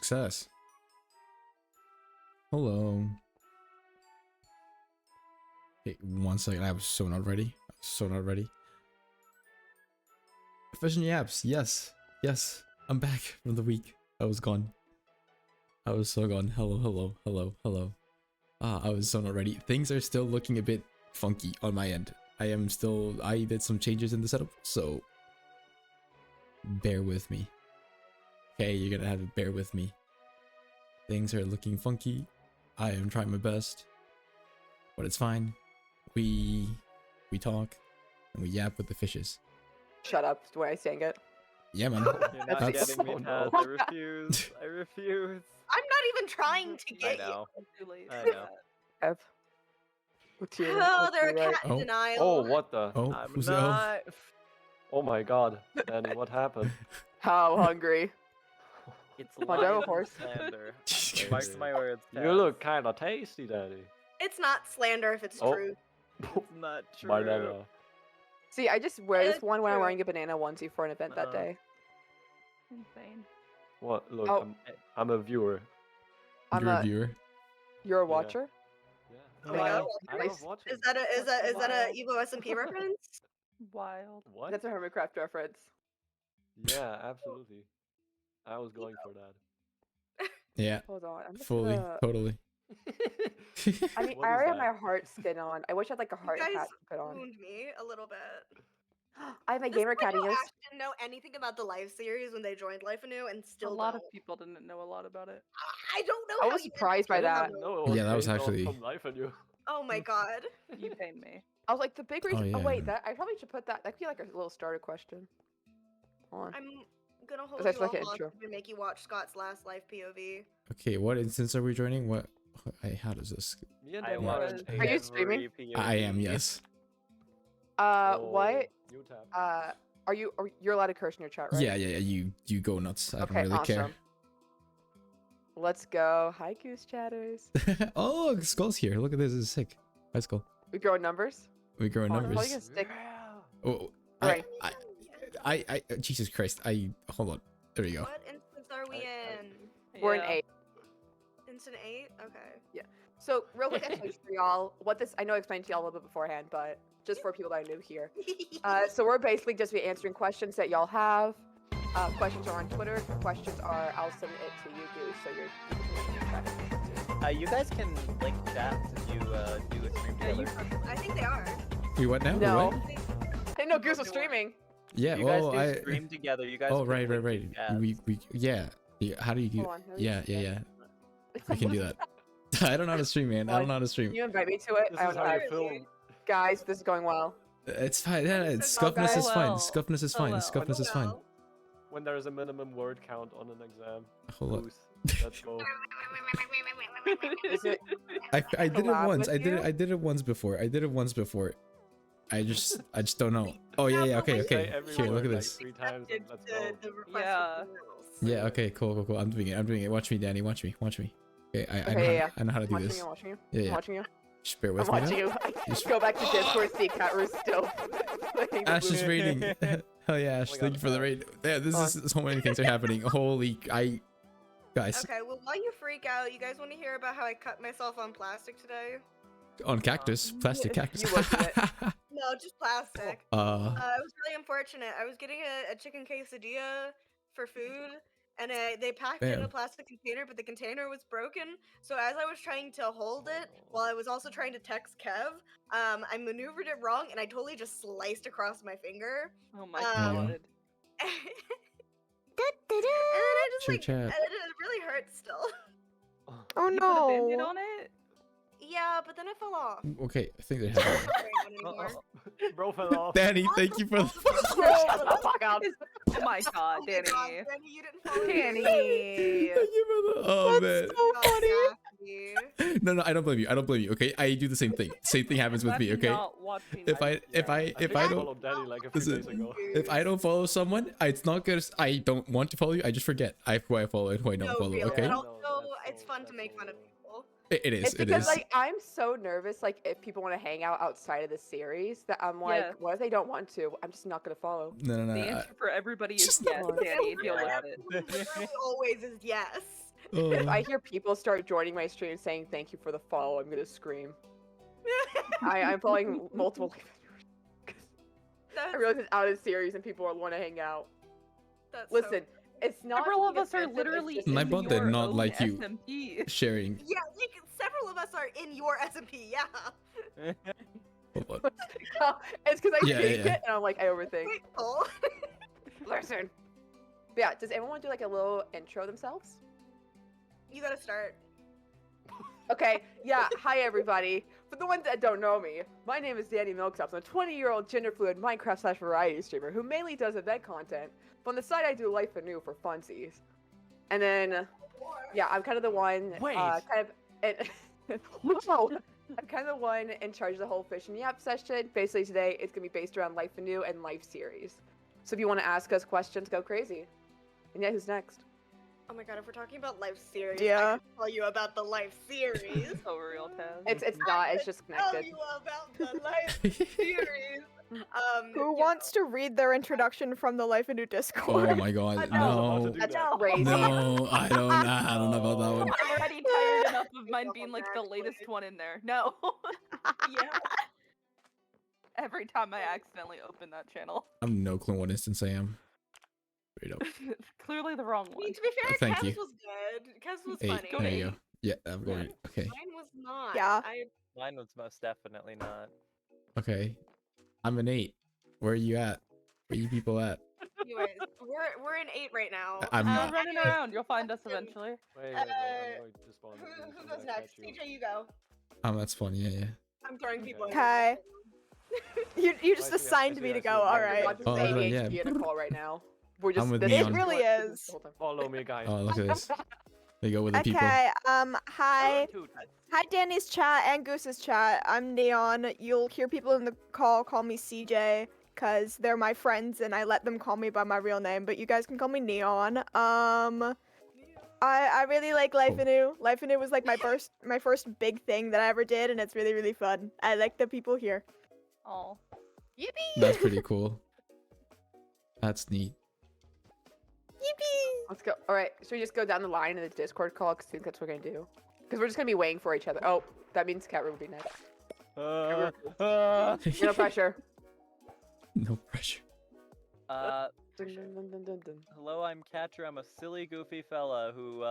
Success. Hello. Hey, 1 second. I was so not ready. I was so not ready. Vision Yaps. Yes. Yes. I'm back from the week. I was gone. I was so gone. Hello, hello, hello, hello. Ah, I was so not ready. Things are still looking a bit funky on my end. I did some changes in the setup, so bear with me. Okay, you're gonna have to bear with me. Things are looking funky. I am trying my best, but it's fine. We talk and we yap with the fishes. Shut up, is the way I sang it. Yeah, man. You're not That's- getting me, Taz. I refuse. I refuse. I'm not even trying to I get you. know. Too late. I know. Ev. What's your, Oh, what's they're your a right? cat in Oh. denial. Oh, what the? Oh, I'm who's the elf? not. Oh my god. Danny, what happened? How hungry? It's My devil lies and horse. slander. Jesus Mark Christ. my words. You Taz. look kinda tasty, Danny. It's not slander if it's Oh. true. It's not true. Banana. See, I just wear this It's one when I'm true. wearing a banana onesie for an event that Uh-uh. day. Insane. What? Look, Oh. I'm a viewer. I'm You're a a, viewer. you're a Yeah. watcher? Yeah. Oh my god. I Nice. love watching. Is that a Wild. Evo SMP reference? Wild. What? That's a Hermitcraft reference. Yeah, absolutely. I was going for that. Yeah, Hold on. I'm just fully, gonna... totally. I mean, What I is already have that? my heart skin on. I wish I had like a heart You guys hat to put on. wound me a little bit. I have my This gamer is why cat I ears. actually didn't know anything about the live series when they joined Life Anew, and A still lot don't. of people didn't know a lot about it. I don't know. I how was you didn't surprised by know. that. No, Yeah, that was based off actually- from Life Anew. Oh my god. You paid me. I was like, the big reason. Oh, Oh, wait, yeah. that I probably should put that. That could be like a little starter question. Hold on. I'm gonna hold That's you all like an hostage intro. and make you watch Scott's last live POV. Okay, what instance are we joining? What? How does this? Me and I Danny watched watched Are you streaming? every I am. POV. Yes. What? You tap. You're allowed to curse in your chat, right? Yeah. You go nuts. I Okay, don't really awesome. Let's go. Hi, Goose Chatters. care. Oh, Skull's here. Look at this. This is sick. Hi, Skull. We growing numbers? We growing Hold on, numbers. probably gonna stick. Oh, Right. I Jesus Christ. Hold on. There we go. What instance are we in? We're in Yeah. 8. Instant 8? Okay. So, real quick explanation for y'all. What this, I know I explained to y'all a little bit beforehand, but just for people that are new here. So we're basically just be answering questions that y'all have. Questions are on Twitter. Questions are, I'll send it to you, Goose, so you can try to. You guys can link chat if you do a stream Yeah, you together. I think they are. We what now? We No. what? I didn't know Goose was streaming. Yeah. You guys Well, do stream together. You guys. Oh, can right. link in chat. We yeah. How do you do? Hold on, let me Yeah. see that. We can do that. I don't know how to stream, man. I don't know how to stream. Can you invite me to it? This I is don't how know. you film. Guys, this is going well. It's fine. Yeah, This is scuffness okay. is fine. Well. Scuffness is fine. well. Scuffness is fine. Well. When there is a minimum word count on an exam. Hold on. Goose, let's go. Is it? I did it collab once. with you? I did it once before. I just don't know. Oh yeah, Yeah, okay, but Say okay. every Here, look word at like this. 3 times and let's go. The request Yeah. for rules. Yeah, okay, cool. I'm doing it. Watch me, Danny. Watch me. Okay, I know, Okay, yeah. I know how to do Watching this. you, watching you. Yeah, I'm yeah. watching you. Just bear I'm with me watching now. you. Just- Go back to Discord, see cat we're still playing. Ash is raiding. Hell yeah, Ash. Oh my Thank God, you for the oh. raid. Yeah, this is so many things are happening. Holy, guys, Okay, well, while you freak out, you guys want to hear about how I cut myself on plastic today? on cactus, plastic You cactus. looked at No, just plastic. It was really unfortunate. I was getting a chicken quesadilla for food, and they packed it in a Damn. plastic container, but the container was broken. So as I was trying to hold it, while I was also trying to text Kev, I maneuvered it wrong, and I totally just sliced across my finger. Oh my Yeah. god. And then I just Sure, like, chat. and it really hurts still. Oh You put a band-aid no. on it? Yeah, but then it fell off. Okay, I think they're I'm not happening. wearing one anymore. Bro fell off. Danny, thank you for the. Shut the fuck up. Oh my god, Oh my Danny. God, Danny, you didn't follow me. Danny. Thank you for the. Oh man. So Oh, funny. Jackie. No, I don't blame you. Okay, I do the same thing. Same thing happens with me. Glad you Okay, not watched me if live I stream. don't followed Danny like a few Listen, days ago. if I don't follow someone, it's not because I don't want to follow you. I just forget who I follow and who I don't No, follow. really. Okay, And No, also, that's it's so- fun to that's make fun so- of people. it is. It's It because is. like I'm so nervous, like if people want to hang out outside of the series, that I'm like, Yeah. what if they don't want to? I'm just not gonna follow. No. The answer for everybody is Just yes, not- Danny. Deal with it. Literally always is yes. If I hear people start joining my stream saying thank you for the follow, I'm gonna scream. I'm following multiple. I realize it's out of series and people want to hang out. That's Listen, it's not. Several of being us are offensive, it's literally just- My in bot did your not own like you. SMP. Sharing. Yeah, like several of us are in your SMP. Yeah. Hold on. It's because I Yeah, think yeah. it and I'm like, I overthink. Grateful. Listen. But yeah, does anyone want to do like a little intro themselves? You gotta start. Okay, yeah, hi everybody. For the ones that don't know me, my name is Danny Milktops. I'm a 20-year-old gender-fluid Minecraft/variety streamer who mainly does event content, but on the side I do Life Anew for funsies. And then, yeah, I'm kind of the one, Wait. Whoa! I'm kind of the one in charge of the whole Fish and Yap session. Basically today, it's gonna be based around Life Anew and Life series. So if you want to ask us questions, go crazy. And yeah, who's next? Oh my god, if we're talking about life series, Yeah. I can tell you about the life series. So real, Taz. It's not. It's just Tell connected. you about the life series. Who yeah. wants to read their introduction from the Life Anew Discord? Oh my god, I'm no. about to do That's that. crazy. No, I don't know about that one. I'm already tired enough of mine Myself being on like the that, latest please. one in there. No. Yeah. Every time I accidentally open that channel. I have no clue what instance I am. Straight up. Clearly the wrong I one. mean, to be fair, Thank Kev's you. was good. Kev's was Hey, funny. there you go. Yeah, I'm going. Okay, Mine was not. Yeah. Mine was most definitely not. okay. I'm an 8. Where are you at? Where you people at? Anyways, we're in 8 right now. I'm We're not. running around. You'll find us eventually. Wait, Uh, I'm going to spawn. Who goes next? CJ, you go. That's funny. Yeah, yeah. I'm throwing people. in. Okay. You just I see, I assigned see, me I to see. go. Yeah, All yeah, right. Watch Oh, this right, ADHD yeah. in a call right now. We're just. with this me is on. what It really we're doing is. the whole time. Follow me, guys. Oh, look at this. There you go with the people. Okay. Hi. Two, Hi, Danny's chat and Goose's chat. I'm Neon. You'll hear people in the call me CJ, cause they're my friends and I let them call me by my real name. But you guys can call me Neon. I really like Life Cool. Anew. Life Anew was like my first big thing that I ever did, and it's really fun. I like the people here. Oh. Yippee! That's pretty cool. That's neat. Yippee! Let's go. All right, should we just go down the line in the Discord call? Cause I think that's what we're gonna do. Because we're just gonna be waiting for each other. Oh, that means Cat will be next. No pressure. No pressure. Uh, Dun, dun, dun, dun, dun, dun. hello, I'm Catcher. I'm a silly, goofy fella who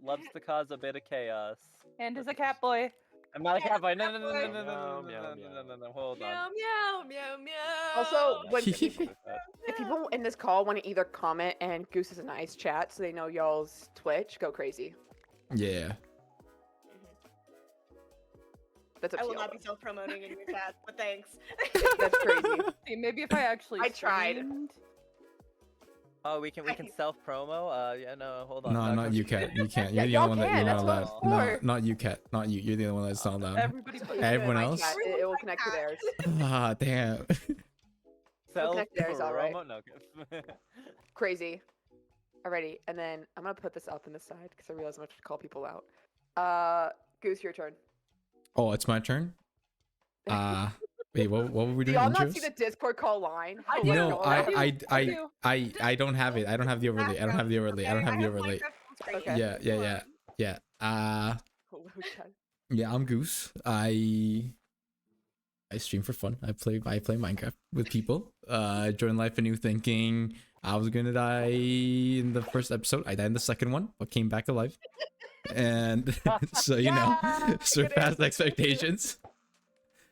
loves to cause a bit of chaos. And is a cat boy. I'm not a cat boy. No, no, no, no, no, Meow, no, no, meow, no, no, meow. no, no, no. Hold Meow on. meow meow meow. Also, when What is that? if people in this call want to either comment and Goose is a nice chat so they know y'all's Twitch, go crazy. Yeah. That's up I to will y'all. not be self-promoting in your chat, but thanks. That's crazy. See, maybe if I actually I tried. streamed- Oh, we can self promo. Yeah, no, hold on. No, not you, Cat. You can't. You're Yeah, the y'all only one that can, you're that's not what allowed. it's No, for. not you, Cat. Not you. You're the only one that's not allowed. Everybody but Everyone My else? chat, it will connect to theirs. Ah, damn. Self connect theirs, all right. promo. No. Okay. Crazy. Alrighty, and then I'm gonna put this up in the side because I realize I'm gonna have to call people out. Goose, your turn. Oh, it's my turn. Wait, what were we Do doing? y'all not see Intros? the Discord call line? I Oh, do. what's No, going on? I don't have it. I don't have the overlay. I don't have the overlay. I don't have the overlay. Okay. Yeah. Hello, chat. Yeah, I'm Goose. I stream for fun. I play Minecraft with people. Joined Life Anew thinking I was gonna die in the first episode. I died in the second one, but came back alive. And so you know, Yeah, surpassed expectations.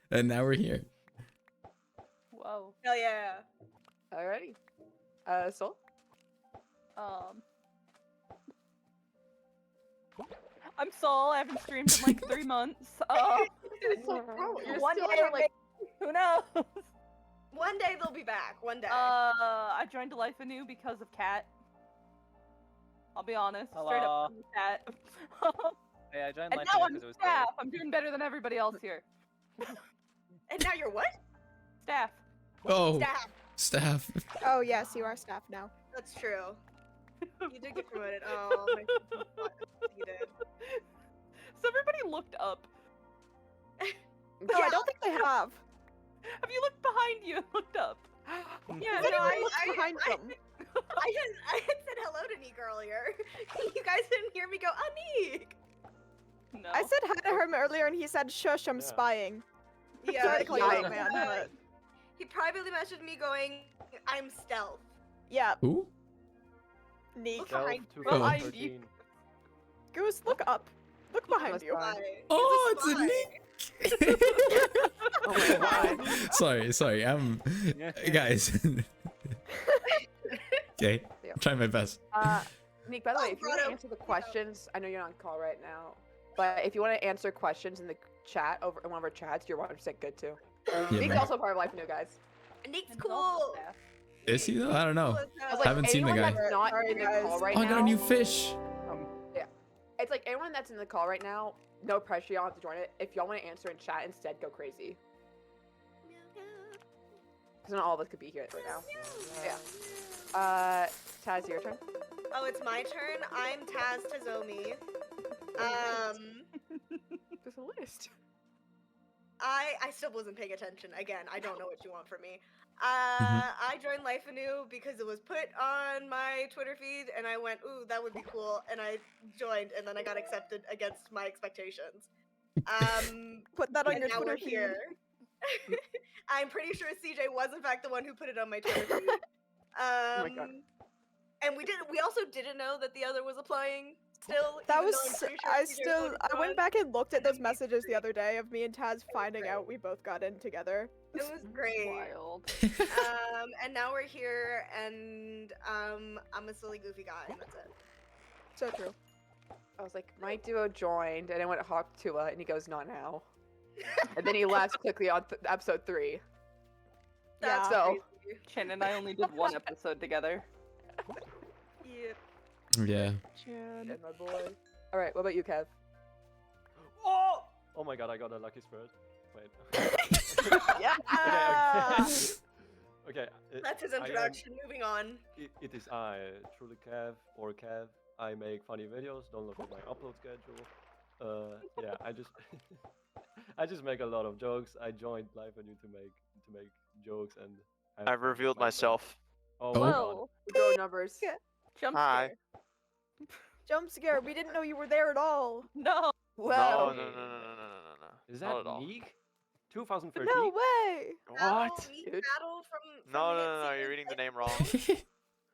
And now we're here. Whoa. Hell yeah. Alrighty. Soul? I'm Saul. I haven't streamed in like 3 months. You're One still day, on, like, who knows? One day they'll be back. One day. I joined Life Anew because of Cat. I'll be honest. Straight Hello. up because of Cat. Hey, I joined And Life now Anew I'm because it was staff. I'm doing better than everybody else here. And now you're what? Staff. Oh, Staff. staff. Oh yes, you are staff now. That's true. You did get promoted. Oh, my you did. So everybody looked up. No, I don't think they have. Have you looked behind you and looked up? Yeah, Yeah, no, no, I looked behind them. I had said hello to Neek earlier. You guys didn't hear me go, Aneek! No. I said hi to him earlier and he said, shush, I'm Yeah. spying. Yeah, Sorry to call you yeah. out, man, but he privately messaged me going, I'm stealth. yeah, Who? Neek. Look Self behind you. Behind 2013. Goose, look up. Look behind That's you. fine. Spy. Oh, He's it's a spy. Nick. Oh my god. sorry. Guys. Okay, Yeah. try my best. Nick, by the way, if you want to Grotto. answer the questions, I know you're on call right now, but if you want to answer questions in the chat over in one of our chats, you're 100% good too. Yeah, Nick's man. also part of Life New, guys. Neek's And he's also cool. staff. Is he though? I don't know. I was like, Haven't seen the anyone guy. that's not Sorry, in the guys. call right Oh, I now. got a new fish. It's like anyone that's in the call right now, no pressure, y'all have to join it. If y'all want to answer in chat instead, go crazy. Because not all of us could be here right now. Yeah. Taz, your turn. Oh, it's my turn. I'm Taz Tazomi. There's a list. I still wasn't paying attention. Again, I don't know what you want from me. Mm-hmm. I joined Life Anew because it was put on my Twitter feed, and I went, "Ooh, that would be cool," and I joined, and then I got accepted against my expectations. Put that on And your now Twitter we're feed. here. I'm pretty sure CJ was in fact the one who put it on my Twitter feed. my God. And we also didn't know that the other was applying still. That even was, though I'm pretty sure I CJ still, voted I for went us. back and looked at those messages the other day of me and Taz finding out we both got in together. It was great. Wild. And now we're here, and I'm a silly goofy guy, and that's it. So true. I was like, my duo joined, and I went Hawk Tua, and he goes, not now. And then he left quickly on episode 3. That's So- crazy. Chin and I only did one episode together. Yeah. Yeah. And my boy. All right, what about you, Kev? Oh! Oh my god, I got a lucky spirit. Wait. Yeah. Okay. That's his I am- introduction. Moving on. It is I, truly Kev or Kev. I make funny videos. Don't look at my upload schedule. Yeah, I just make a lot of jokes. I joined Live Anew to make jokes and. have I've revealed my friends. myself. Oh Oh. my god. Whoa. Grow numbers. Yeah. Jump Hi. scare. Jump scare. We didn't know you were there at all. No. Whoa. No, no. Is Not that at all. Neek? 2013? No way. What? Neek Dude. Battle from No, hit no, series you're reading the like- name wrong.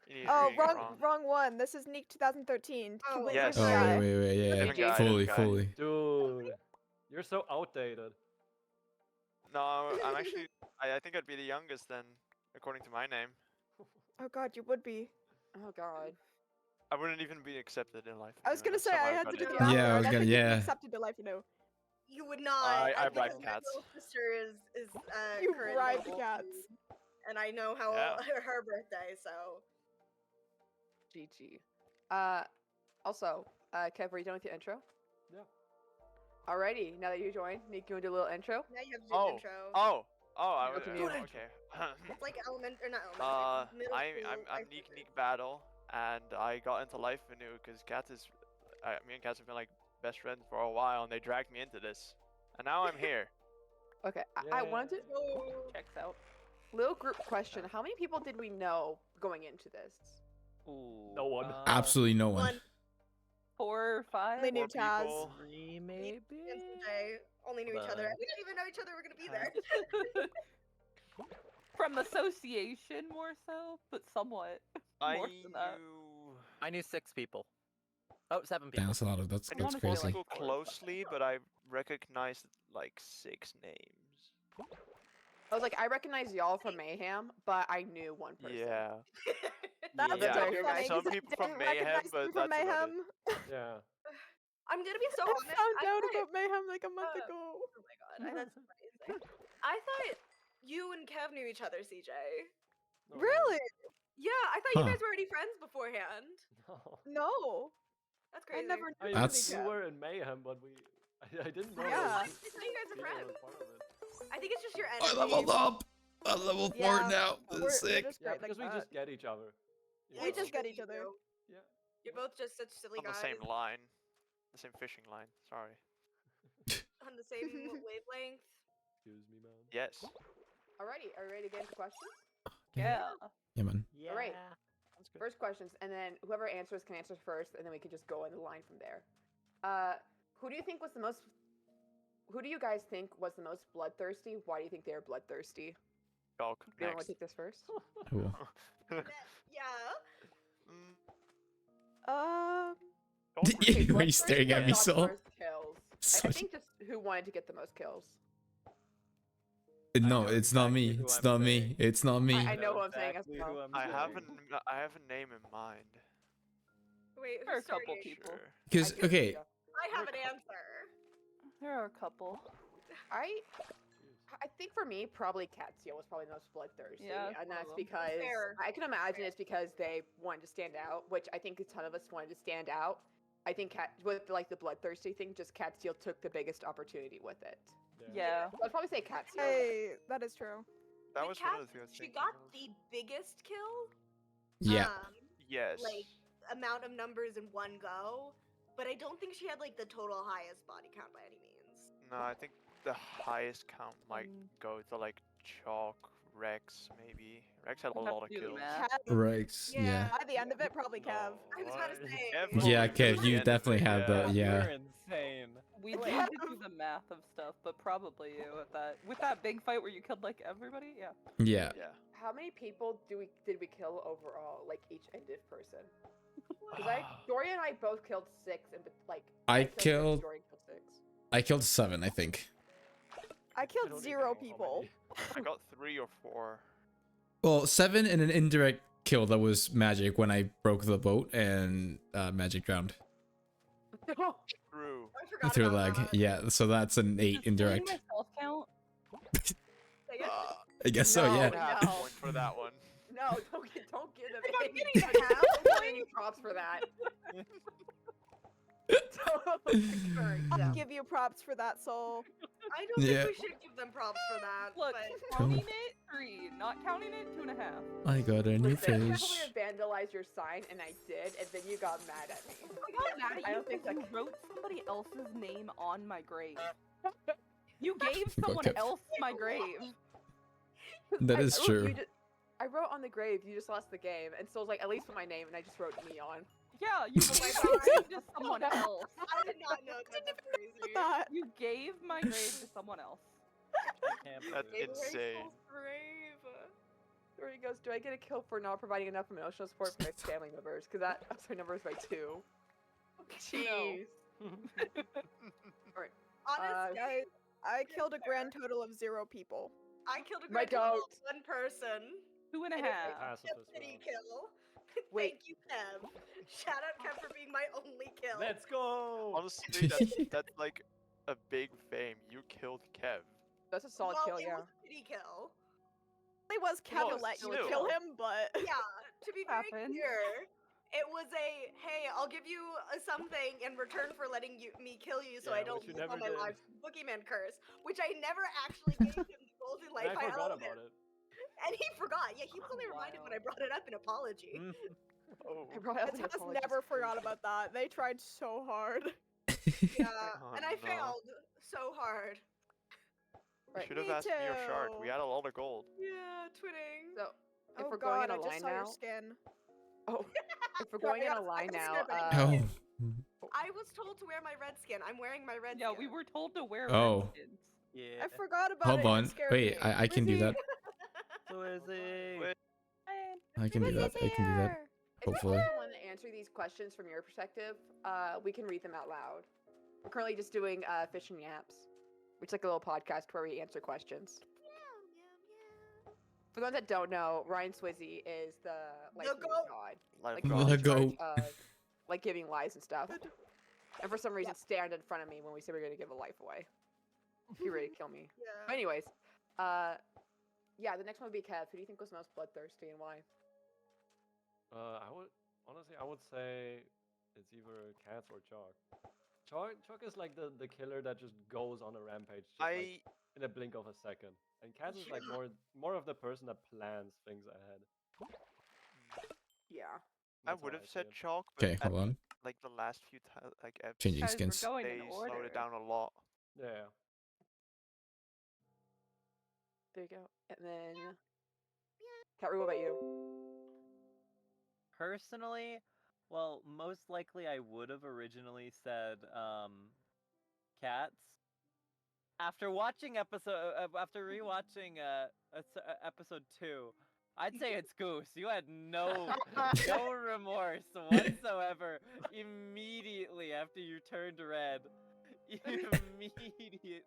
You're Oh, reading it wrong one. This is Neek 2013. Oh, Completely yes. Oh, different guy. wait, yeah. Different guy, Fully, different guy. fully. Dude, you're so outdated. No, I'm actually. I think I'd be the youngest then, according to my name. Oh god, you would be. Oh god. I wouldn't even be accepted in life. I was gonna say I had to do the Yeah. math. Yeah, I there, was and gonna- think you'd be yeah. accepted to life, you know. You would not. I because bribed my cats. little sister is You currently bribed the 14, cats. and I know how Yeah. her birthday. So GG. Also, Kev, are you done with your intro? Yeah. Alrighty, now that you joined, Nick, you want to do a little intro? now you have to do an intro. Oh, I Go would. to mute. Okay. It's like or not elementary. Middle I'm school, I'm like, Neek Battle, and I got into Life Anew because Kat is, me and Kat have been like best friends for a while, and they dragged me into this, and now I'm here. Okay, I wanted to Oh, Checks out. little group question. How many people did we know going into this? Ooh, No one. Absolutely no one. one 4 or 5. Only knew Four Taz. people. 3 and maybe? CJ only knew each other. But- We didn't even know each other were gonna be there. From association more so, but somewhat. I More than that. knew. I knew 6 people. Oh, 7 Damn, people. that's a lot of. That's I knew wanna four say, crazy. like, people 4 or 5. closely, but I recognized like 6 names. I was like, I recognize y'all from Mayhem, but I knew one person. Yeah. That's Yeah. so Yeah. funny. Some 'cause I people from didn't Mayhem, recognize but you from that's about it. Mayhem. Yeah. I'm gonna be so I honest. found out thought- about Mayhem like a month Uh, ago. Oh my god, that's amazing. I thought you and Kev knew each other, CJ. No, Really? Yeah, I thought you Huh. guys were already friends beforehand. No. No. That's I crazy. never knew I you That's- we Kev. were in Mayhem, but I didn't know. Yeah. I thought you guys are Peter friends. was part of it. I think it's just your energy. I leveled up. I'm level 4 Yeah, now. This We're is sick. just Yeah, great because like we that. just get each other. you We know? just get each other. Yeah. You're both just such silly On the guys same line, the same fishing line. Sorry. on the same wavelength. Excuse me, man. Yes. Alrighty, are you ready to get into questions? Yeah. Yeah, man. Yeah. Alright. First questions, and then whoever answers can answer first, and then we can just go in the line from there. Who do you think was the most? Who do you guys think was the most bloodthirsty? Why do you think they were bloodthirsty? Chalk. Anyone want Next. to take this first? I will. Yeah. Mm, Um, Chalk Why are you bloodthirsty staring at but me, got the Sol? most kills. I Sorry. think just who wanted to get the most kills. No, know it's not exactly me. who It's I'm not me. saying. It's not me. I know who I'm saying as exactly well. who I'm I have saying. I have a name in mind. Wait, There are a who's couple starting? people. Sure. Because I give it to okay, you. I have an answer. There are a couple. I think for me, probably Katsuya was probably the most bloodthirsty, Yeah, and that's probably. because Fair. I can imagine it's because they wanted to stand out, which I think a ton of us wanted to stand out. I think with like the bloodthirsty thing, just Katsuya took the biggest opportunity with it. Yeah. So I'd probably say Katsuya. hey, that is true. That With was one Kat, of the things I was she thinking got of. the biggest kill. yeah. Yes. Like amount of numbers in one go, but I don't think she had like the total highest body count by any means. No, I think the highest count might go to like Chalk, Rex, maybe. Rex had a I'd have lot to of do the kills. math. Rex. Yeah. By the end of it, probably Kev. I was about to say. Yeah, Probably Kev, the you end of definitely it, had the yeah. You're insane. We Wait. need to do the math of stuff, but probably you with that big fight where you killed like everybody. Yeah. Yeah. Yeah. How many people did we kill overall, like each ended person? Because Dorian and I both killed 6, and like I six, killed Dorian killed 6. I killed 7, I think. I killed 0 people. I got 3 or 4. Well, 7 and an indirect kill that was magic when I broke the boat and magic drowned True. I forgot through about lag. that. Yeah, so that's an 8 Does indirect. killing myself count? Dang it. I guess so, No. yeah. Half No. point for that one. No, don't give them If I'm any, getting a half don't give point- any props for that. I'll give you props for that, Soul. I don't Yeah. think we should give them props for that. Look, but counting it 3, not counting it 2.5. I got a new Listen, you face. probably vandalized your sign, and I did, and then you got mad at me. I got mad at I you don't think because that you wrote somebody else's name on my grave. You gave Fuck someone it. else my grave. That is look, true. I wrote on the grave, you just lost the game, and so I was like, at least put my name, and I just wrote Neon. Yeah, you Oh my gave God. my grave to someone else. I did not know that. That's crazy. That. You gave my grave to someone else. Can't That's believe it. insane. Brave. Where he goes, do I get a kill for not providing enough emotional support for my family members? Because that also numbers by 2. Jeez. Honestly, Guys, I killed a grand total of 0 people. I killed a My great total of goat. 1 person. 2.5. And it was Pacifist a city round. kill. Wait. Thank you, Kev. Shout out Kev for being my only kill. Let's go. Honestly, that's like a big fame. You killed Kev. That's a solid well, kill, it yeah. was a city kill. It was Kev Well, to let you still. kill him, but Yeah, to be very Happens. clear, it was a hey, I'll give you something in return for letting me kill you, so I Yeah, don't which you lose all never my did. lives. Boogeyman curse, which I never actually gave him the golden And life I forgot owed about him. it. And he forgot. Yeah, he was only reminded when I brought it up in apology. Oh. I brought up an Tess apology never forgot screenshot. about that. They tried so hard. Yeah, Oh, and I no. failed so hard. You Right. should have Me asked me or Shard. We too. had a lot of gold. Yeah, twinning. So, if Oh we're god, going in I a just line saw your now, skin. oh, if we're Sorry, going in I a was- line I was now, snipping. Oh. I was told to wear my red skin. I'm wearing my red Yeah, skin. we were told to wear Oh. redskins. Yeah. I forgot about Hold it. on. It scared Wait, me. I can do that. So is it? Wait. I can do that. I can do that. if you Hopefully. want to answer these questions from your perspective, we can read them out loud. We're currently just doing Fish and Yaps, which is like a little podcast where we answer questions. For those that don't know, Ryan Swizzy is the life The news goat. god. Life Like, The he's in charge goat. of, like giving lives and stuff. And for some reason, stand in front of me when we said we are gonna give a life away. He ready to kill me. Yeah. But anyways, yeah, the next one would be Kev. Who do you think was most bloodthirsty and why? I would honestly, I would say it's either Cats or Chalk. Chalk is like the killer that just goes on a rampage, just like in a blink of a second. And Cats is like Yeah. more of the person that plans things ahead. Yeah. I That's how would have see said it. Chalk, but Okay, hold on. like the last few like Changing Guys, skins. we're going they in order. slowed it down a lot. Yeah. There you go. And then, Kat, what about you? Personally, well, most likely I would have originally said cats. After watching after rewatching episode 2, I'd say it's Goose. You had no remorse whatsoever immediately after you turned red. Immediately.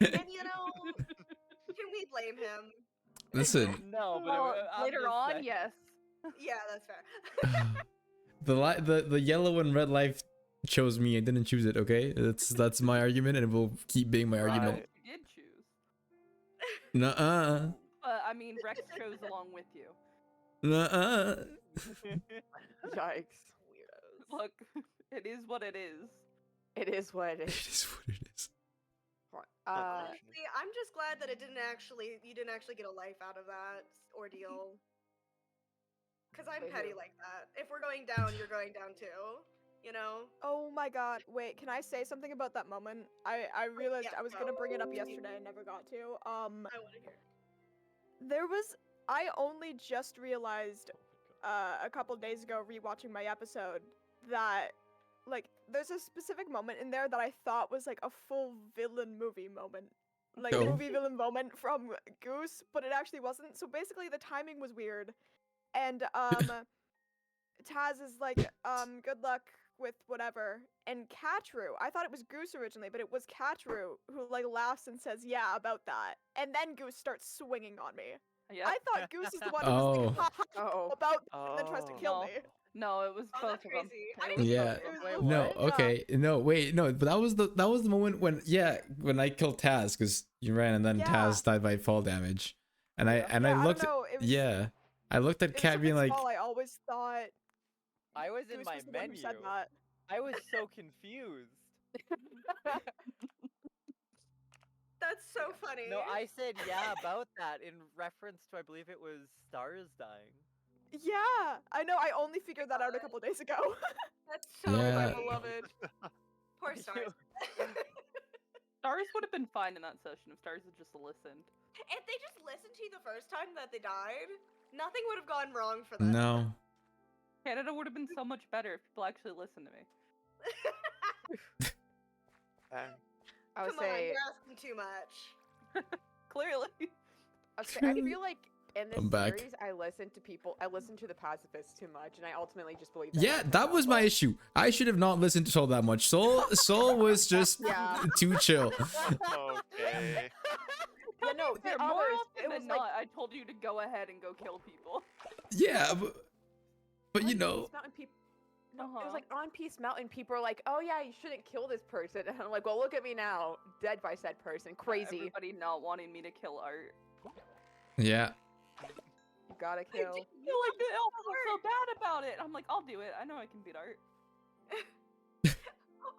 And you know, can we blame him? Listen, No, but Well, I'm later just on, saying. yes. Yeah, that's fair. the yellow and red life chose me. I didn't choose it. Okay, that's my argument, and it will keep being my argument. Right. You did choose. Nuh-uh. But I mean, Rex chose along with you. Nuh-uh. Yikes. Weirdos. Look, it is what it is. It is what it It is. is what it is. Honestly, I'm just glad that you didn't actually get a life out of that ordeal. Cause I'm Wait, petty who? like that. If we're going down, you're going down too. You know? Oh my god, wait, can I say something about that moment? I realized yeah, I was go. gonna bring it up yesterday and never got to. I wanna hear. I only just realized a couple days ago rewatching my episode that like there's a specific moment in there that I thought was like a full villain movie moment. Like Oh. a movie villain moment from Goose, but it actually wasn't. So basically the timing was weird. And Taz is like, good luck with whatever. And Catru, I thought it was Goose originally, but it was Catru who like laughs and says, yeah, about that. And then Goose starts swinging on me. Yep. I thought Goose is the one who was Oh. like, ha, ha, ha, Oh. about and then tries to kill No. me. No, it was Oh, both that's of them. crazy. I It didn't was Yeah. both of them. Wait, No, what? okay, no, wait, no, but that was the moment when I killed Taz because you ran and then Yeah. Taz died by fall damage, and I Yeah, I looked don't know, it was, yeah, I looked at it was Cat a being bit like, small. I always thought I was in Goose my was the one who menu. said that. I was so confused. That's so funny. No, I said yeah about that in reference to I believe it was Stars dying. Yeah, I know. I only figured that out a couple days ago. That's so Yeah. My funny. beloved. Poor Stars. Stars would have been fine in that session if Stars had just listened. If they just listened to you the first time that they died, nothing would have gone wrong for them. no, Canada would have been so much better if people actually listened to me. Dang. I would Come on, say, you're asking too much. Clearly. I feel like in this I'm back. series, I listen to the pacifists too much, and I ultimately just believe that. yeah, that was my issue. I should have not listened to Soul that much. Soul was just Yeah. too chill. Okay. Yeah, no, the Fair, more others, often it was than like, not, I told you to go ahead and go kill people. Yeah, but you on know, Peace Mountain, no, it Uh-huh. was like on Peace Mountain, people are like, "Oh yeah, you shouldn't kill this person," and I'm like, "Well, look at me now, dead by said person, crazy. Everybody not wanting me to kill Art. yeah. You gotta kill." I feel like they all feel so bad about it. I'm like, I'll do it. I know I can beat Art.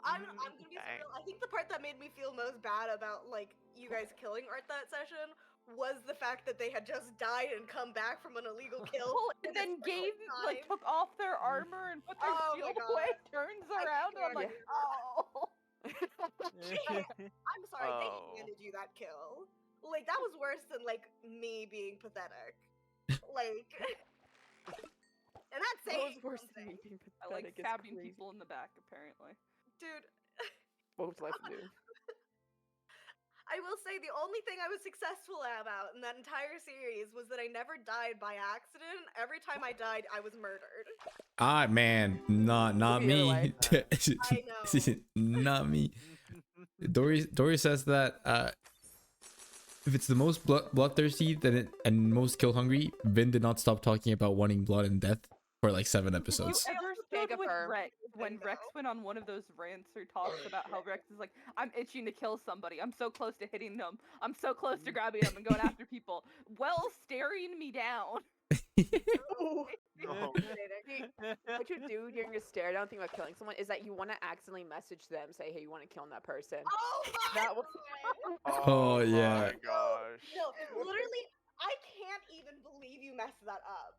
I'm gonna be Dang. real. I think the part that made me feel most bad about like you guys killing Art that session was the fact that they had just died and come back from an illegal kill. Well, for and the then second like time. took off their armor and put their Oh my shield away, God. turns I around, and I'm can't. like, oh. I'm sorry, Oh. they handed you that kill. Like that was worse than like me being pathetic. Like, and that's That saying was worse than something. me being I like pathetic. It's stabbing crazy. people in the back, apparently. Dude. What was left to do? I will say the only thing I was successful about in that entire series was that I never died by accident. Every time I died, I was murdered. Ah, man, not the other me. way. I know. Not me. Dory says that if it's the most bloodthirsty and most kill hungry, Vin did not stop talking about wanting blood and death for like 7 episodes. You ever Big stood of with her. Rex when Bingo. Rex went on one of those rants or talks about how Rex is like, I'm itching to kill somebody. I'm so close to hitting them. I'm so close to grabbing them and going after people. Well, staring me down. No. See, what you do during your stare down thing about killing someone is that you want to accidentally message them, say, "Hey, you want to kill that person?" Oh my That was- God. Oh, yeah. my gosh. No, literally, I can't even believe you messed that up.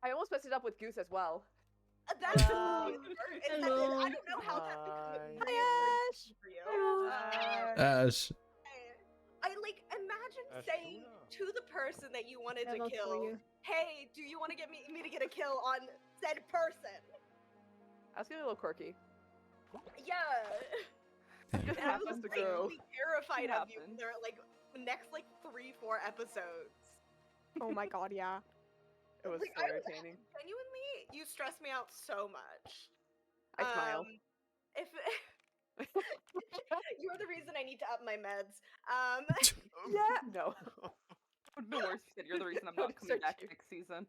I almost messed it up with Goose as well. That's Hello. the craziest part, is that I don't know how that's become a Hi. weird thing for you. Ash. I like imagine saying Ashuna. to the person that you wanted Yeah, to that's for kill, you. "Hey, do you want to get me to get a kill on said person. I was getting a little quirky. Yeah. Dang. Just And I was happens to like, grow. really terrified It of you. happens. There are like next like 3-4 episodes. Oh my god, yeah. It was Like, so I was entertaining. Genuinely, you stress me out so much. I smile. If you're the reason I need to up my meds. Yeah. No. Would have been worse if you said you're the reason I'm Don't not coming search back you. next season.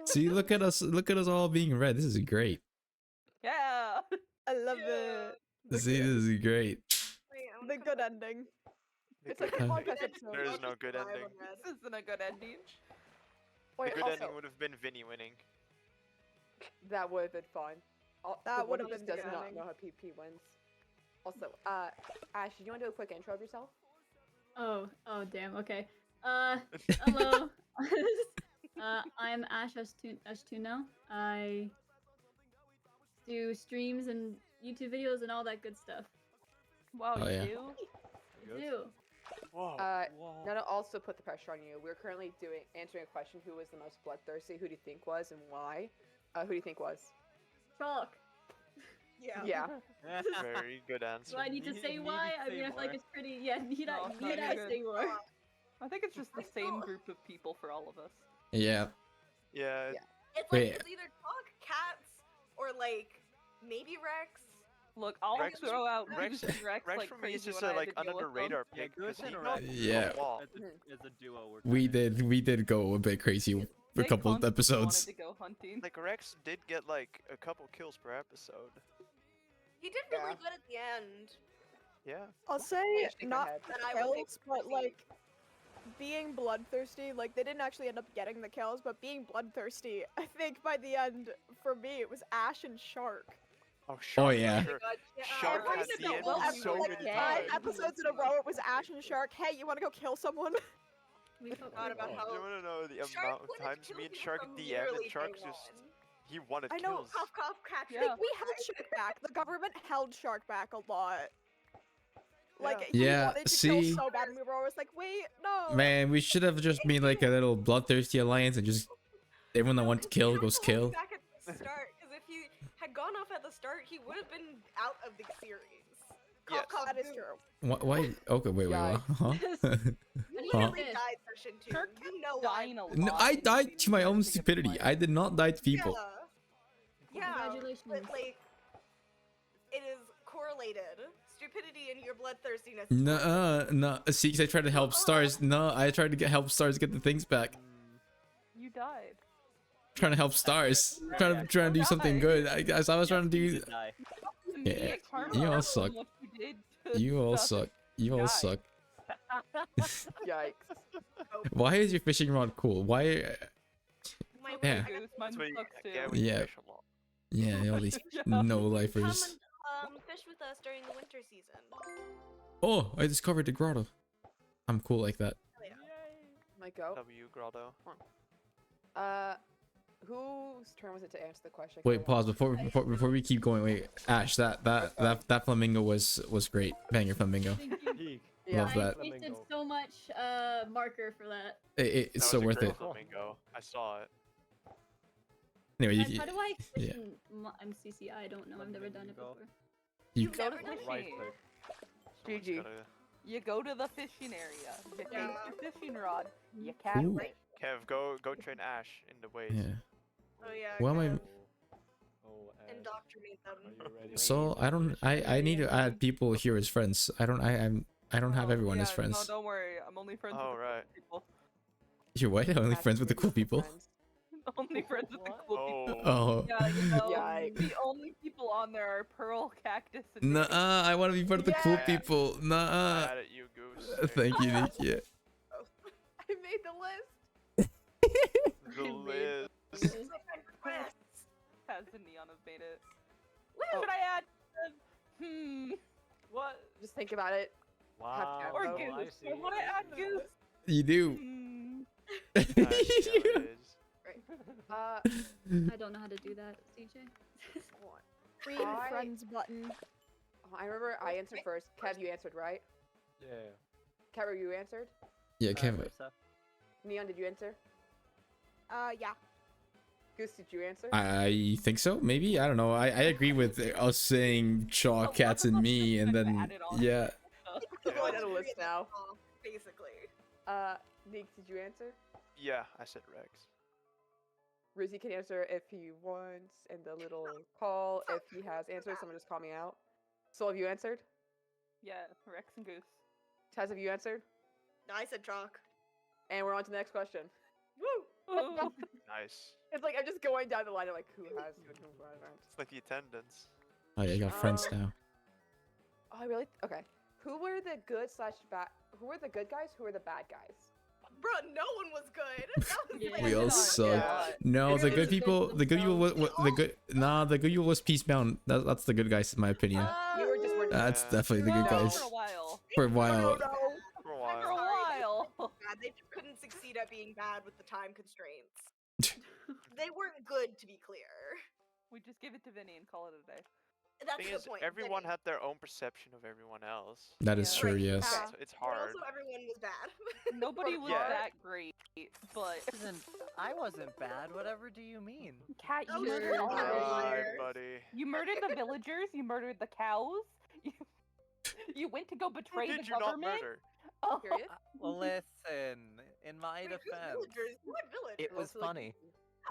See, look at us. Look at us all being red. This is great. Yeah. I love Yeah. it. See, this is great. Wait, I wanna The come good back. ending. It's The like good a Uh, ending. podcast episode. There is I'll no just good survive ending. on red. This isn't a good ending. The Wait, good also, ending would have been Vinny winning. that would have been fun. That the would one have who been does the not ending. know how PP wins. Also, Ash, do you want to do a quick intro of yourself? Oh, damn. Okay. Hello. I'm Ash Ash2 I do streams and YouTube videos and all that good stuff. Wow, Oh, you yeah. do? I do. Whoa. Now to also put the pressure on you, we're currently answering a question: who was the most bloodthirsty? Who do you think was, and why? Who do you think was? Chalk. Yeah. Yeah. Very good answer. Do I need to say why? I mean, I feel like it's pretty. Yeah, need No, I no, need you're I good. say more? I think it's just the same group of people for all of us. Yeah. Yeah. Yeah. It's Wait. like it's either Talk, Cats, or like maybe Rex. Look, I'll Rex- throw out Rex- Goose and Rex, Rex like for me is crazy just when a I had like to deal under with them. radar Yeah, pick Goose because he and knows Rex Yeah. a lot. as a duo. Were We kinda- did go a bit crazy for They a couple of constantly episodes. wanted to go hunting. Like Rex did get like a couple kills per episode. He did really Yeah. good at the end. Yeah. I'll say shake my not head. And I was able kills, but to like being bloodthirsty. Like they didn't actually end up getting the kills, but being bloodthirsty. I think by the end, for me, it was Ash and Shark. Oh, Shark, yeah. for sure. God, yeah, Shark Every had the single end well, so like many yeah. 5 times. episodes in a row, it was Ash and Shark. Hey, you want to go kill someone? We felt God, about pretty how Do you want to know the Shark amount of wouldn't times kill me and people Shark from DM literally and Shark's day just one. he wanted I know, kills. Cough, cough, catch. Yeah. We held Shark back. The government held Shark back a lot. Like Yeah. he Yeah, wanted to see? kill so bad, and we were always like, wait, no. Man, we should have just made like a little bloodthirsty alliance and just everyone that No, wants to 'cause we kill had goes to hold him kill. back at the start, because if he had gone off at the start, he would have been out of the series. Cough, Yes. cough, That is boom. true. Why? Okay, wait, what? Huh? You Huh? literally died session 2. Shark You know dying why. a lot. No, I in died these to my own first second stupidity. players. I did not die to people. Yeah, Congratulations. but like, it is correlated. Stupidity and your bloodthirstiness. No. See, 'cause I tried to help stars. No, I tried to help stars get the things back. You died. Trying to help stars. Trying to do something good. I guess I was trying to You do. did die. Yeah, Karma you all from suck. what you did to You all stuff. suck. You all Die. suck. Yikes. Why is your fishing rod cool? Why? My Yeah. Goose, mine That's what you sucks too. get when you Yeah. fish a lot. Yeah, all these Yeah. no Come lifers. and fish with us during the winter season. Oh, I discovered the grotto. I'm cool like that. Hell yeah. Might go. W Grotto. Whose turn was it to answer the question? Wait, pause before we keep going. Wait, Ash, that flamingo was great. Banger flamingo. Thank you. Peak. Yeah. Love I that. wasted Flamingo. so much marker for that. It's That so was a worth great it. flamingo. I saw it. Anyway, Guys, you how do I fish yeah. in MCC? I don't know. I've never done it Flamingo. before. you Go to Never done the it. Right fishing. click. Someone's GG. gotta- You go to the fishing area. You Yeah. take your fishing rod. You cast Ooh. it. Kev, go train Ash in the ways. yeah. Oh yeah. Well, my- Kev, Oh, Ash, indoctrinate them. are you ready? So I need to add people here as friends. I don't have Oh, everyone yeah, as friends. No, don't worry. I'm only friends Oh, with the right. cool people. You're what? Only friends with the cool people. Only friends with the cool people. Oh. Oh. Yeah, you know, Yikes. the only people on there are Pearl, Cactus, and Nuh Nick. I want to be part of the cool Yeah. people. Nuh Mad at you, Goose. Thank you, Nikki. I made the list. The Liz. Requests. Has the neon have made it. Oh. Should I add? What? Just think about it. Wow. Or Oh, I Goose? see. I want to add Goose. You do. Hmm. Nice, yeah, Liz. Uh, I don't know how to do that, CJ. Green I- friends button. I remember I answered first. Kev, you answered, right? Yeah. Kev, you answered? Yeah, Kevin. Versa. Neon, did you answer? Yeah. Goose, did you answer? I think so. Maybe I don't know. I agree with us saying chalk, cats, and me, and then Add it on. yeah. We're going Those down a three list at the now. top, basically. Neek, did you answer? Yeah, I said Rex. Rizzy can answer if he wants, and the little call if he has answered. Someone just call me out. Soul, have you answered? Yeah, Rex and Goose. Taz, have you answered? No, I said chalk. And we're on to the next question. Woo! Ooh. Nice. It's like I'm just going down the line of like who has and who hasn't. It's like the attendance. Oh yeah, I got friends Um, now. Oh, really? Okay. Who were the good slash bad? Who were the good guys? Who were the bad guys? Bro, no one was good. That was Yeah. like- We all not suck. good. No, the It's good the people. The good people. The good. Nah, the good people was Peacebound. That's the good guys in my opinion. You were just weren't. That's Yeah. definitely the good No. guys For a while. for a while. For a For a while. while. bad. They just couldn't succeed at being bad with the time constraints. They weren't good, to be clear. We just give it to Vinny and call it a day. That's Thing the is, point. everyone Vinny. had their own perception of everyone else. That is Yeah. true. Right. Yes. Yeah. So it's But hard. also, everyone was bad. Nobody was Yeah. that great, but I wasn't bad. Whatever do you mean? Cat, Oh, you sure. murdered all the Alright. villagers. buddy. You murdered the villagers. You murdered the cows. You went to go Who betray the did you not government. murder? Oh, Period. Well, listen. In my Wait, whose defense, villagers? What villagers? it was Also, like, funny.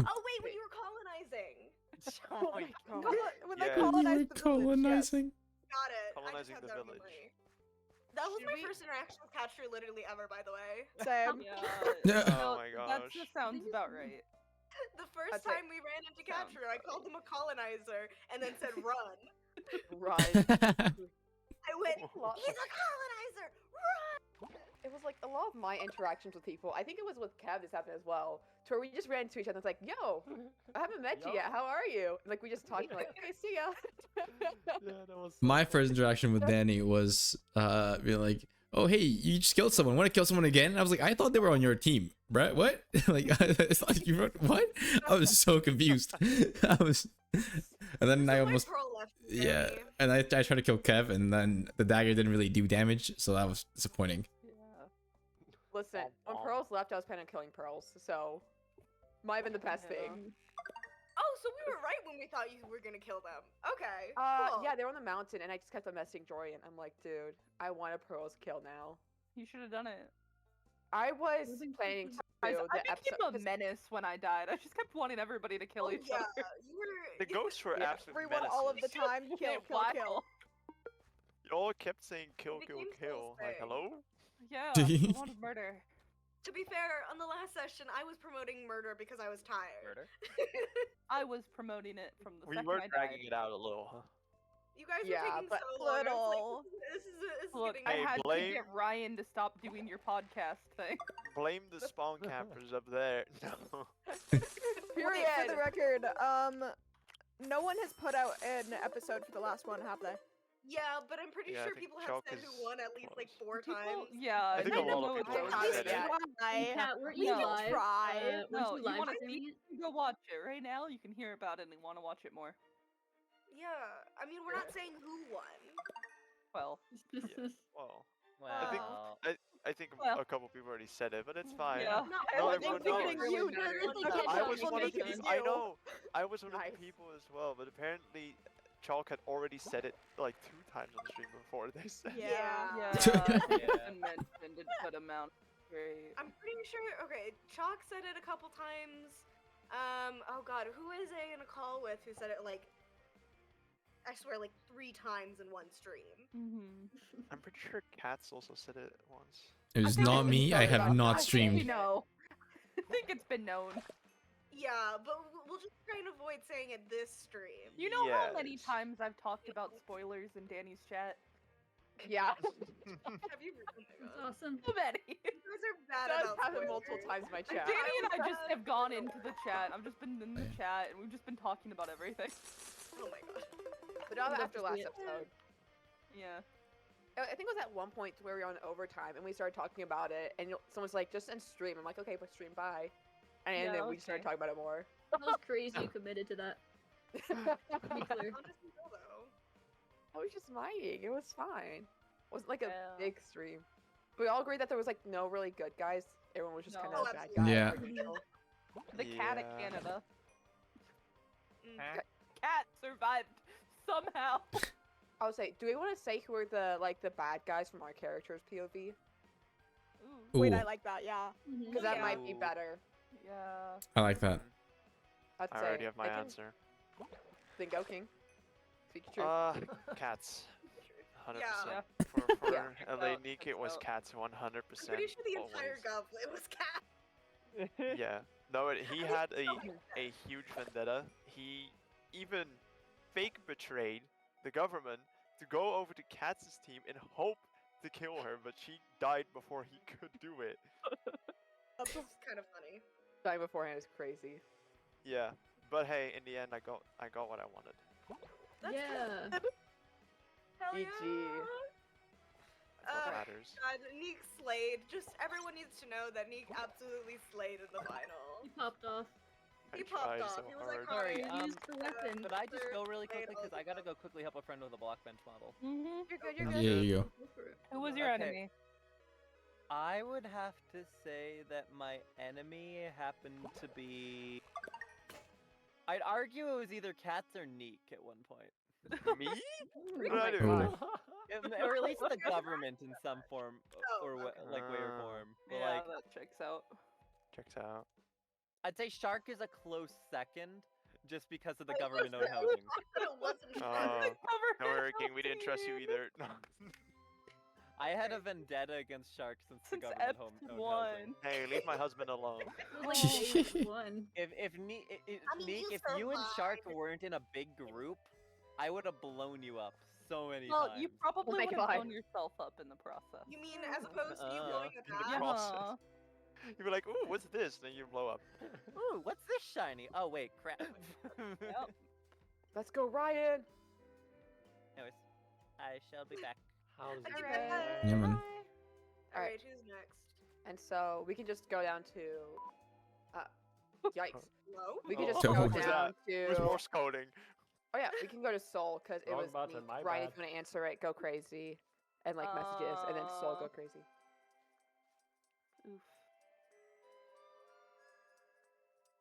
Oh wait, when you were colonizing. Oh my God. When they Yeah. colonized the village, yes. colonizing. Got it. Colonizing I just the had that in village. memory. That was Should my we- first interaction with Catcher literally ever, by the way. Same. yeah. Oh No, my That gosh. just sounds about right. The first That's right. time we ran into Sounds Catcher, I called him a colonizer and then said run. Right. I went, Lot- he's a colonizer! Run! It was like a lot of my interactions with people. I think it was with Kev this happened as well. To where we just ran into each other. It's like, yo, I haven't met you Yo. yet. How are you? And like we just talked. We're like, okay, see ya. Yeah, that was. My first interaction with Danny was being like, "Oh hey, you just killed someone. Want to kill someone again?" And I was like, "I thought they were on your team, bruh. What? Like, it's like you wrote what?" I was so confused. I was, and then So I my almost pearl left me, yeah, Danny. and I tried to kill Kev, and then the dagger didn't really do damage, so that was disappointing. Yeah. Listen, when Womp womp. Pearls left, I was planning on killing Pearls. So might have been the best Yeah. thing. Oh, so we were right when we thought you were gonna kill them. Okay. Cool. Yeah, they were on the mountain, and I just kept on messaging Jorian. I'm like, dude, I want a Pearls kill now. You should have done it. I was Moving planning to I do the became episode. a 'cause- menace when I died. I just kept wanting everybody to kill Oh, each yeah, other. you were. The ghosts were Yeah. absolutely Everyone all of the menaces. time. Kill, Wait, kill, why? kill. You all kept saying kill, It kill, became so kill. Like, thing. hello? Yeah, Did I wanted murder. To be fair, on the last session, I was promoting murder because I was tired. Murder. I was promoting it from the We second were I dragging died. it out a little, huh? You guys Yeah, were taking but so long. I was little. like, this is Look, getting I Hey, had blame- to get Ryan to stop doing your podcast thing. Blame the spawn campers up there. No. Period. For the record, no one has put out an episode for the last one, have they? Yeah, but I'm pretty Yeah, I sure think people have Chalk said is who won at least like close. 4 People, times. yeah, I think a don't lot know of what people they're have doing. said it. Try. Cat, weren't We you can live? try. Weren't No, you you live want to streaming see? it? Go watch it right now. You can hear about it and want to watch it more. Yeah, I mean we're not saying who won. Well, Well, Well, I think Well. a couple people already said it, but it's fine. yeah. No, No, I everyone wasn't knows. including you. No, None of no, the no, people I no, was no, one of the no, people. no. I know. I was one of Nice. the people as well, but apparently, Chalk had already said it like 2 times on the stream before they said. it. Yeah. Yeah, Yeah. and mentioned it, but amount. Great. I'm pretty sure. Okay, Chalk said it a couple times. Oh God, who was I in a call with who said it like? I swear, like 3 times in one stream. Mm-hmm. I'm pretty sure Cats also said it once. It was feel like not we me. I started have off- not I think streamed. You know, I think it's been known. Yeah, but we'll just try and avoid saying it this stream. You know how many Yes. times I've talked about spoilers in Danny's chat? Yeah, Have you? Oh my That's God. awesome. So many. You guys are bad does about happen spoilers. multiple times in my chat. Danny and I just bad have gone about into the chat. I've just been in the Yeah. chat and we've just been talking about everything. Oh my God. But not Love after to last see it. episode. Yeah. I think it was at one point where we were on overtime and we started talking about it, and someone's like, "Just end stream." I'm like, "Okay, but stream bye," and Yeah, then we just started okay. talking about it more. That was crazy you committed to that. To be clear. How does he know though? I was just mining. It was fine. It wasn't like a Yeah. big stream. We all agreed that there was like no really good guys. Everyone was just kind No. of Oh, bad absolutely. guys. Yeah. like, you know. The cat of Yeah. Canada. Huh? Cat survived somehow. I would say, do we want to say who are the bad guys from our character's POV? Ooh. Wait, Ooh. I like that. Yeah. Because that might be Ooh. better. Yeah. I like that. I'd I say. already have my they can- answer. Then go King. Speak your truth. Cats. 100%. Yeah. For Yeah. LA out, Nick, checks it was out. cats 100%. I'm pretty sure the entire always. goblet was cat. Yeah. No, he had a huge vendetta. He even fake betrayed the government to go over to Katz's team in hope to kill her, but she died before he could do it. That's just kind of funny. Dying beforehand is crazy. Yeah. But hey, in the end, I got what I wanted. That's Yeah. good. Hell GG. yeah. That's what Uh, matters. God, Neek slayed. Just everyone needs to know that Neek absolutely slayed in the final. He popped off. He I popped tried off. so He was hard. Sorry, He used the weapon. Could I just go really Played quickly all because I the gotta time. go quickly help a friend with a block bench model. Mm-hmm. You're good. Yeah, You're good. you go. Go for it. Who was your Okay. enemy? I would have to say that my enemy happened to be. I'd argue it was either Cats or Neek at one point. Me? Ooh. What did I do? Ooh. Or at least the government in some form, Oh, or okay. like way or Ah. form. But Yeah, like, that checks out. Checks out. I'd say Shark is a close second, just because of the Wait, government listen, owned housing. But it wasn't Oh, Covered don't worry, in King. We didn't trust you housing. either. I had a vendetta against Shark since the Since government Ep owned one. housing. Hey, leave my husband alone. It was like day one. If I mean, Neek, you if you and Shark survived. weren't in a big group, I would have blown you up so many Well, times. you probably my would have God. blown yourself up in the process. You mean as opposed to you Uh, blowing a in the pad? process. You'd be like, ooh, what's this? Then you blow up. Ooh, what's this shiny? Oh wait, crap. Yep. Let's go, Ryan. Anyways, I shall be back. How's it Alright. going? Yeah, man. Alright, who's next? And so we can just go down to. Yikes. Hello? We can just Oh. go What was down It was to. Morse coding. Oh yeah, we can go to Soul because it Wrong was button, me. my Ryan, bad. if you want to answer it, go crazy, and like messages, and then Soul go crazy. Oof.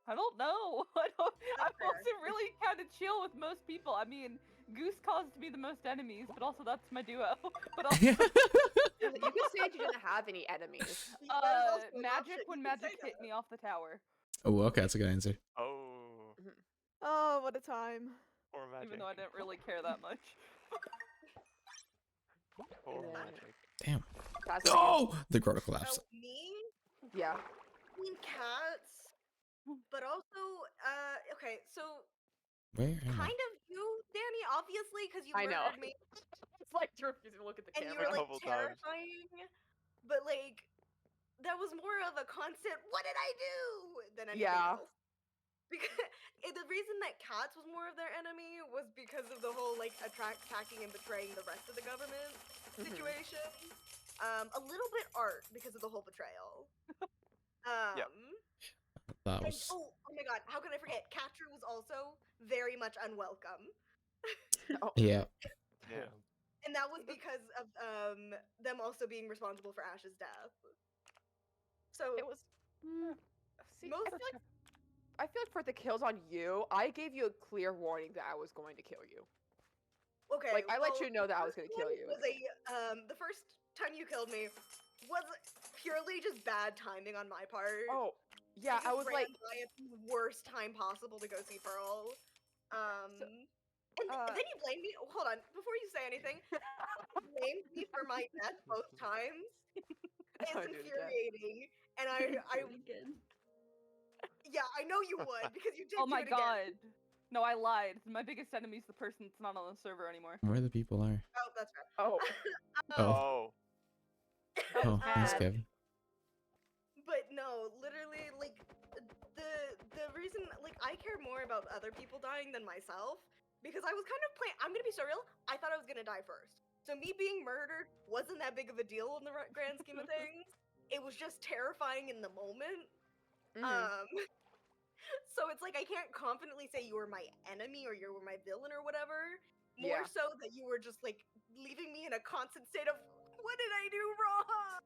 I don't know. I'm fair. also really kind of chill with most people. I mean, Goose caused me the most enemies, but also that's my duo. But also, You can say that you didn't have any enemies. That is also an Magic option, when you can say Magic hit that. me off the tower. Oh, okay, that's a good answer. Oh, Oh, what a time. poor magic. Even though I didn't really care that much. Poor Yeah. magic. Damn. That's the Oh, the Grotto collapsed. Oh, me? Yeah. I mean cats. But also, okay, so Where am I? kind of you, Danny, obviously, because you I know. murdered me It's like you're refusing to look at the and you camera. were like couple times. terrifying. But like, that was more of a constant, what did I do? Than anything Yeah. else. Because the reason that Cats was more of their enemy was because of the whole like attacking and betraying the rest of the government Mhm. situation. A little bit Art because of the whole betrayal. That And, was. oh my god, how can I forget? Catru was also very much unwelcome. Yeah. Yeah. And that was because of them also being responsible for Ash's death. So It was. See, most I feel like for the kills on you, I gave you a clear warning that I was going to kill you. okay, Like I let well, you know that I was first going to kill one you. Was the first time you killed me was purely just bad timing on my part. Oh, yeah, I just was ran like, by at the worst time possible to go see Pearl. And then you blamed me. Hold on, before you say anything, you blamed me for my death both times. It's Don't do it again. infuriating, and I Do it again. yeah, I know you would because you did. Oh my do it again. god. No, I lied. My biggest enemy is the person that's not on the server anymore. Where the people are. Oh, that's right. oh, Oh. Oh. Oh, thanks, bad. Kevin. But no, literally, like the reason, like, I care more about other people dying than myself because I was kind of playing. I'm gonna be so real. I thought I was gonna die first, so me being murdered wasn't that big of a deal in the grand scheme of things. It was just terrifying in the moment. mhm. So it's like I can't confidently say you were my enemy or you were my villain or whatever. More Yeah. so that you were just like leaving me in a constant state of what did I do wrong?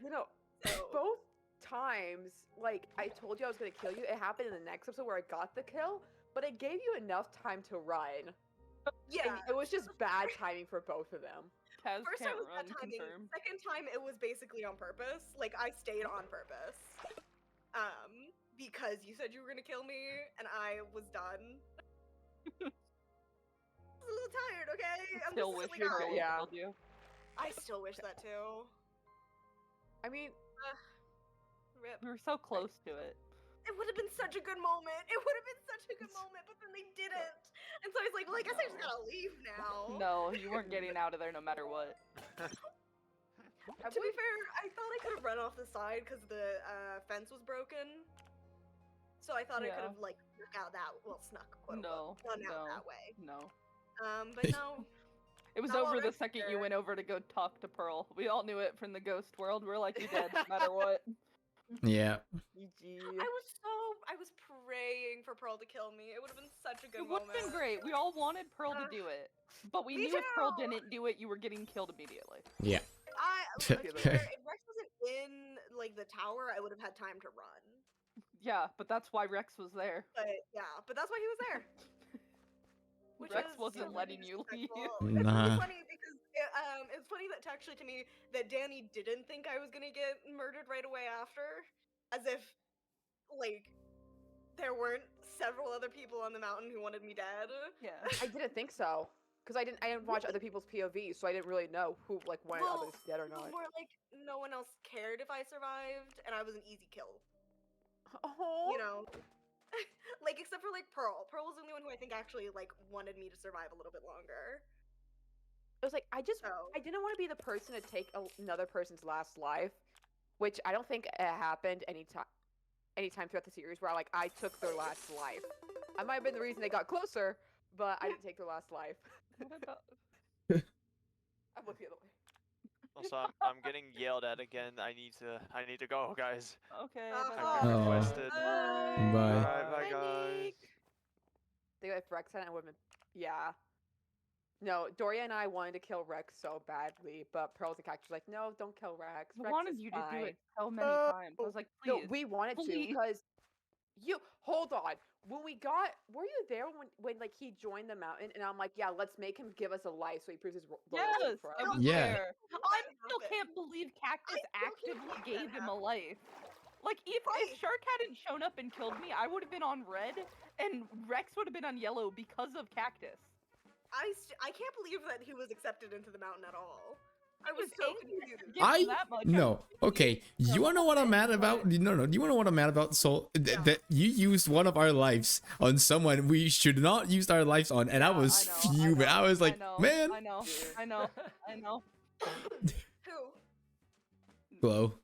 You know, So both times, like I told you I was gonna kill you. It happened in the next episode where I got the kill, but it gave you enough time to run. Yeah. And it was just bad timing for both of them. Taz First time can't was run. bad timing. Confirmed. Second time it was basically on purpose. Like I stayed on purpose. Because you said you were gonna kill me and I was done. I was a little tired, okay? I'm Still just wish silly your guy. goal Yeah. killed you. I still wish that too. I mean, Rip. We were so close to it. It would have been such a good moment. It would have been such a good moment, but then they didn't. And so I was like, well, I guess I just gotta leave now. No, you weren't getting out of there no matter what. To be fair, I thought I could have run off the side because the fence was broken. So I thought I could Yeah. have like snuck out that snuck quote No, unquote, run out no. that way. No. But no. It was Not over the already second you there. went over to go talk to Pearl. We all knew it from the ghost world. We're like, you're dead no matter what. Yeah. I was praying for Pearl to kill me. It would have been such a good It would moment. have been great. We all wanted Pearl to do it. But we Me knew if Pearl too! didn't do it, you were getting killed immediately. Yeah. To be fair, if Rex wasn't in like the tower, I would have had time to run. Yeah, but that's why Rex was there. But yeah, but that's why he was there. Rex wasn't letting you leave. It's Nah. really funny because it's funny that actually to me that Danny didn't think I was gonna get murdered right away after, as if like there weren't several other people on the mountain who wanted me dead. Yeah. I didn't think so. Because I didn't watch other people's POVs, so I didn't really know who like wanted others dead or not. More like no one else cared if I survived, and I was an easy kill. Oh, You know, like except for like Pearl. Pearl was the only one who I think actually like wanted me to survive a little bit longer. it was like I So didn't want to be the person to take another person's last life, which I don't think it happened anytime throughout the series where like I took their last life. I might have been the reason they got closer, but I didn't take their last life. What about... I went the other way. Also, I'm getting yelled at again. I need to go, guys. Okay. I've been Oh. requested. Bye. Alright, bye guys. They if Rex hadn't, I would have been. Yeah. No, Doria and I wanted to kill Rex so badly, but Pearl's and Cactus was like, no, don't kill Rex. I Rex wanted is you to do fine." it so many times. I was like, please. No, we wanted to please. because you hold on. When we got, were you there when like he joined the mountain? And I'm like, yeah, let's make him give us a life so he proves his loyalty Yes, for I us. was Yeah. there. I still happen. can't believe Cactus still can't actively believe that gave him a happened. life. Like, if Right. Shark hadn't shown up and killed me, I would have been on red, and Rex would have been on yellow because of Cactus. I can't believe that he was accepted into the mountain at all. I was was so angry. confused. Give him I that much. no. Okay, you wanna know what I'm mad about? No. Do you wanna know what I'm mad about? So Yeah. that you used one of our lives on someone we should not use our lives on, and I Yeah, was I know, fuming. I was like, know, man, I know. Who? glow.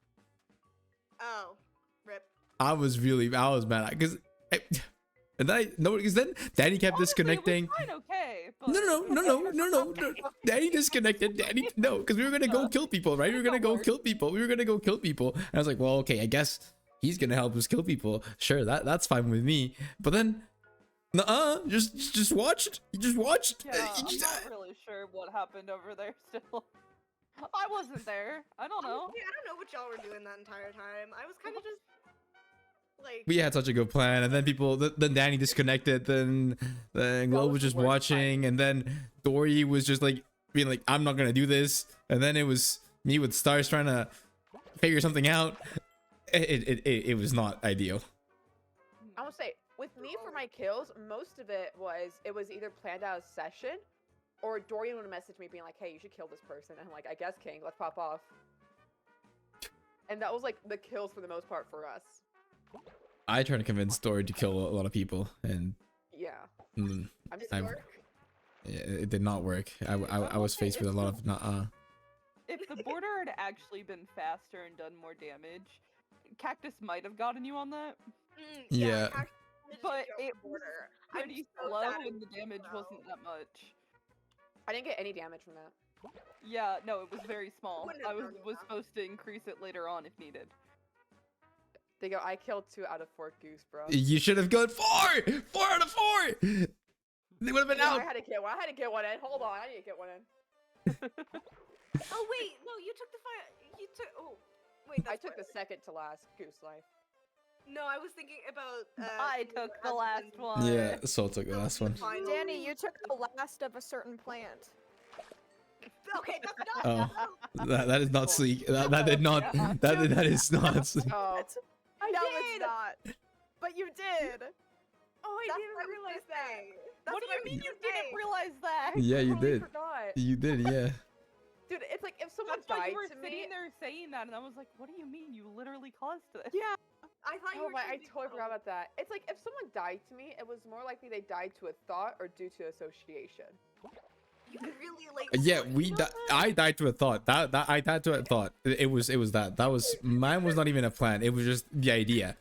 Oh, rip. I was mad because. And then because then Danny kept Honestly, disconnecting. It was fine, okay, but... No. Danny disconnected. Danny, no, because we were gonna go kill people, right? We were gonna go kill people. And I was like, well, okay, I guess he's gonna help us kill people. Sure, that's fine with me. But then, just watched. You just watched. Yeah, I'm not really sure what happened over there still. I wasn't there. I don't know. Honestly, I don't know what y'all were doing that entire time. I was kind of just like. We had such a good plan, and then then Danny disconnected. Then Glow was just watching, and then Dory was just like being like, "I'm not gonna do this." And then it was me with Stars trying to figure something out. It was not ideal. I would say with me for my kills, most of it was either planned out as session, or Dorian would message me being like, "Hey, you should kill this person." And I'm like, "I guess, King, let's pop off." And that was like the kills for the most part for us. I tried to convince Dory to kill a lot of people, and Yeah. mm, I'm just I'm- it did not work. I was faced with a lot of If the border had actually been faster and done more damage, Cactus might have gotten you on that. Yeah. Cactus managed to But get over it the border. was I'm pretty so slow sad and the damage slow. wasn't that much. I didn't get any damage from that. Yeah, no, it was very small. Wouldn't have I was known that. supposed to increase it later on if needed. They go, I killed 2 out of 4 goose, bro. You should have gone 4 out of 4. They would have been Yeah, out. I had to get one in. Hold on, I need to get one in. Oh wait, no, you took the fire. You took. Oh, Wait, I that's took the spoiler. second to last Goose Life. No, I was thinking about. I you took the as last in- one. Yeah, Soul took the last one. Final- Danny, you took the last of a certain plant. Okay, that's not. Oh, that is not sleek. That did not. Yeah. That is not. Sleek. Oh, I no, it's not. But you did. Oh, I That's didn't what I was realize gonna that. say. What do you mean you didn't realize that? Yeah, you totally did. Forgot. You did. Yeah. Dude, it's like if someone That's why died you were to sitting me. there saying that, and I was like, "What do you mean? You literally caused this." Yeah. I thought you Oh were. my, trying I to be totally forgot about that. It's like if someone died to me, it was more likely they died to a thought or due to association. You really like. Yeah, I died to a thought. That I died to a thought. It was that. That was mine. Was not even a plan. It was just the idea.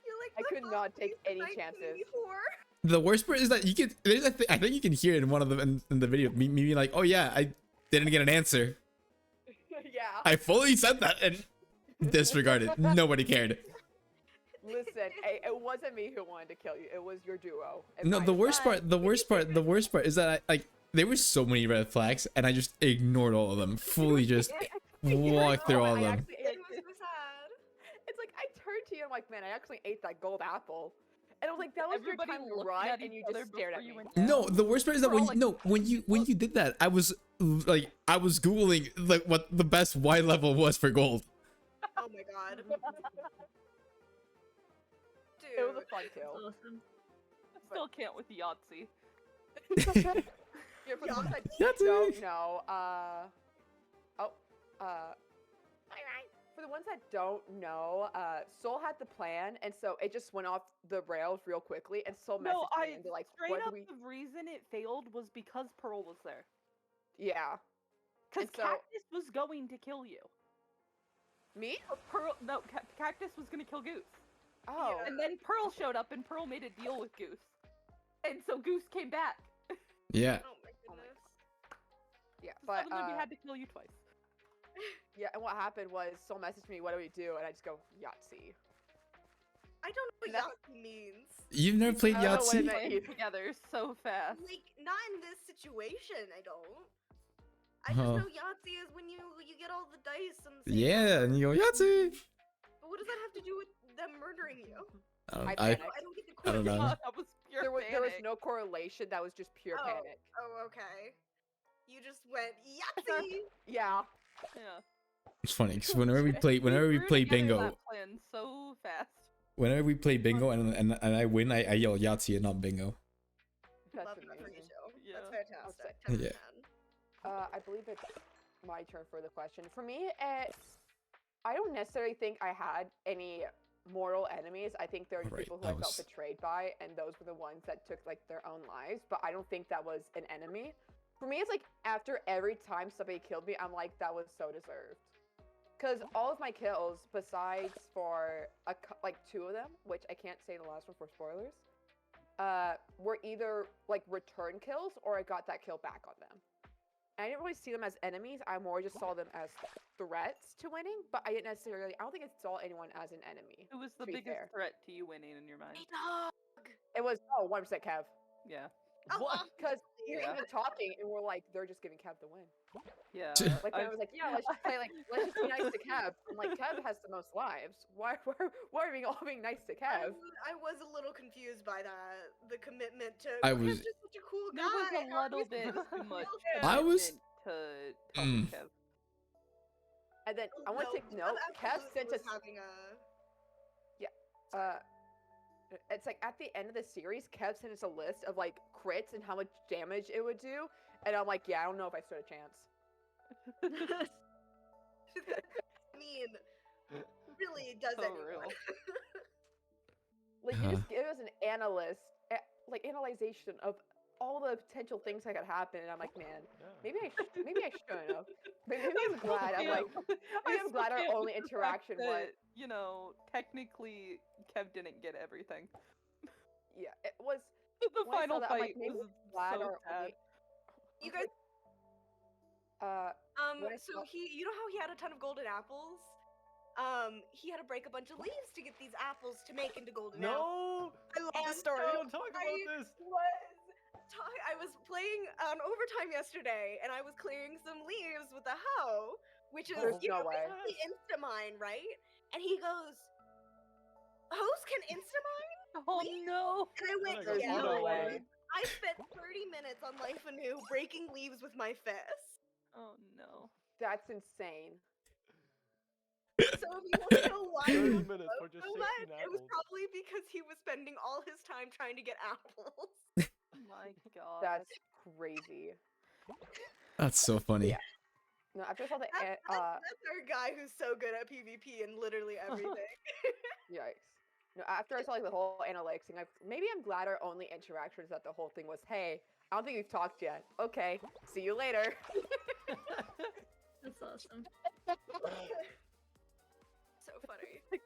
You're like, I "The could not fuck take is any 1984?" The worst part is that you could. There's a I think you can hear it in one of them in the video. Me being like, oh yeah, I didn't get an answer. Yeah. I fully said that and disregarded. Nobody cared. Listen, it wasn't me who wanted to kill you. It was your duo. in No, my the worst defense. part. The worst part is that I there were so many red flags and I just ignored all of them. Fully just walked through all of I them. actually It ate, was so sad. it's like I turned to you. I'm like, man, I actually ate that gold apple, and I was like, that was Everybody your time to looked run, at and you each other just stared at before me. you went No, down. the worst part is that We're all when like, when you did that, I was like I was googling like what the best Y level was for gold. Oh my god. It was a Dude. fun kill. Awesome. I still can't with Yahtzee. Yeah, for the ones that Yahtzee! don't know, for the ones that don't know, Soul had the plan, and so it just went off the rails real quickly, and Soul No, messaged me I and be like, straight what do up we... the reason it failed was because Pearl was there. Yeah. Because And so- Cactus was going to kill you. Me? Pearl, no, Cactus was gonna kill Goose. Oh. And then Pearl showed up, and Pearl made a deal with Goose. And so Goose came back. Yeah. Oh my goodness. Yeah, So but, suddenly we had to kill you twice. yeah, and what happened was Soul messaged me, what do we do? And I just go, Yahtzee. I don't know what That's- Yahtzee means. You've never played I don't know what it Yahtzee? meant. Playing either. together so fast. Like, not in this situation. I don't. I Oh. just know Yahtzee is when you get all the dice and. the same Yeah, number. and you go Yahtzee. But what does that have to do with them murdering you? I I panicked. I don't get the I don't question. know. That was pure There was panic. no correlation, that was just pure Oh. panic. Oh, okay. You just went Yahtzee. Yeah. Yeah. It's funny because whenever we We play threw together bingo, that plan so fast. whenever we play bingo and I win, I yell Yahtzee and not bingo. That's Love that for you, amazing. Joe. Yeah. That's fantastic. I'll 10 Yeah. I believe it's my turn for the question. For me, I don't necessarily think I had any mortal enemies. I think there were Right, people who that I felt was- betrayed by, and those were the ones that took like their own lives. But I don't think that was an enemy. For me, it's like after every time somebody killed me, I'm like, that was so deserved. Because all of my kills, besides for like 2 of them, which I can't say the last one for spoilers, were either like return kills or I got that kill back on them. And I didn't really see them as enemies. I more just saw them as threats to winning, but I didn't necessarily. I don't think I saw anyone as an enemy. Who was the To be biggest fair. threat to you winning in your mind? It was 100% Kev. Yeah. What? Because we were Yeah. even talking and we're like, they're just giving Kev the win. Yeah. Like when I was like, yeah, let's just play like let's just be nice to Kev. I'm like, Kev has the most lives. Why are we all being nice to Kev? I was a little confused by that. The commitment to. I Kev's was- just such a cool guy. There was a How are we little bit supposed to too much feel I him? was- commitment to helping Kev. And then I want to take Kev note. Kev absolutely sent was us. having a. It's like at the end of the series, Kev sent us a list of like crits and how much damage it would do, and I'm like, yeah, I don't know if I stood a chance. I mean, really does So anyone. real. Like you just give us an like analyzation of all the potential things that could happen, and I'm like, man, maybe I shouldn't have. Maybe I'm glad. I'm like, maybe I'm glad our only interaction was. You know, technically, Kev didn't get everything. Yeah, it was. The when I saw final that, I'm fight like, maybe was I'm glad so our sad. only. You guys. when I So saw- you know how he had a ton of golden apples? He had to break a bunch of leaves to get these apples to make into golden apples. No! I love And the story. so Don't talk about this! I was playing on overtime yesterday, and I was clearing some leaves with a hoe which is There's no way. basically Instamine, right? And he goes, "Host can Instamine?" Oh Please? no! And I went, There's "Yeah." no water. way. I spent 30 minutes on Life Anew breaking leaves with my fist. Oh no! That's insane. So if you want to know why he 30 was minutes for just so 16 much, it was apples. probably because he was spending all his time trying to get apples. My God. That's crazy. That's so funny. Yeah. No, after I saw the That's our guy who's so good at PvP and literally everything. yikes. No, after I saw like the whole analytics thing, maybe I'm glad our only interaction is that the whole thing was, hey, I don't think we've talked yet. Okay, see you later. That's awesome. So funny.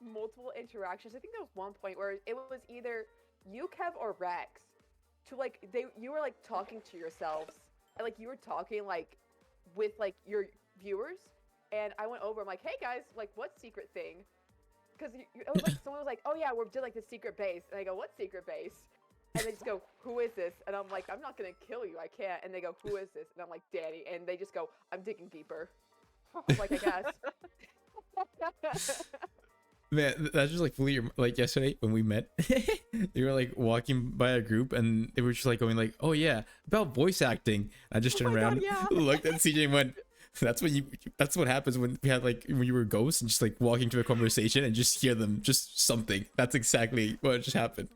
Multiple interactions. I think there was one point where it was either you, Kev, or Rex. To like you were like talking to yourselves, and like you were talking like with like your viewers, and I went over. I'm like, hey guys, like what secret thing? Because it was like someone was like, oh yeah, we're doing like the secret base, and I go, what secret base? And they just go, who is this? And I'm like, I'm not gonna kill you, I can't. And they go, who is this? And I'm like, Danny. And they just go, I'm digging deeper. I'm like, I guess. Man, that's just like fully like yesterday when we met. They were like walking by a group and they were just like going like, "Oh yeah, about voice acting." I just turned my God, around, yeah. looked at CJ and went, "That's what happens when we had like when you were ghosts and just like walking to a conversation and just hear them just something." That's exactly what just happened.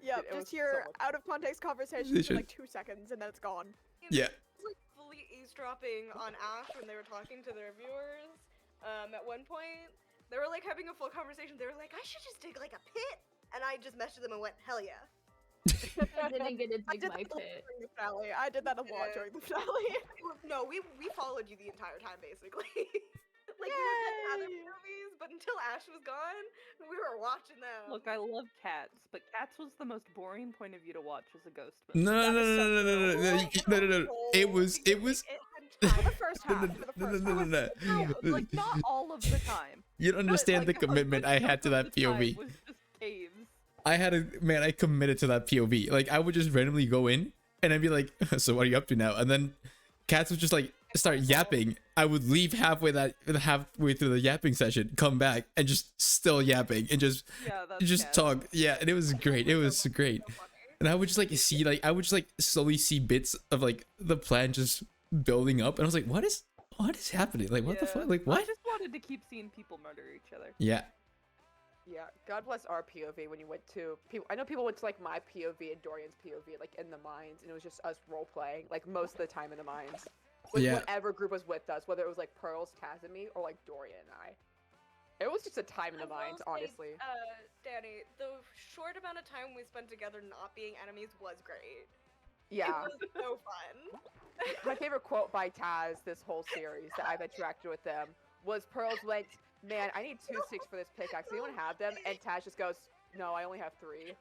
Yeah, Dude, it was just hear so much out of context conversation They for like should- 2 seconds and then it's gone. Yeah. It was like fully eavesdropping on Ash when they were talking to their viewers. At one point, they were like having a full conversation. They were like, I should just dig like a pit. And I just messaged them and went, hell yeah. I didn't get to I dig did my that a lot pit. during the finale. I did that a lot Yeah. during the finale. No, we followed you the entire time, basically. Like, we were getting other Yay! movies, but until Ash was gone, we were watching them. Look, I love Cats, but Cats was the most boring point of view to watch as a ghost. No, That no, is so no, no, no, no, no, no, no, no. It was. It had For the time. first No, half. no, For the no, first no, no, half. no, no. Like not all of the time. You don't but, understand like, the a commitment good I had chunk to of that the time POV. Was just caves. I committed to that POV. Like I would just randomly go in and I'd be like, "So what are you up to now?" And then Cats would just like start yapping. I would leave halfway through the yapping session, come back and just still yapping and just Yeah, that's Cats. talk. Yeah, and it was great. It was great. So funny. And I would just like see like I would just like slowly see bits of like the plan just building up, and I was like, what is happening? Like what the Yeah. fuck? Like I what? just wanted to keep seeing people murder each other. Yeah. Yeah, God bless our POV when you went to people. I know people went to like my POV and Dorian's POV, like in the mines, and it was just us role playing, like most of the time in the mines. With Yeah. whatever group was with us, whether it was like Pearls, Taz, and me, or like Dorian and I. It was just a time in the I will mines, say, honestly. Danny, the short amount of time we spent together not being enemies was great. Yeah. It was so fun. My favorite quote by Taz this whole series that I've interacted with them was Pearls went, man, I need 2 sticks for this pickaxe. Anyone have them? And Taz just goes, no, I only have 3. No.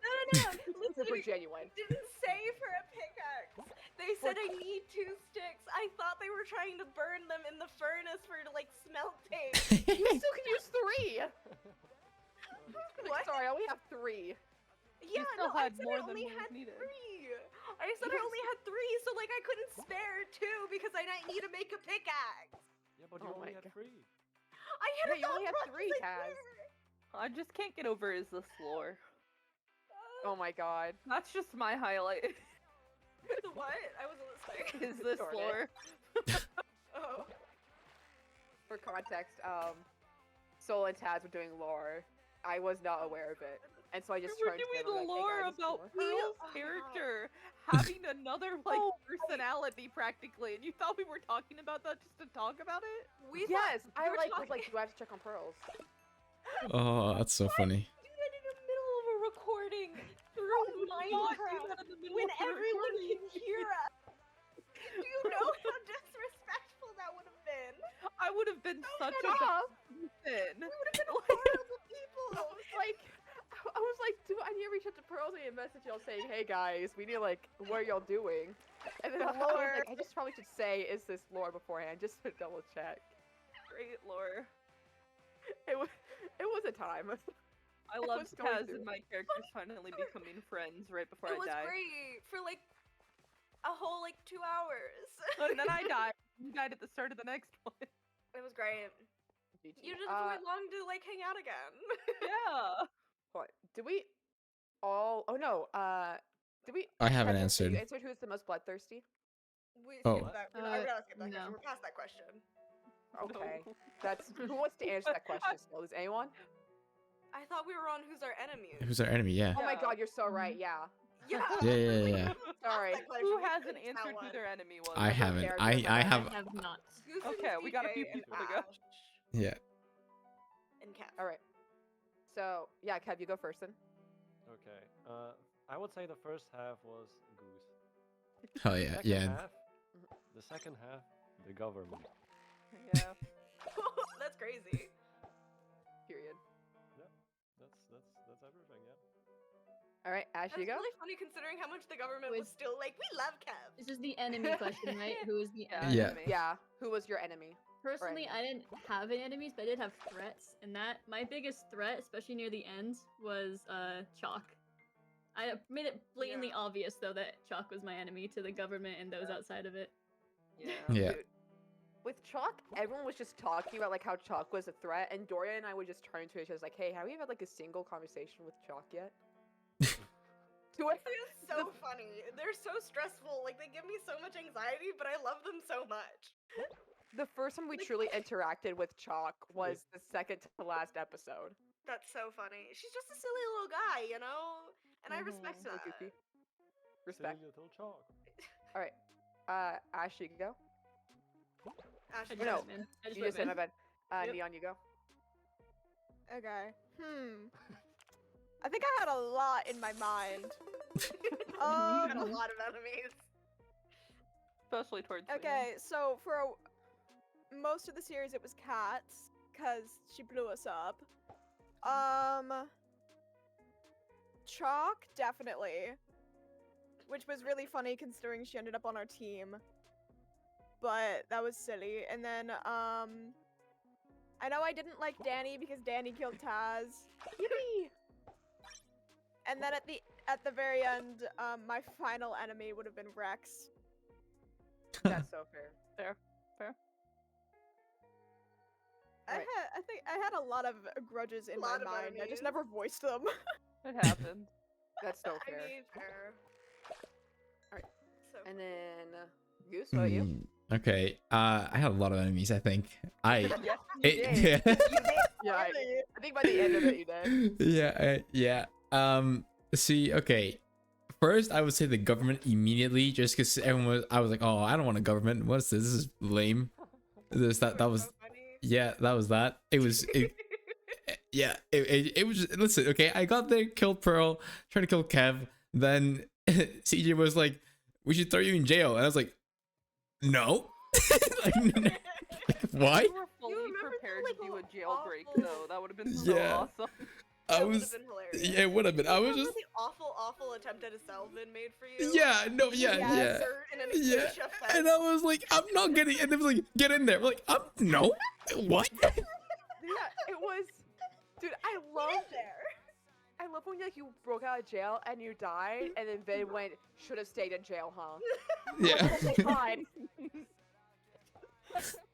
Super Literally, genuine. didn't say for a pickaxe. They said I need 2 sticks. I thought they were trying to burn them in the furnace for like smelting. You still can use 3. What? Sorry, I only have 3. Yeah, still no, I had said more I than only what was had needed. 3. I said I only had 3, so like I couldn't spare 2 because I didn't need to make a pickaxe. Yeah, but Oh you only my had God. 3. I had Yeah, a you only thought had 3, process, I Taz. swear. I just can't get over is this lore. Oh my god. That's just my highlight. The what? I wasn't listening. Is this Darn it. lore? Oh. For context, Sol and Taz were doing lore. I was not aware of it. And so I just We're turned to doing them and the was like, lore hey guys, this is about lore." Pearl's Oh, character having another like Oh, personality practically, and you thought we were talking about that just to talk about it? We Yes, thought I we were like was talking- like, do I have to check on Pearls? Oh, that's so funny. do that in the middle of a recording through Not do Minecraft that in the middle when of the everyone recording. can hear us. Do you know how disrespectful that would have been? I would have been such a Shut up. person. We would have been horrible people. I was like, do I need to reach out to Pearls and message y'all saying, hey guys, we need like, what are y'all doing? And then I was Lore. like, I just probably should say, is this lore beforehand, just to double check. Great lore. It was a time. I It love was going Taz through. and my characters finally becoming friends right before It I was die. great for like a whole like 2 hours. And then I die. You died at the start of the next one. It was great. GG. You didn't have to wait long to like hang out again. Yeah. Hold on. Did we all? Oh no. Did we? I haven't Kevin, answered. You answered who's the most bloodthirsty. We Oh. skipped that. I gotta skip that question. no. We're past that question. Okay. That's who wants to answer that question still? Does anyone? I thought we were on who's our enemy. Who's our enemy? Yeah. Oh my Yeah. God, you're so right. Yeah. Yeah. Yeah. Sorry. That question, Who we hasn't couldn't tell answered who one. their enemy was? I haven't. care, I Kevin. I I have. have not. Goose Okay, and we got a few CJ people to and go. Ash Yeah. And Cat. All right. So yeah, Kev, you go first then. Okay. I would say the first half was Goose. Oh yeah. Second Yeah. half, the second half, the government. Yeah. That's crazy. Period. That's everything. Yeah. All right, Ash, That's you go. really funny considering how much the government Wait. was still like, we love Kev. This is the enemy question, right? Who is the Yeah. enemy? Yeah. enemy. Yeah. Who was your enemy? Personally, I didn't have any enemies, but I did have threats, and that my biggest threat, especially near the end, was Chalk. I made it blatantly Yeah. obvious though that Chalk was my enemy to the government and those outside of it. Yeah. Yeah. Dude, with Chalk, everyone was just talking about like how Chalk was a threat, and Doria and I would just turn to each other like, "Hey, have we had like a single conversation with Chalk yet?" To it. It's so funny. They're so stressful. Like they give me so much anxiety, but I love them so much. The first time we truly interacted with Chalk was the second to the last episode. That's so funny. She's just a silly little guy, you know? And I respect So that. goofy. Respect. Silly little chalk. All right. Ash, you go. Ash, I you No, just went in. I You went just said in. my bad. Yep. Neon, you go. Okay. I think I had a lot in my mind. you had a Um, lot of enemies. Especially towards the end. okay, so for most of the series it was Cats, because she blew us up. Chalk, definitely. Which was really funny considering she ended up on our team. But that was silly. And then, I know I didn't like Danny because Danny killed Taz. Yippee! And then at the very end, my final enemy would have been Rex. That's so fair. Right. I think I had a lot of grudges in my Lot of mind. I just enemies. never voiced them. It happened. That's so I fair. mean, fair. Alright. So And then Goose, what about you? Okay. I had a lot of enemies. I think. I. Yes, It, did. yeah. Yeah, I think by the end of it, you did. Yeah. See. Okay. First, I would say the government immediately, just because everyone was. I was like, oh, I don't want a government. What's this? This is lame. That was. so funny. Yeah, that was that. It was. Yeah. It was. Just, listen. Okay. I got there, killed Pearl, trying to kill Kev. Then CJ was like, "We should throw you in jail," and I was like, "No." like, why? You were fully remember that, prepared like, to do a awful- jailbreak, though. That would have been so Yeah. awesome. I That would was. have been hilarious. Yeah, it would have been. I was Remember just. the awful attempt at a Selvin made for you? Yeah. No. Yeah. Yeah. Insert in an Yeah. Acacia fence. And I was like, I'm not getting. And it was like, get in there. I'm like, no. What? Yeah, it was. Dude, I love Get there. I love when like you broke out of jail and you died, and then Vin went, should have stayed in jail, huh? Yeah. Fine.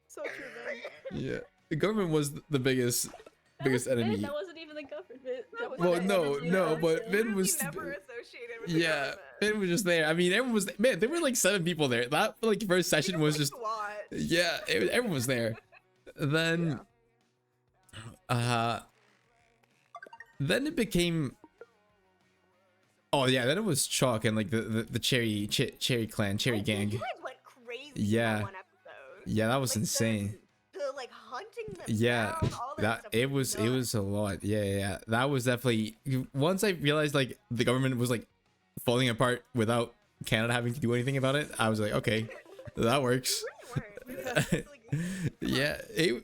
So true, man. Yeah. The government was the biggest That was Vin, enemy. That wasn't even the government. That was Well, Vin. no, That was no, Vin. but Vin Literally was. never associated with the Yeah, government. Vin was just there. I mean, everyone was. Man, there were like 7 people there. That like first session was just. To watch. Yeah, everyone was there. Then. Then it became. Oh yeah, then it was Chalk and like the Cherry Clan, Cherry Oh, Gang. You guys went crazy Yeah. in that one episode. Yeah, that was Like, insane. The like hunting them Yeah, down, all that that stuff it was a lot. Yeah. That was definitely once I realized like the government was like falling apart without Canada having to do anything about it. I was like, okay, that works. We weren't. We were just, like, Yeah,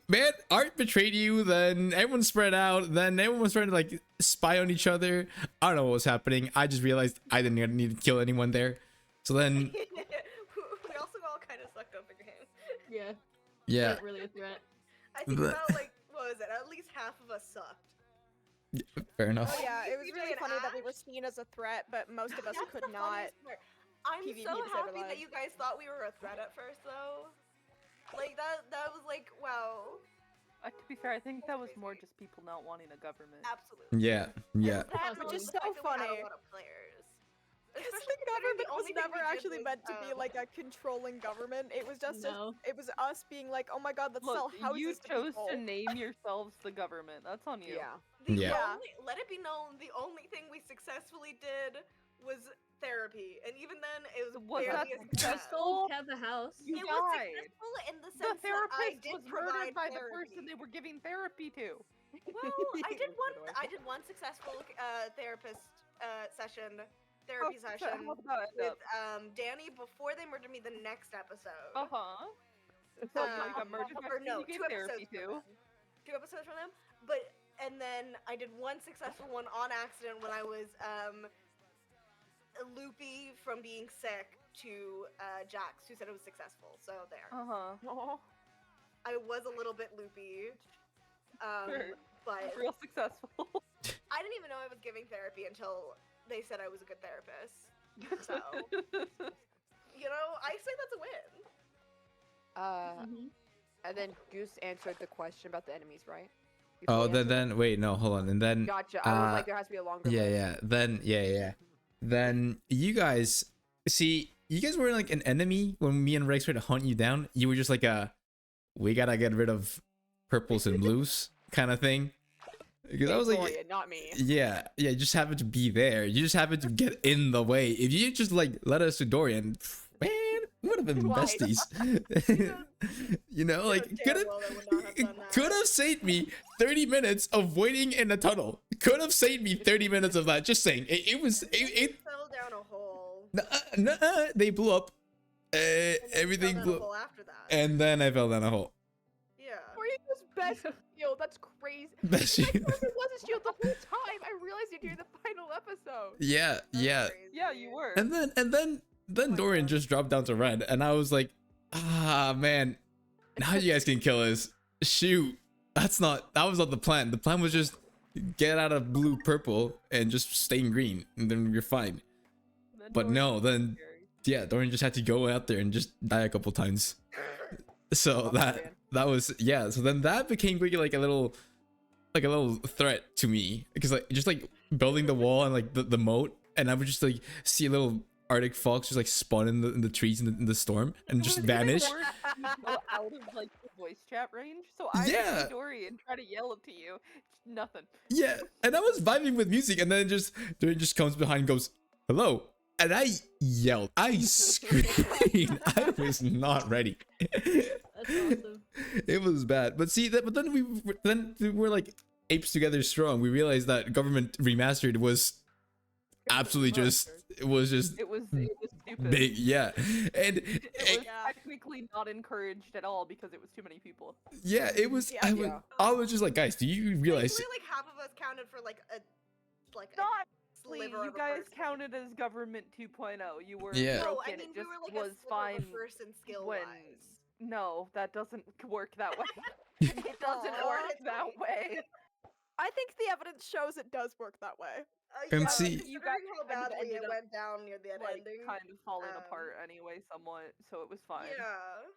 man, Art betrayed you. Then everyone spread out. Then everyone was trying to like spy on each other. I don't know what was happening. I just realized I didn't need to kill anyone there. So then, we also all kind of sucked up again. Yeah. yeah, Not really a threat. I think The- about like what was it? At least half of us sucked. fair enough. Oh yeah, it was CJ really and funny that we Ash? were seen as a threat, but most of us That's could the not. funniest part. I'm PvP so to save happy our that you guys thought we were a threat at first, though. Like that was like, wow. To be fair, I think that was more just people not wanting a government. Absolutely. Yeah, yeah. That Which is was the so fact that we had funny. a lot of players. Because Especially the considering government was only thing never we did actually was, meant to be like a controlling government. It was just No. it was us being like, oh my god, let's sell Look, houses you to chose people. to name yourselves the government. That's on you. Yeah. Yeah. Let it be known, the only thing we successfully did was therapy, and even then, it was Was that barely a success. successful? Have a house. You It was died. successful in the The sense that I therapist did was provide murdered by the therapy. person they were giving therapy to. Well, I did one successful therapist therapy session How about with Danny before they murdered me the next episode. Uh-huh. So you got murdered by or person no, you gave 2 therapy episodes from to. them. 2 episodes from them, and then I did one successful one on accident when I was loopy from being sick to Jax, who said it was successful. So there. Uh-huh. I was a little bit loopy, Sure. but Real successful. I didn't even know I was giving therapy until they said I was a good therapist. So, you know, I say that's a win. And then Goose answered the question about the enemies, right? You Oh, fully answered then wait, no, hold on, and that? then Gotcha. I was like, there has to be a longer. yeah, list. yeah. Then yeah. Then you guys see, you guys were like an enemy when me and Rex were to hunt you down. You were just like we gotta get rid of purples and blues kind of thing. Because I was like, Victoria, not me. yeah, you just happened to be there. You just happened to get in the way. If you just like let us to Dorian, man, we would have been Why? besties. You know, like could have. Damn well I would not have done that. Could have saved me 30 minutes of waiting in a tunnel. Could have saved me 30 minutes of that. Just saying. It fell down a hole. they blew up. And then Everything fell down blew a up. hole after that. And then I fell down a hole. Yeah. Dorian's best shield. That's crazy. Best I shield. thought it was a shield the whole time. I realized it during the final episode. Yeah. That's Yeah, crazy. you were. And then my Dorian God. just dropped down to red. And I was like, man. Now you guys can kill us. Shoot. That was not the plan. The plan was just get out of blue purple and just stay in green. And then you're fine. Then But Dorian no, was then scary. yeah, Dorian just had to go out there and just die a couple times. So that was yeah. So then that became really like a little threat to me because like just like building the wall and like the moat, and I would just like see a little Arctic fox just like spawn in the trees in the storm and just It was even vanish. worse if you go out of like the voice chat range. So I Yeah. see Dorian try to yell it to you. Nothing. Yeah, and I was vibing with music, and then Dorian just comes behind and goes, "Hello." And I yelled, I screamed. I was not ready. That's awesome. It was bad, but see that. But then we were like apes together strong. We realized that government remastered was absolutely just It was stupid. big, yeah, and It was Yeah. technically not encouraged at all because it was too many people. yeah, it was. Yeah. I was just like, guys, do you realize? Basically, like half of us counted for like a Not sliver you of a guys person. counted as government 2.0. You were Yeah. No, broken. I mean It we just were like was a sliver fine of a person skill when wise. no, that doesn't work that way. It doesn't Aw. work that way. I think the evidence shows it does work that way. And Yeah, see- considering You guys how kind of badly it ended up, went down near the Like ending. kind of falling um, apart anyway, somewhat. So it was fine. Yeah.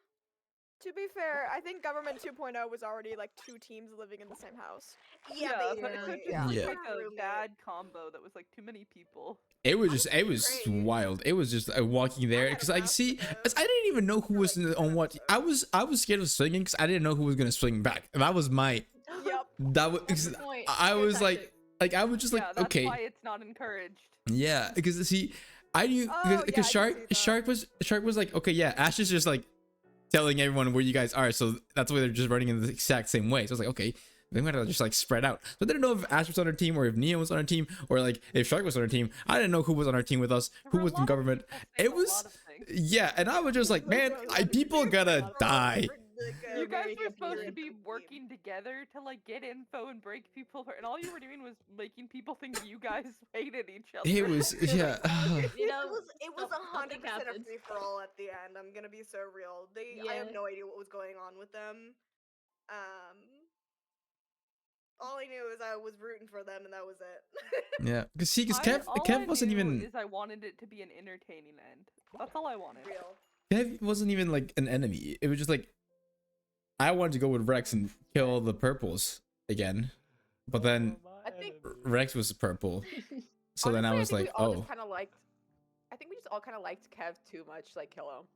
To be fair, I think Government 2.0 was already like 2 teams living in the same house. Yeah, so it basically. just Yeah. was Yeah. like a Roommate. bad combo that was like too many people. It was Great. wild. It was just walking there had a because I blast see. with it. 'Cause I didn't even know who For, was like, on 2 what. I was scared of swinging because I didn't know who was gonna swing back. That was my. Yep. That was. That's the point. I Good was like, tactic. I was just Yeah, like, that's okay, why it's not encouraged. yeah, because see, I knew Oh, yeah, I because can see that. Shark was like, okay, yeah, Ash is just like telling everyone where you guys are, so that's why they're just running in the exact same way. So I was like, okay, they might have just like spread out. So I didn't know if Ash was on our team or if Neo was on our team or like if Shark was on our team. I didn't know who was on our team with us, There who were a was in lot of government. people saying It a was lot of things. yeah, and I was just like, man, people gotta die. You guys were supposed to be working together to like get info and break people apart, and all you were doing was making people think you guys hated each other. It was yeah. You know, it was something 100% a happens. free for all at the end. I'm gonna be so real. I have Yeah. no idea what was going on with them. All I knew is I was rooting for them, and that was it. Yeah, because All I Kev wasn't knew even is I wanted it to be an entertaining end. That's all I wanted. Real. Kev wasn't even like an enemy. It was just like I wanted to go with Rex and kill the purples again, but then I think- Rex was purple, so then I Honestly, was think like, we all oh. just kind of liked. I think we just all kind of liked Kev too much, like kill him.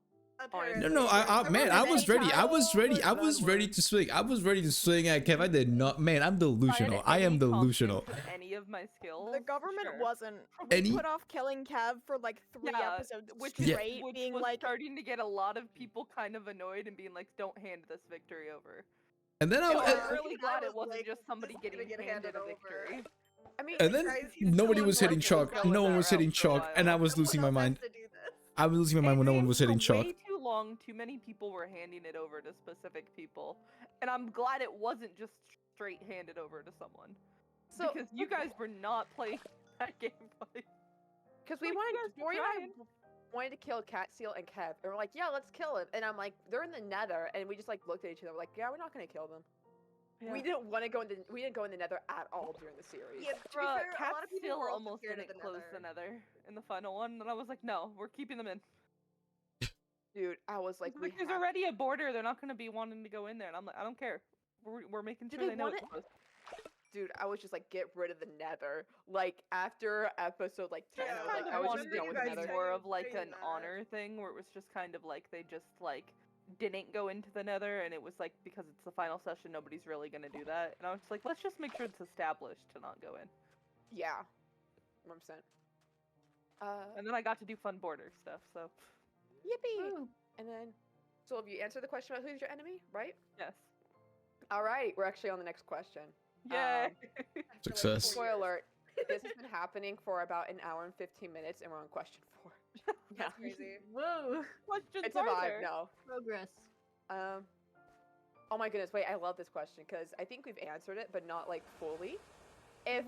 Apparently. No, man, I was ready. I was ready. I was ready to. to swing. I was ready to swing at Kev. I did not. Man, I'm delusional. I am delusional. Any of my skills. The government sure. wasn't. Any- We put off killing Kev for like 3 Yeah, episodes which straight, which being was like, starting to get a lot of people kind of annoyed and being like, "Don't hand this victory over." And then So Yeah, I'm really I glad was it wasn't like, just somebody this is gonna getting get handed a handed victory. I mean, And then Guys, he's nobody so was hitting unfortunate. chalk. Go No with one that was hitting route for a chalk, and I while. was Someone losing my else has mind. to do this. I was losing my mind when no one was hitting For chalk. way too long, too many people were handing it over to specific people, and I'm glad it wasn't just straight handed over to someone. so Because you guys were not playing that gameplay. because we like, you wanted, guys were Tori and I trying. wanted to kill Cat Seal and Kev, and we're like, yeah, let's kill him. And I'm like, they're in the Nether, and we just like looked at each other, like, yeah, we're not gonna kill them. We didn't want to go in the we didn't go in the Nether at all during the series. Yeah, to be Bruh, fair, a Cat lot of people still were also almost scared didn't of the close the Nether. Nether in the final one, and I was like, no, we're keeping them in. Dude, I was like, we There's have- already a border. They're not going to be wanting to go in there, and I'm like, I don't care. We're making Do sure they they know want it's it? closed. Dude, I was just like, get rid of the Nether. Like after episode like 10, Yeah, I was like, Kind I of was wanted just it done to with guys the be Nether. more of like saying an that. honor thing, where it was just kind of like they just like didn't go into the Nether, and it was like because it's the final session, nobody's really gonna do that. And I was just like, let's just make sure it's established to not go in. Yeah, 100%. And then I got to do fun border stuff. So Yippee! Woo. And then, so have you answered the question about who's your enemy, right? yes, All right, we're actually on the next question. yay! Success. Spoiler alert: this has been happening for about an hour and 15 minutes, and we're on question 4. Yeah, That's crazy. Whoa. Questions it's a are vibe. there? No. Progress. Oh my goodness! Wait, I love this question because I think we've answered it, but not like fully. If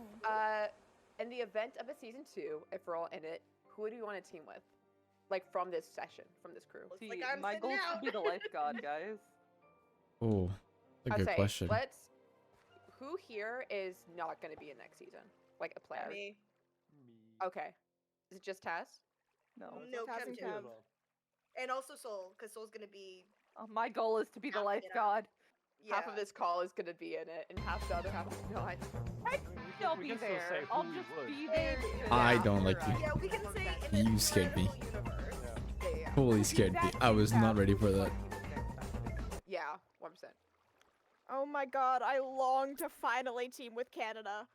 in the event of a season 2, if we're all in it, who do you want to team with? Like from this session, from this crew. Looks See, like I'm my sitting goal is out. to be the life god, guys. Oh, that's a I'd good say, question. Who here is not going to be in next season? Like a player. Me. Okay. Is it just Taz? No. No, Taz Kev and too. Kev. And also Soul, because Soul's gonna be My goal is to be the Half life it up. god. Half of this call is going to be in it, and half the other half is not. I'll we be can still there. say I'll who we just would. be there. to- I Yeah, don't like alright. you. Yeah, we can say in You an scared me. incredible universe. Yeah. Holy scared me. I was not ready for that. Yeah, 1%. oh my god, I long to finally team with Canada.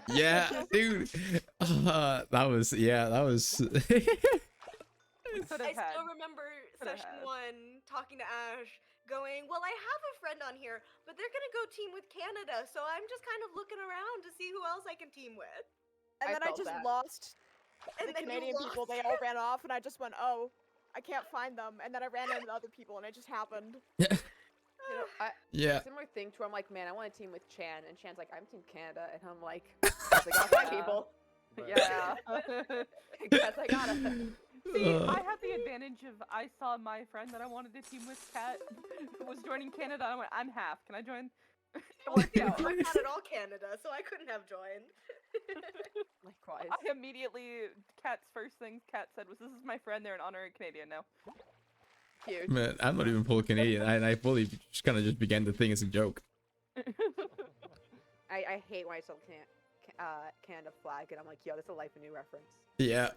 Yeah, dude. That was. Could I have had. still remember Could've session had. 1 talking to Ash, going, well, I have a friend on here, but they're gonna go team with Canada, so I'm just kind of looking around to see who else I can team with. And I then I felt just that. lost And the then you Canadian people. lost. They all ran off, and I just went, oh, I can't find them. And then I ran into other people, and it just happened. You know, Yeah. similar thing to where I'm like, man, I want to team with Chan, and Chan's like, I'm Team Canada, and I'm like, guess I got my Yeah. people. Yeah. Guess I got it. See, Uh. I had the advantage of I saw my friend that I wanted to team with, Kat, was joining Canada. I went, I'm half. Can I join? It worked out. I'm not at all Canada, so I couldn't have joined. Likewise. I immediately, Kat's first thing Kat said was, "This is my friend. They're an honorary Canadian now." Huge. Man, I'm not even full Canadian, and I fully just kind of just began the thing as a joke. I hate when I saw Canada flag, and I'm like, yo, that's a Life Anew reference. Yeah.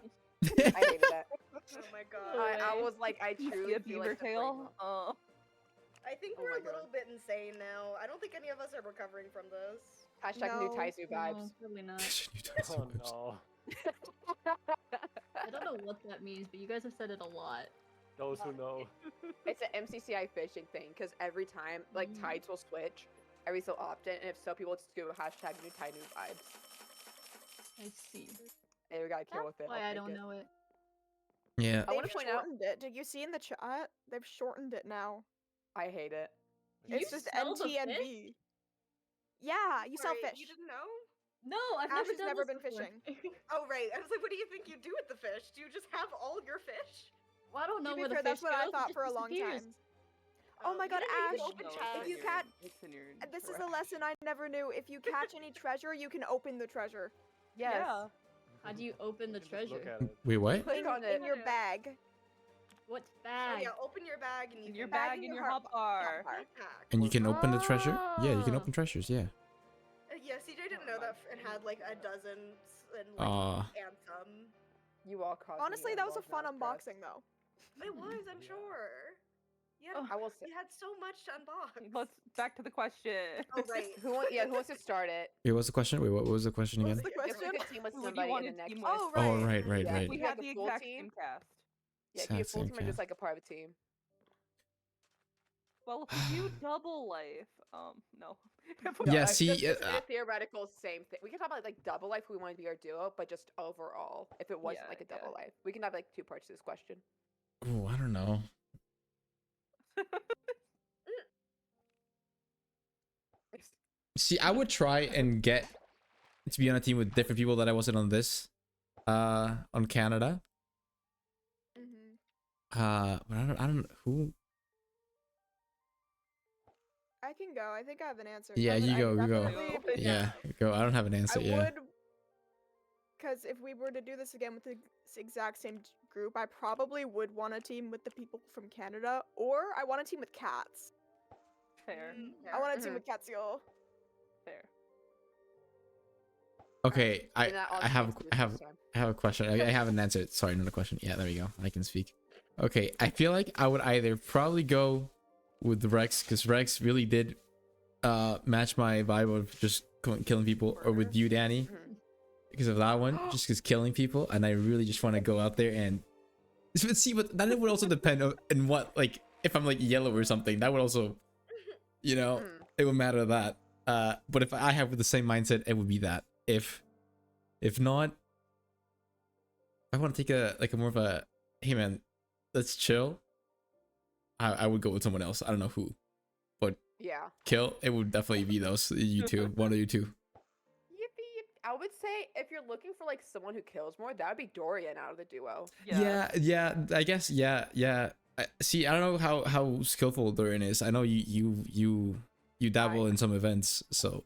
I hated that. Oh my god. I was like, I You truly see a feel beaver like the tail? brain- I think Oh we're my a little bit insane now. I don't think any of us are recovering from this. Hashtag new No. Taizu vibes. No, probably not. Oh no. I don't know what that means, but you guys have said it a lot. Those who know. It's an MCCI fishing thing, because every time, like, tides will switch every so often, and if so, people just do hashtag new Taizu vibes. I see. Hey, we gotta kill That's with it. why I'll I take don't it. know it. Yeah. I wanna They've point out- shortened it. Did you see in the chat? They've shortened it now. I hate it. You It's just sell the fish? NTNV. Yeah, you sell Sorry, fish. You didn't know? No, I've Ash never has done never this been before. fishing. Oh right. I was like, what do you think you do with the fish? Do you just have all your fish? Well, I don't know be where the fair, fish that's what I goes, it thought just for a long disappears. time. Oh my god, you didn't Ash! even open No, chat. If you catch, it's in your this is a trash. lesson I never knew. If you catch any treasure, you can open the treasure Yes. Yeah. How do you open the You can just look treasure? at it. Wait, what? Click on it. in your bag. What So bag? yeah, open your bag and you In your can bag in your hot bar. backpack. And you can open the treasure. Yeah, you can Ah. open treasures. Yeah. Yeah, CJ didn't know that and had like a dozen and and some. You all caused Honestly, me that was a involved fun now, stress. unboxing though. It was, I'm sure. Yeah, I will say. you had so much to unbox. Let's back to the question. Oh right. Who wants to start it? Wait, what's the question? Wait, what was the question What's again? the If we question? could team with Who would you somebody want in the to team next. with? Oh, Oh, right. right. Yeah, Right. We like had a the full exact team? same cast. Yeah, if you Sad full same team or just cast. like a private team. Well, if we do double life, no. If we- No, Yeah, just, see, just in a theoretical same thing. We can talk about like double life if we want to be our duo, but just overall, if it wasn't Yeah, like a yeah. double life, we can have like two parts to this question. Oh, I don't know. See, I would try and get to be on a team with different people that I wasn't on this. On Canada. But I don't who. I can go. I think I have an answer. Yeah, 'cause you I go, you go. definitely- Yeah, go. I don't have an I answer. Yeah. would, because if we were to do this again with the exact same group, I probably would want a team with the people from Canada, or I want a team with cats. Fair. I want a team Mhm. with Catsio. Fair. Okay, And that all I have changed I have this time. I have a question. I have an answer. Sorry, not a question. Yeah, there we go. I can speak. Okay, I feel like I would either probably go with Rex because Rex really did match my vibe of just killing people, or with you, Danny, Mhm. because of that one, just because killing people, and I really just want to go out there and see. But that would also depend on in what, like, if I'm like yellow or something, that would also, you know, Mhm. it would matter that. But if I have the same mindset, it would be that. If not, I want to take a more of a, hey man, let's chill. I would go with someone else. I don't know who, but Yeah. kill, it would definitely be those you two, one of you two. Yippee! I would say if you're looking for like someone who kills more, that would be Dorian out of the duo. Yeah. I guess yeah. See, I don't know how skillful Dorian is. I know you dabble in some events, so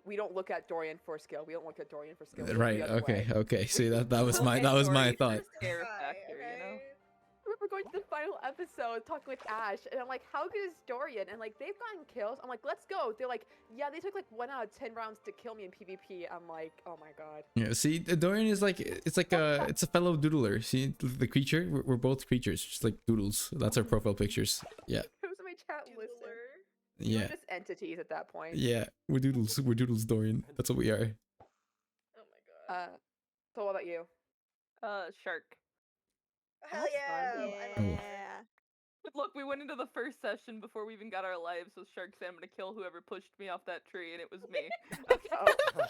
We don't look at Dorian for skill. We don't look at Dorian for skill. We look right. the other way. Okay. See, that was my And my Dory thought. Scare Hi, factor, you know. I remember going to the final episode talking with Ash, and I'm like, how good is Dorian? And like, they've gotten kills. I'm like, let's go. They're like, yeah, they took like 1 out of 10 rounds to kill me in PvP. I'm like, oh my god. Yeah, see, Dorian is like it's a fellow doodler. See, the creature, we're both creatures, just like doodles. That's our profile pictures. Yeah, Who's in my chat? Listen. Doodler. We're yeah, just entities at that point. yeah. We're doodles. We're doodles, Dorian. That's what we are. Oh my god. So what about you? Shark. Hell that's yeah. fun. I love Oh. Yeah. Look, we went into the first session before we even got our lives with Shark saying I'm gonna kill whoever pushed me off that tree, and it was me. Oh,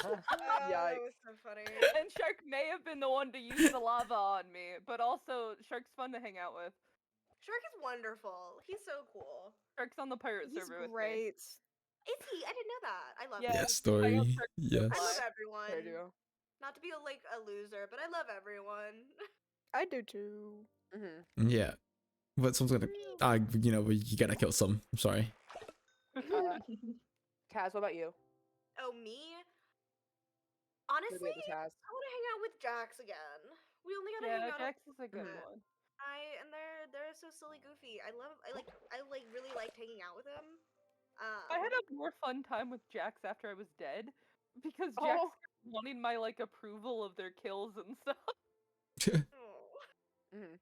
Oh, that Yikes. was so funny. And Shark may have been the one to use the lava on me, but also Shark's fun to hang out with. Shark is wonderful. He's so cool. Shark's on the pirate He's server with me. great. Is he? I didn't know that. I love Yeah. him. Yes, story. I Yes. love fair everyone. duo. Not to be like a loser, but I love everyone. I do too. Mm-hmm. Yeah, but someone's gonna, you gotta kill some. I'm sorry. Kaz, what about you? Oh, me? What Honestly, about the Kaz? I want to hang out with Jax again. We only gotta Yeah, hang out. Jax is a good Mhm. one. And they're so silly goofy. I really liked hanging out with him. I had a more fun time with Jax after I was dead because Jax Oh. kept wanting my like approval of their kills and stuff. Oh. Mhm.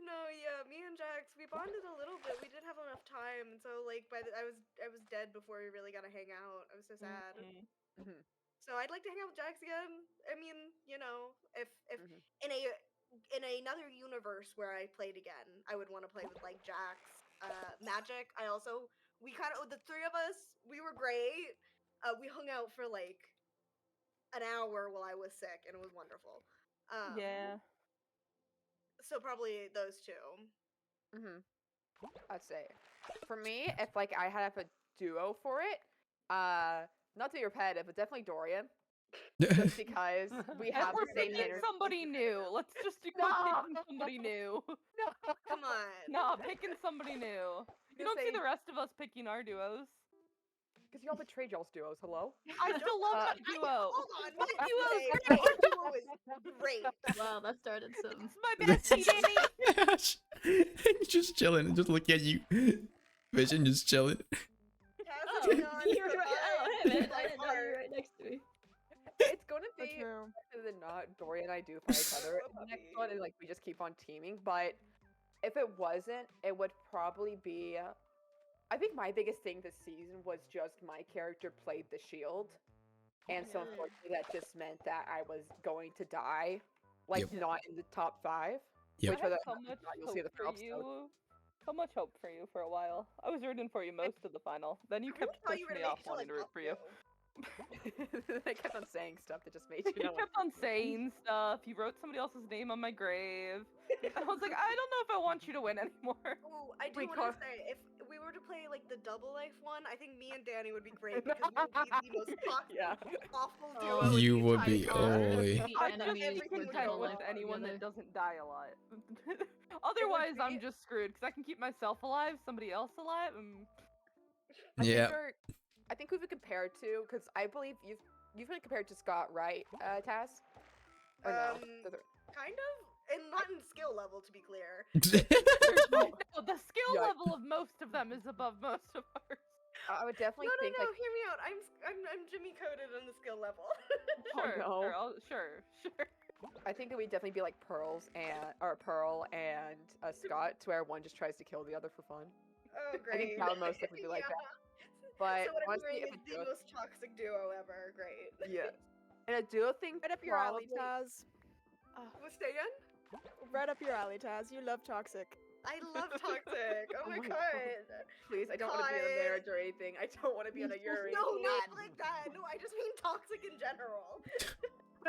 No, yeah, me and Jax, we bonded a little bit. We didn't have enough time, and so like I was dead before we really got to hang out. I was so sad. Mhm. Mhm. So I'd like to hang out with Jax again. I mean, you know, if Mhm. in another universe where I played again, I would want to play with like Jax, Magic. We kind of, the three of us, we were great. We hung out for like an hour while I was sick, and it was wonderful. Yeah. So probably those two. Mhm. I'd say, for me, if like I had a duo for it, not to be repetitive, but definitely Dorian, just because we And have we're the same picking energy. somebody new. Let's just do No. picking somebody new. No. Come on. Nah, picking somebody new. You Gonna don't see say- the rest of us picking our duos. Because y'all betrayed y'all's duos. Hello. I still love Uh, my duo. Hold on, My we didn't duo's say great. our duo is great. Wow, that started some. It's my bestie, Danny. Just chilling, just looking at you. Vision just chilling. Taz Oh, is beyond you're right. Oh, hey man, my I didn't know you heart. were right next to me. It's going to So be true. better than not. Dory and I do fight each other in the next Puppy. one, and like we just keep on teaming. But if it wasn't, it would probably be. I think my biggest thing this season was just my character played the shield, and so unfortunately that just meant that I was going to die, like Yep. not in the top 5. Yep. Which I whether had or so not much you'll hope see the for final episode. you. So much hope for you for a while. I was rooting for you most of the final. Then you I really kept thought you pushing were me gonna make off it to wanting like to root top for you. 2. I kept on saying stuff that just made You you know. kept on saying stuff. You wrote somebody else's name on my grave. I was like, I don't know if I want you to win anymore. Oh, I do We want call- to say, if we were to play like the double life one, I think me and Danny would be great because we would be the most toxic, Yeah. awful Oh, duo. in You the would entire be world. holy. The I'm just enemies everything were would content go with well anyone that together. doesn't die a lot. Otherwise, be- I'm just screwed because I can keep myself alive, somebody else alive. I Yeah. think who we compared to, because I believe you've been compared to Scott, right, Taz? Or no? Kind of, and not in skill level, to be clear. No, the skill Yeah. level of most of them is above most of ours. I would definitely No, think no, like hear me out. I'm Jimmy coded on the skill level. Sure, no. sure. I think that we'd definitely be like Pearl and Scott, to where one just tries to kill the other for fun. Oh, I great. think that would most likely be like that. But so what I'm honestly, hearing if is a the duo, most toxic duo ever. Great. yeah, and a duo thing, Right up your alley, probably. Taz. What's that again? Right up your alley, Taz. You love toxic. I love toxic. Oh my Oh my god. Please, I don't want to be on a marriage or anything. I don't want to be on a Yuri. No, not like that. No, I just mean toxic in general.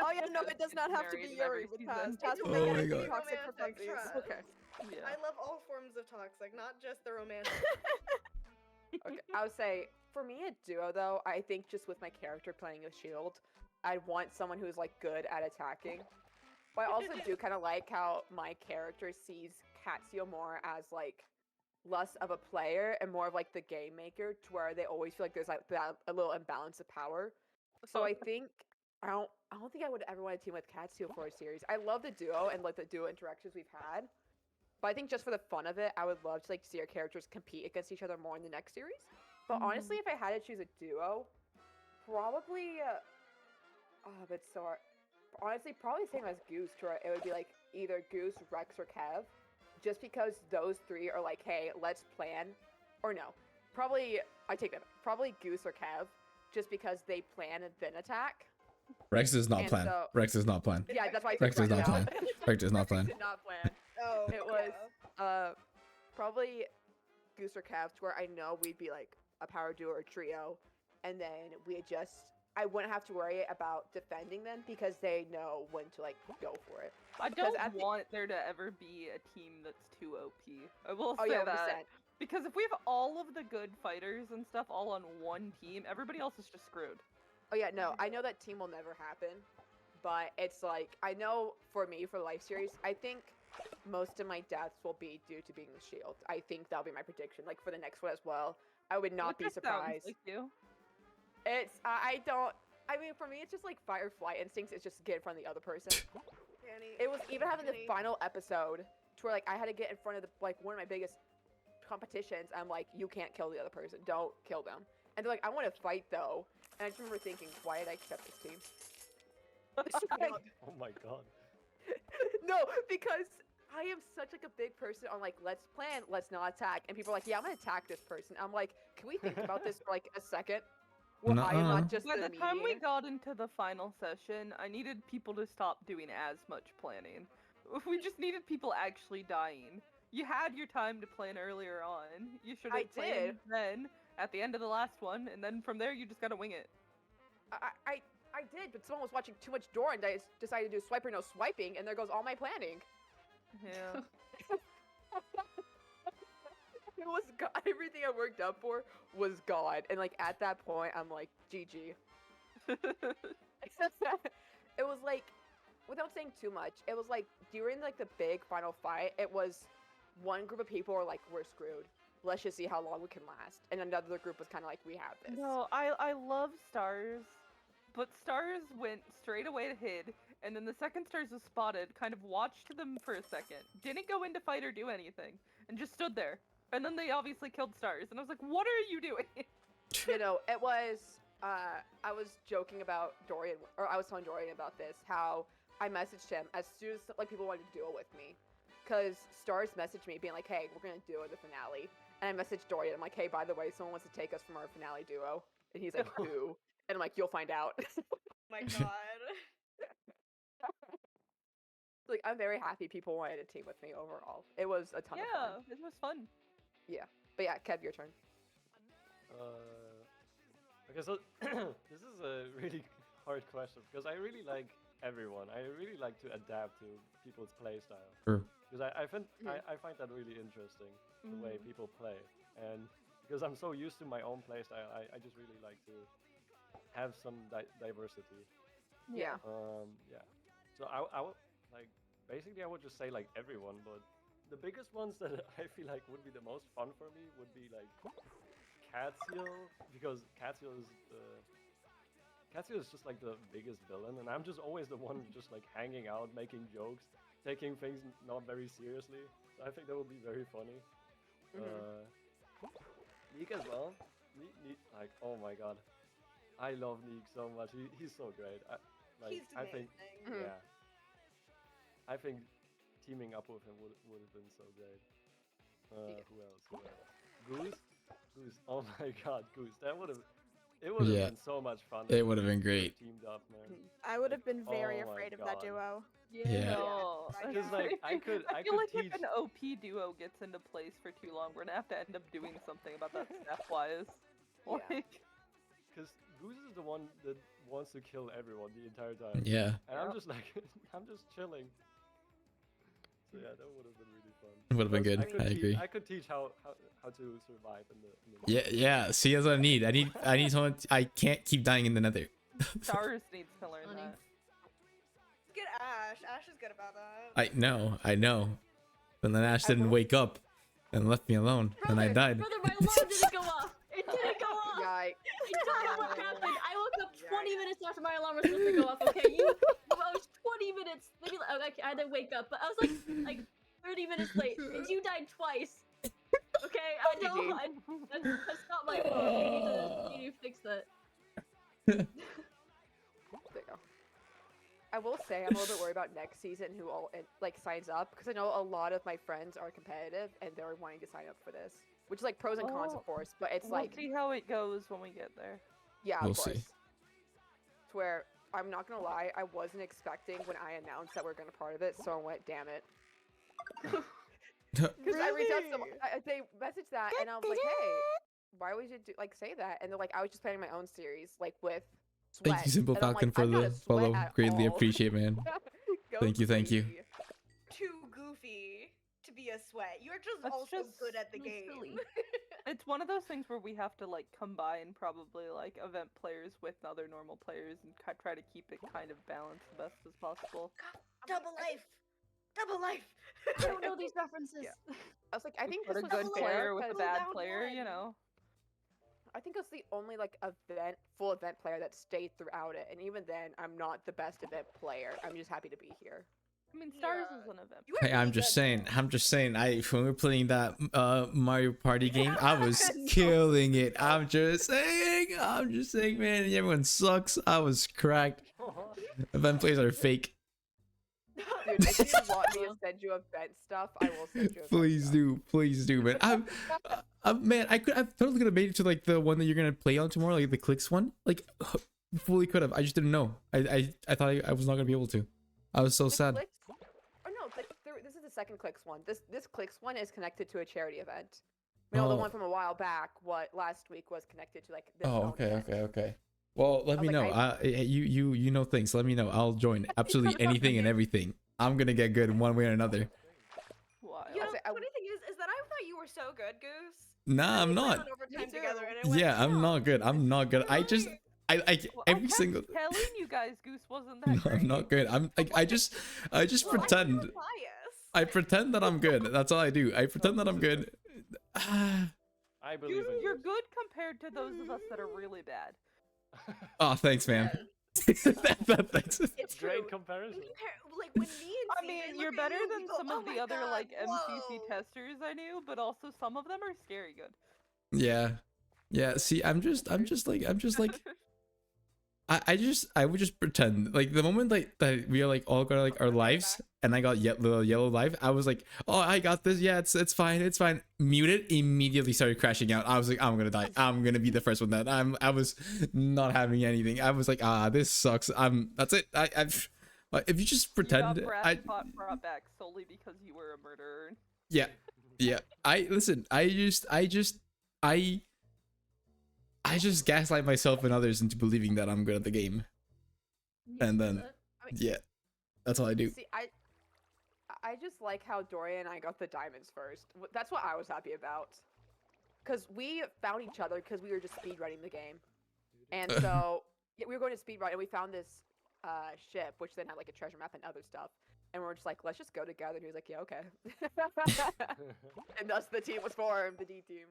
Oh yeah, no, it does not have to Married be in every Yuri with season. Taz. Taz It's will Oh make my anything God. toxic for romantic, funsies. trust. Okay. Yeah. I love all forms of toxic, not just the romantic. Okay. I would say for me a duo though, I think just with my character playing a shield, I'd want someone who's like good at attacking. But I also do kind of like how my character sees Katsuo more as like less of a player and more of like the game maker, to where they always feel like there's like that a little imbalance of power. So I think I don't think I would ever want to team with Katsuo for a series. I love the duo and like the duo interactions we've had. But I think just for the fun of it, I would love to like see our characters compete against each other more in the next series. But honestly, if I had to choose a duo, probably but so honestly, probably same as Goose. To where it would be like either Goose, Rex, or Kev, just because those three are like, hey, let's plan. Or no, probably I take that back. Probably Goose or Kev, just because they plan and then attack. Rex does not And plan. so- Rex does not plan. Yeah, that's why I Rex took does not out. plan. Rex does not plan. Did not plan. Oh, It was probably Goose or Kev, to where I know we'd be like a power duo or trio, and then I wouldn't have to worry about defending them because they know when to like go for it. I Because don't at the- want there to ever be a team that's too OP. I will Oh say yeah, that. 100%. Because if we have all of the good fighters and stuff all on one team, everybody else is just screwed. Oh yeah, no, I know that team will never happen, but it's like I know for me for the life series, I think most of my deaths will be due to being the shield. I think that'll be my prediction. Like for the next one as well, I would not It be just sounds surprised. like you. It's I don't. I mean, for me, it's just like fire flight instincts. It's just get in front of the other person. Danny, It was even having the Danny. final episode to where like I had to get in front of the like one of my biggest competitions. I'm like, you can't kill the other person. Don't kill them. And they're like, I want to fight though. And I just remember thinking, why did I accept this team? Oh my god. No, because I am such like a big person on like let's plan, let's not attack, and people are like, yeah, I'm gonna attack this person. I'm like, can we think about this for like a second? Where I am Nuh-uh. not just By the the time we mediator? got into the final session, I needed people to stop doing as much planning. We just needed people actually dying. You had your time to plan earlier on. You should I have planned did. then at the end of the last one, and then from there you just gotta wing it. I did, but someone was watching too much door and I decided to do swipe or no swiping, and there goes all my planning. Yeah. It was everything I worked up for was God, and like at that point, I'm like, GG. It was like, without saying too much, it was like during like the big final fight, it was one group of people were like, we're screwed, let's just see how long we can last. And another group was kind of like, we have this. No, I love stars, but stars went straight away to hid, and then the second stars was spotted, kind of watched them for a second, didn't go into fight or do anything, and just stood there. And then they obviously killed stars, and I was like, what are you doing? You know, it was, I was joking about Dorian, or I was telling Dorian about this, how I messaged him as soon as like people wanted to duel with me. Because Stars messaged me being like, hey, we're going to duo the finale. And I messaged Dorian, I'm like, hey, by the way, someone wants to take us from our finale duo. And he's like, who? And I'm like, you'll find out. My God. Like, I'm very happy people wanted to team with me overall. It was a ton of fun. Yeah, it was fun. Yeah. But yeah, Kev, your turn. Okay, so this is a really hard question because I really like everyone. I really like to adapt to people's play style. True. Because I find that really interesting, the way people play. And because I'm so used to my own play style, I just really like to have some diversity. Yeah. Yeah. So I would like basically I would just say like everyone, but the biggest ones that I feel like would be the most fun for me would be like Catsiel, because Catsiel is just like the biggest villain, and I'm just always the one just like hanging out, making jokes, taking things not very seriously. So I think that would be very funny. Neek as well. Neek, like, oh my god, I love Neek so much. He's so great. He's I think, amazing. yeah, I think teaming up with him would have been so great. Who else? Goose. Oh my god, Goose. It would have been so much fun. It would have been great. Teamed up, man. I would have been very Oh my afraid of that God. duo. Yeah. No. Because like I feel could like teach. if an OP duo gets into place for too long, we're gonna have to end up doing something about that step-wise. Yeah. Like, Because Goose is the one that wants to kill everyone the entire time. Yeah. And I'm just like, I'm just chilling. So yeah, that would have been really fun. It would have been Because good. I could agree. I could teach how to survive in the Yeah, yeah. See, that's what I need. I need someone. I can't keep dying in the nether. Stars needs to learn Funny. that. Get Ash. Ash is good about that. I know. But then Ash didn't wake up and left me alone, and I died. Brother, my alarm didn't go off. It didn't go off. Yikes. I don't know what happened. I woke up 20 minutes after my alarm was supposed to go off. Okay, I was 20 minutes. Maybe okay, I had to wake up, but I was like 30 minutes late, and you died twice. Okay, I know. That's not my fault. You need to fix that. There you go. I will say I'm a little bit worried about next season who all like signs up, because I know a lot of my friends are competitive and they're wanting to sign up for this, which is like pros and cons, of course. But it's We'll like, see how it goes when we get there. yeah, We'll of course. see. To where I'm not gonna lie, I wasn't expecting when I announced that we're gonna part of it, so I went, damn it. Because I reached out to them, they messaged that, and I was like, hey, why would you say that? And they're like, I was just planning my own series, like with Sweat. Thank you, Simple And I'm Falcon, like, for I'm not the a Sweat follow. at Greatly all. appreciate, man. Go Thank you. Goofy. Too goofy to be a Sweat. You're just That's also just good at the really game. silly. It's one of those things where we have to like combine probably like event players with other normal players and try to keep it kind of balanced the best as possible. Double life. Double life. I don't know these references. Yeah. I was like, I think Put this a was good fair player with a 'cause bad down player, you one. know. I think it's the only like full event player that stayed throughout it, and even then, I'm not the best event player. I'm just happy to be here. I mean, Stars Yeah. is an event. You were Hey, I'm really just good, saying. though. I'm just saying. When we were playing that Mario Party game, I was killing it. I'm just saying. Man, everyone sucks. I was cracked. Event players are fake. Dude, if you want me to send you event stuff, I will send you. Please do, man. Man, I totally could have made it to like the one that you're gonna play on tomorrow, like the clicks one. Like, fully could have. I just didn't know. I thought I was not gonna be able to. I was so sad. Clicks, or no, this is the second clicks one. This clicks one is connected to a charity event. You know, the Oh. one from a while back, what last week was connected to like this. Oh, own event. okay. Well, let I me was know. like, You know things. Let me know. I'll join absolutely anything and everything. I'm gonna get good in one way or another. Wild. You know, say, the funny thing is that I thought you were so good, Goose. Nah, I'm We played not. on overtime too. together, and it went Yeah, I'm down. not good. I'm not good. I just I Well, every I kept single. telling you guys Goose wasn't that No, great. I'm not good. I'm like I just Well, I think you pretend. were biased. I pretend that I'm good. That's all I do. I pretend that I'm good. I believe in You're you. good compared to those of us that are really bad. Oh, thanks, man. Thanks. It's Great true. comparison. Like when me and I CJ mean, look you're at better you, we than go, some "Oh of the my other God, like MCC whoa." testers I knew, but also some of them are scary good. Yeah. Yeah, see, I'm just like I would just pretend like the moment like that we are like all got like our lives and I got the yellow life, I was like, oh, I got this. Yeah, it's fine. Muted, immediately started crashing out. I was like, I'm gonna die. I'm gonna be the first one that I was not having anything. I was like, this sucks. That's it. Like, if you just pretend, You got brought back solely because you were a murderer. yeah, yeah. I just gaslight myself and others into believing that I'm good at the game, You and can do then that. I mean, yeah, that's all I do. see, I just like how Doria and I got the diamonds first. That's what I was happy about. Because we found each other because we were just speedrunning the game. And so yeah, we were going to speedrun and we found this ship, which then had like a treasure map and other stuff. And we're just like, let's just go together. And he was like, yeah, okay. And thus the team was formed, the D team.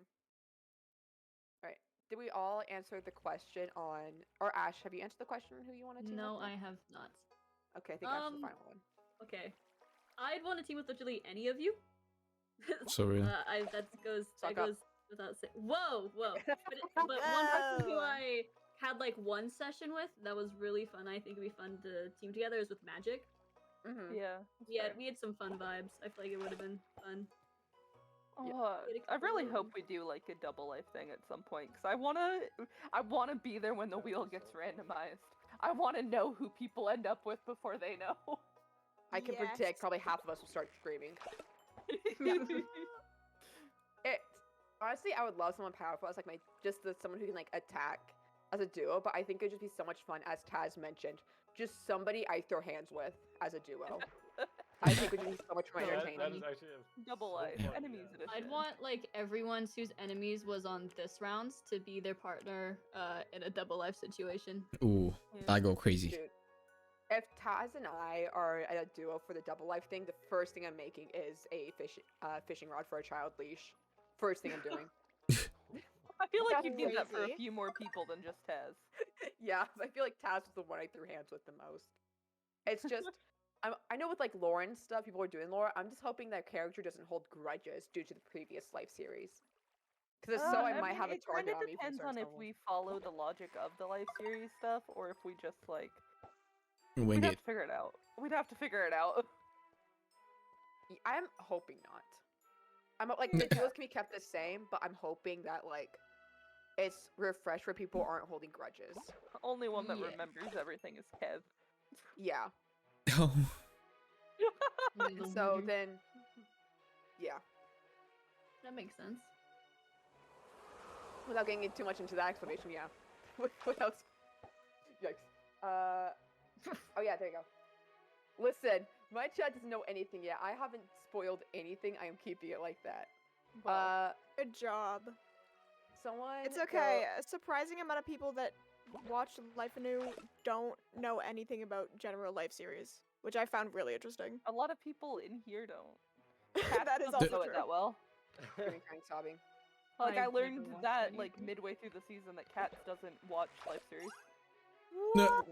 Right. Did we all answer the question on, or Ash, have you answered the question on who you want to team No, with? I have not. Okay, I think Ash is the final one. Okay. I'd want to team with literally any of you. So real. That Suck up. goes without saying. Whoa. But one person who Whoa. I had like one session with that was really fun. I think it'd be fun to team together is with Magic. Mm-hmm. Yeah. We had some fun vibes. I feel like it would have been fun. Oh, I really hope we do like a double life thing at some point because I wanna be there when the wheel gets randomized. I wanna know who people end up with before they know. I can Yes. predict probably half of us will start screaming. It honestly, I would love someone powerful as like someone who can like attack as a duo, but I think it'd just be so much fun, as Taz mentioned, just somebody I throw hands with as a duo. I think it would be so much more Yeah, That entertaining. is actually Double so life, fun, enemies yeah. edition. I'd want like everyone whose enemies was on this rounds to be their partner in a double life situation. Ooh, I go crazy. Dude, if Taz and I are at a duo for the double life thing, the first thing I'm making is a fishing rod for a child leash. First thing I'm doing. I feel like you'd need that for a Crazy. few more people than just Taz. Yeah, I feel like Taz was the one I threw hands with the most. It's just, I know with like lore and stuff, people are doing lore. I'm just hoping that character doesn't hold grudges due to the previous life series. Because if so, I might have a target on me. It from depends certain on if levels. we follow the logic of the life series stuff or if we just like Wing we'd have it. to figure it out. We'd have to figure it out. I'm hoping not. I'm like the duos can be kept the same, but I'm hoping that like it's refreshed where people aren't holding grudges. Only one that Yeah. remembers everything is Kev. Yeah. Oh, And so then, yeah. That makes sense. Without getting too much into that explanation, yeah. Without, yikes. Oh yeah, there you go. Listen, my chat doesn't know anything yet. I haven't spoiled anything. I am keeping it like that. Good job. Someone. It's okay. A surprising amount of people that watch Life Anew don't know anything about general life series, which I found really interesting. A lot of people in here don't. Kat That is doesn't also know it true. that well. Crying, sobbing. Like I've I learned never watched that any. like midway through the season that Kat doesn't watch life series. no.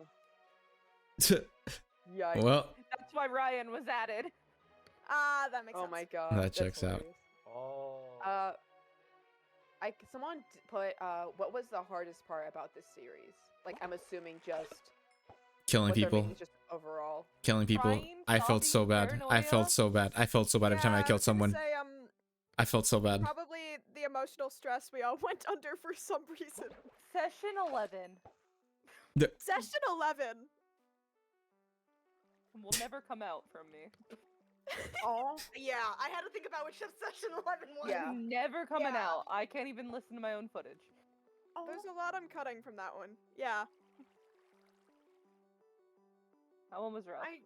Yikes. Well, That's why Ryan was added. Ah, that makes Oh sense. my god. That that's checks out. hilarious. Oh. Someone put what was the hardest part about this series? Like I'm assuming just killing what their people. ratings just overall. Killing people. Crying, I felt so sobbing, bad. I felt paranoia. so bad. I felt so bad every time I Yeah, killed was gonna someone. Say, I felt so bad. probably the emotional stress we all went under for some reason. Session 11 Session 11. will never come out from me. Oh, Yeah, I had to think about which session 11 was. Yeah. Never coming Yeah. out. I can't even listen to my own footage. There's a lot I'm cutting from that one. Yeah. That one was rough. I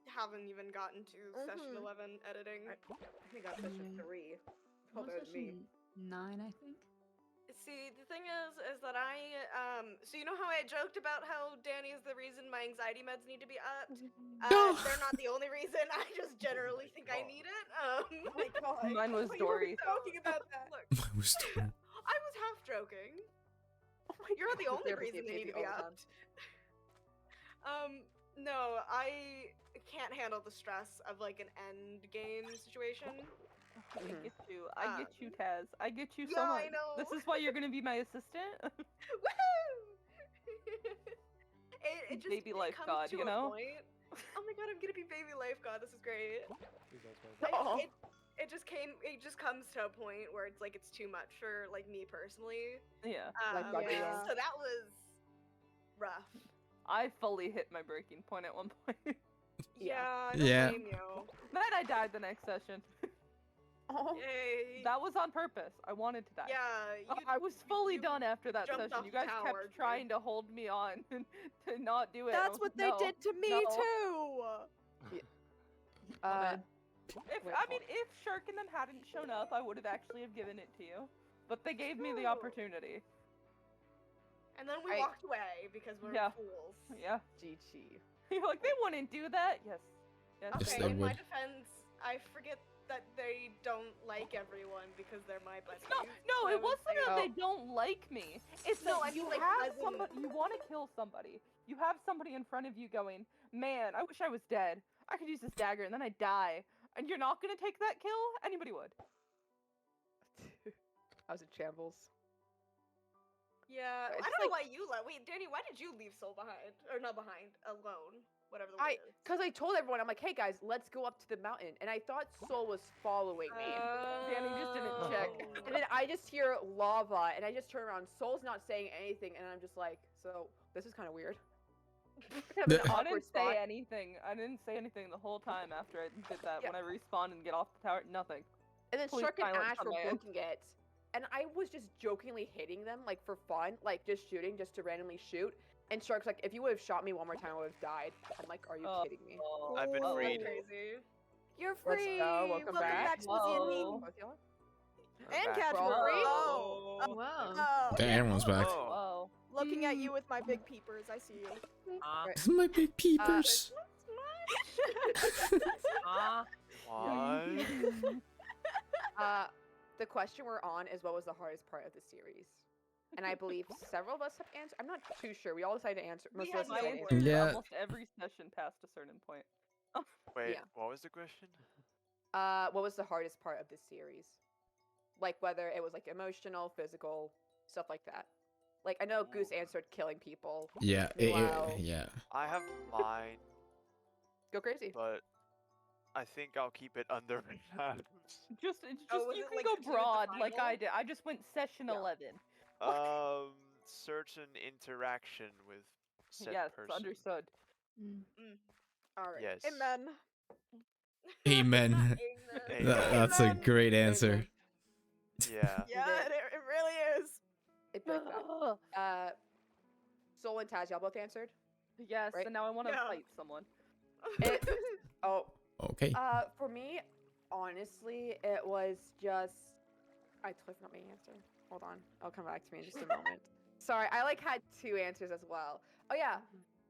haven't even gotten to session Mhm. 11 editing. I think I'm session 3. Hope What it was me. session 9, I think. See, the thing is that so you know how I joked about how Danny is the reason my anxiety meds need to be upped? No. They're not the only reason. I just generally think I need it. Oh my god. Mine was You were Dory. talking about that. Look, I was torn. I was half joking. Oh my You're the God, only therapy reason they need PhD to be all the time. upped. No, I can't handle the stress of like an end game situation. I Mhm. get you. I get you, Um, Taz. I get you so yeah, much. I know. This is why you're gonna be my assistant. Woohoo! it just Baby it life comes god, to you a know? point. Oh my god, I'm gonna be baby life god. This is great. Please don't smoke. Oh. It just comes to a point where it's like it's too much for like me personally. Yeah. Life god Yeah. So that was rough. I fully hit my breaking point at one point. Yeah. I don't Yeah. blame you. Then I died the next session. Oh. Yay. That was on purpose. I wanted to die. Yeah, I was fully you done after that jumped session. off You the guys tower, kept dude. trying to hold me on to not do it. I That's was what like, they "No, did to me no." too. If Shirk and them hadn't shown up, I would have actually have given it to you. But they gave me the True. opportunity. And then we I- walked away because we're Yeah. fools. Yeah. GG. You're like, they wouldn't do that. Yes. Yes. Yes, Okay, they in my would. defense, I forget that they don't like everyone because they're my buddies. No, so no, I it would wasn't say- that Oh. they don't like me. It's No, that I mean, you like, have as in- somebody, you want to kill somebody. You have somebody in front of you going, man, I wish I was dead. I could use this dagger, and then I die. And you're not gonna take that kill? Anybody would. I was in shambles. Yeah, It's I just don't know like- why you left. Wait, Danny, why did you leave Soul behind? Or not behind, alone. Whatever the I, word is. cause I told everyone, I'm like, hey guys, let's go up to the mountain, and I thought Soul was following me. Danny just didn't check. And then I just hear lava, and I just turn around. Soul's not saying anything, and I'm just like, so this is kind of weird. Kind of an The- I awkward didn't spot. say anything. I didn't say anything the whole time after I did that. Yeah. When I respawned and get off the tower, nothing. And then Complete Shark and silence Ash on were my end. booking it, and I was just jokingly hitting them, like for fun, like just shooting, just to randomly shoot. And Shark's like, if you would have shot me one more time, I would have died. I'm like, are you Oh. kidding me? I've been Oh, freed. Crazy. You're Let's free. go, welcome back. Whoa. Both y'all? I'm And back. Catch We're all were free? Oh. Wow. Oh. Damn, everyone's back. Oh. Whoa. Looking at you with my big peepers, I see you. My big peepers. Why? The question we're on is what was the hardest part of the series? And I believe several of us have answered. I'm not too sure. We all decided to answer. We Most had of us My decided to answer answer. to Yeah. almost every session past a certain point. Wait, Yeah. what was the question? What was the hardest part of this series? Like whether it was like emotional, physical, stuff like that. Like I know Goose answered killing people. Yeah, Wow. yeah. I have mine, Go crazy. but I think I'll keep it under wraps. Just Oh, was you it, can like, go to do with the broad like I final? did. I just went session Yeah. 11. Certain interaction with said Yes, person. understood. All right. Yes. Amen. Amen. Amen. That's a Amen. great answer. Yeah. Yeah, did. it really is. It'd be like that. Soul and Taz, y'all both answered. Yes, Right? and now I want to Yeah. fight someone. It, oh, Okay. for me, honestly, it was just. I totally forgot my answer. Hold on, I'll come back to me in just a moment. Sorry, I like had two answers as well. Oh yeah,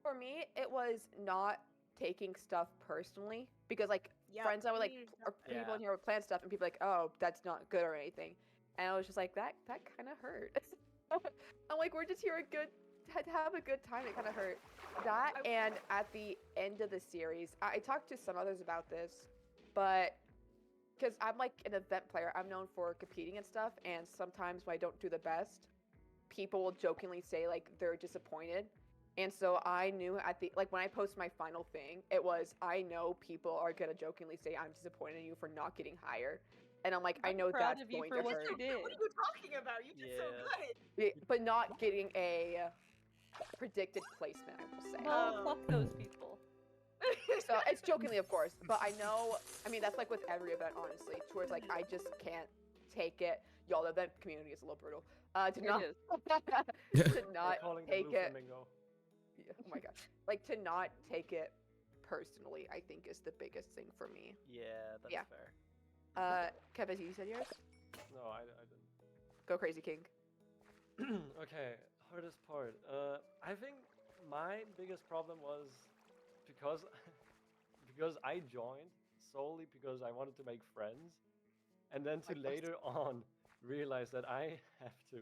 for me, it was not taking stuff personally because like Yep. friends I would like or Yeah. people in here would plan stuff and people like, oh, that's not good or anything, and I was just like that kind of hurt. I'm like, we're just here to have a good time. It kind of hurt. That and at the end of the series, I talked to some others about this, but because I'm like an event player, I'm known for competing and stuff, and sometimes when I don't do the best, people will jokingly say like they're disappointed. And so I knew at the like when I post my final thing, it was I know people are gonna jokingly say I'm disappointed in you for not getting higher, and I'm like I I'm know proud that's of you going for to what hurt. you did. What are you talking about? You did so Yeah. good. Yeah, but not getting a predicted placement, I will say. Well, Oh. fuck those people. So it's jokingly, of course, but I know. I mean, that's like with every event, honestly. Towards like I just can't take it. Y'all, the event community is a little brutal. To It not is. to not calling the take blue it. flamingo. Yeah, oh my god, like to not take it personally, I think is the biggest thing for me. Yeah, that's Yeah. fair. Kevin, you said yours. No, I didn't. Go crazy, King. Okay, hardest part. I think my biggest problem was because because I joined solely because I wanted to make friends, and then to Likewise. later on realize that I have to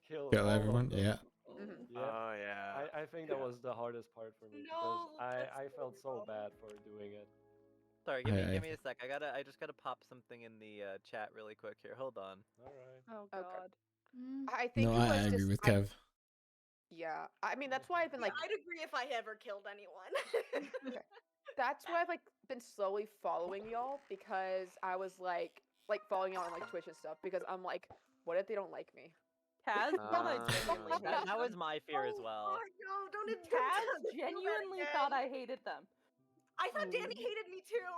kill Kill all everyone. of them. Yeah. Mhm. Yeah, Oh yeah. I think that was the hardest part for me because No, that's I felt so brutal. bad for doing it. Sorry, give I- me a sec. I just gotta pop something in the chat really quick here. Hold on. All right. Oh Okay. god. I think No, it was I agree just with Kev. yeah. I mean, that's why I've been Yeah, like I'd agree if I ever killed anyone. that's why I've like been slowly following y'all because I was like following y'all on like Twitch and stuff because I'm like, what if they don't like me? Taz thought I genuinely Ah. hated That was them. my fear as Oh well. God, no, don't do Taz that genuinely again. thought I hated them. I thought Danny hated me too.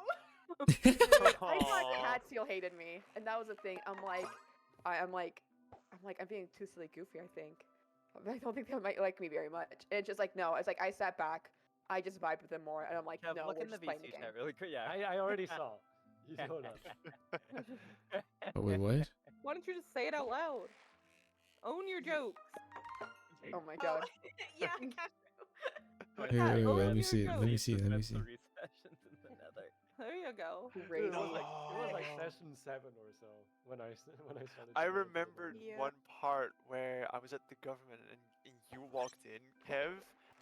I thought Aw. Catseal hated me, and that was the thing. I'm like, I'm being too silly goofy. I think. I don't think they might like me very much. And it's just like no. It's like I sat back, I just vibed with them more, and I'm like, Kev, no, look we're in the just playing the VC game. chat really quick. Yeah. I already saw. You know that. Oh, wait, what? Why don't you just say it out loud? Own your jokes. Oh my god. Yeah, Castro. Yeah, Wait, own let me your see. jokes. Let me see. Let me see. 3 sessions in the nether. There you go. Great. It was like No. session 7 or so when I started. I doing it. remembered Yeah. one part where I was at the government and you walked in, Kev,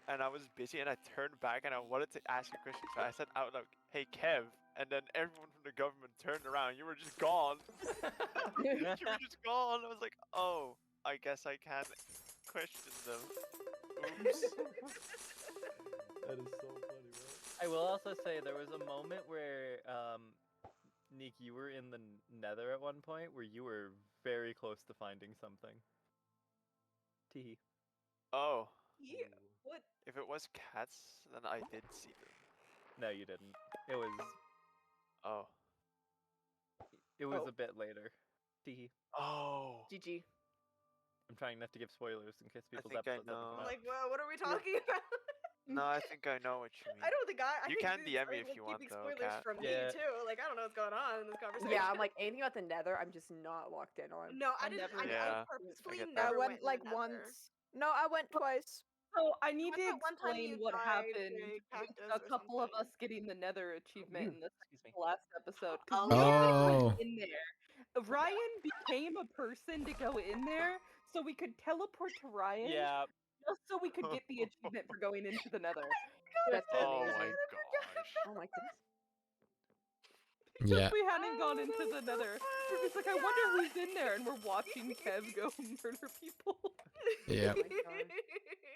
and I was busy and I turned back and I wanted to ask you a question. So I said out loud, "Hey Kev," and then everyone from the government turned around. You were just gone. You were just gone. I was like, oh, I guess I can't question them. Oops. That is so funny, right? I will also say there was a moment where Neek, you were in the nether at one point where you were very close to finding something. Tee. Oh, Yeah. What? if it was cats, then I did see them. No, you didn't. It was Oh. Oh. a bit later. Tee. Oh. GG. I'm trying not to give spoilers in case people's think I episodes haven't come know. out. Like, well, what are we talking about? No, I think I know what you mean. I don't think I You think can it's, DM me like, if you want, keeping though, spoilers Kat. from Yeah. me too. Like, I don't know what's going on in this conversation. Yeah, I'm like anything about the Nether. I'm just not locked in on. No, I I'm didn't. never- Yeah, I purposefully get I that. never went in like the Nether. once. No, I went twice. So I need What's to that one time explain you what died happened to a with cactus a or couple of something? us getting the Nether achievement in the Excuse me. last episode. Because Oh, we yeah. already Oh. went in there. Ryan became a person to go in there, so we could teleport to Ryan. Yeah. Just so we could get the achievement for going into the Nether. That's Oh amazing. my gosh. Oh my goodness. Because Yeah. we hadn't gone into the Nether. We're just like, I wonder who's in there, and we're watching Kev go murder people. Yeah. Oh my god.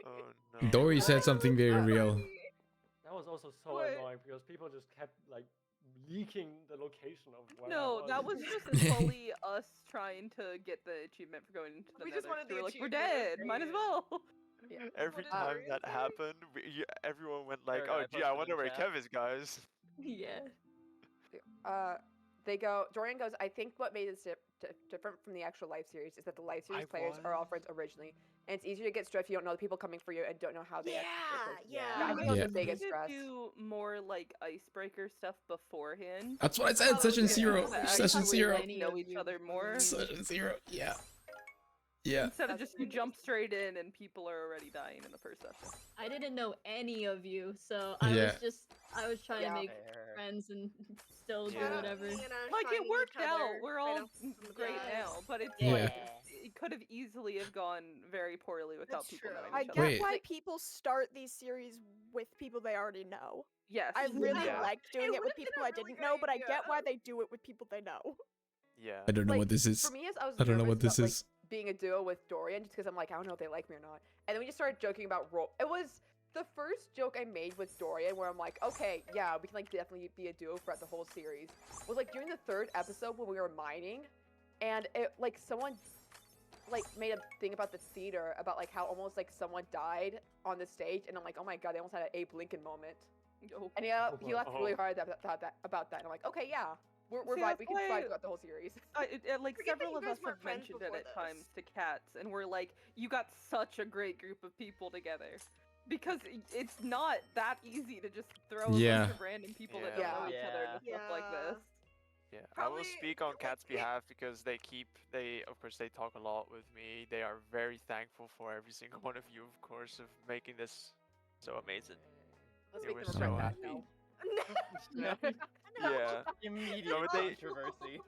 Oh no. Dory said something very real. That was also so What? annoying because people just kept like leaking the location of where No, I that was just fully us trying to get the achievement for going into the We Nether. just wanted We the were like, we're achievement, dead, might as period. well. Every What is time Dorian that saying? happened, everyone went like, There we go, "Oh, I gee, I posted wonder in where chat. Kev is, guys." Yeah. They go. Dorian goes. I think what made this different from the actual live series is that the live series I players are all was- friends originally, and it's easier to get stressed if you don't know the people coming for you and don't know how they actually feel towards you. Yeah. I think We that was Yeah. the biggest need to stress. do more like icebreaker stuff beforehand. That's what I said. Oh, Session okay. 0. To Session actually 0. get to know each other more. Session 0. Yeah. Yeah. Instead of That's just you jump straight in and people are already dying in the first session. I didn't know any of you, so I Yeah. was trying Yeah. to make Fair. friends and still do Yeah. whatever. You know, Like it finding worked each out. other We're right all off from the great bat. now, but it's Yeah. like it could have easily have gone very poorly without That's people true. knowing I each get other. Wait. why people start these series with people they already know. Yes. I really Yeah. liked doing It it with would've been people a I really didn't good know, but I get idea. why they do it with people they know. Yeah. I don't know Like, what this is. For me, as I was I don't know nervous what this about, is. like, being a duo with Dorian, just because I'm like, I don't know if they like me or not. And then we just started joking about role. It was the first joke I made with Dorian, where I'm like, okay, yeah, we can like definitely be a duo throughout the whole series. Was like during the 3rd episode when we were mining, and it like someone like made a thing about the theater about like how almost like someone died on the stage, and I'm like, oh my god, they almost had an Abe Lincoln moment. Oh. And he laughed really Oh. hard about that. And I'm like, okay, yeah, we're See, vibe. that's We can why- vibe throughout the whole series. Like Forget that several you of guys us weren't have friends mentioned it before at times this. to cats, and we're like, you got such a great group of people together. Because it's not that easy to just throw a Yeah. bunch of random people that Yeah. don't know each other into Yeah. stuff like Yeah. this. Yeah, I Probably, will speak on like, Cat's behalf because of course, they talk a lot with me. They are very thankful for every single one of you, of course, of making this so amazing. Let's They make were them so regret that. happy. No. Yeah, Immediate No, but they- controversy.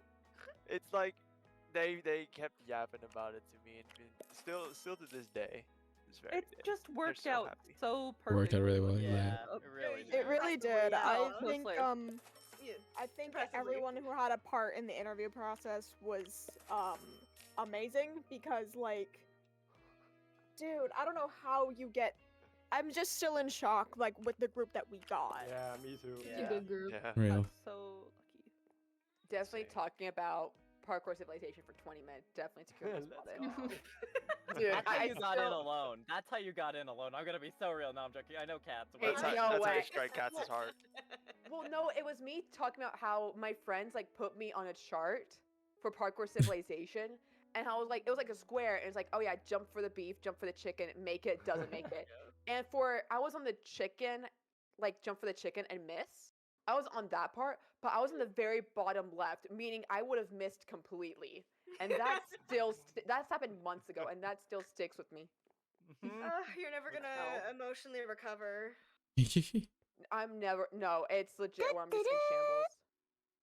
it's like they kept yapping about it to me, and still to this day, it's very. It just worked so out happy. so It worked out really perfectly. well, yeah. It really It did. really Impressively, did. I yeah. think Mostly. Yeah. I think Impressively. everyone who had a part in the interview process was amazing because like dude, I don't know how you get I'm just still in shock like with the group that we got. Yeah, me too. It's a Yeah. good group. Yeah. Real. I'm so lucky. Definitely Same. talking about parkour civilization for 20 minutes. Definitely security Let's spotted. go. Dude, That's how I you got in still- alone. That's how you got in alone. I'm gonna be so real. No, I'm joking. I know Cats. Hey, That's no how you way. strike Cat's heart. Well, no, it was me talking about how my friends like put me on a chart for parkour civilization, and I was like, it was like a square, and it's like, oh yeah, jump for the beef, jump for the chicken, make it, doesn't make it. And I was on the chicken, like jump for the chicken and miss. I was on that part, but I was in the very bottom left, meaning I would have missed completely. And that's happened months ago, and that still sticks with me. You're never Let's gonna emotionally recover. I'm never, no, it's legit where I'm just in shambles.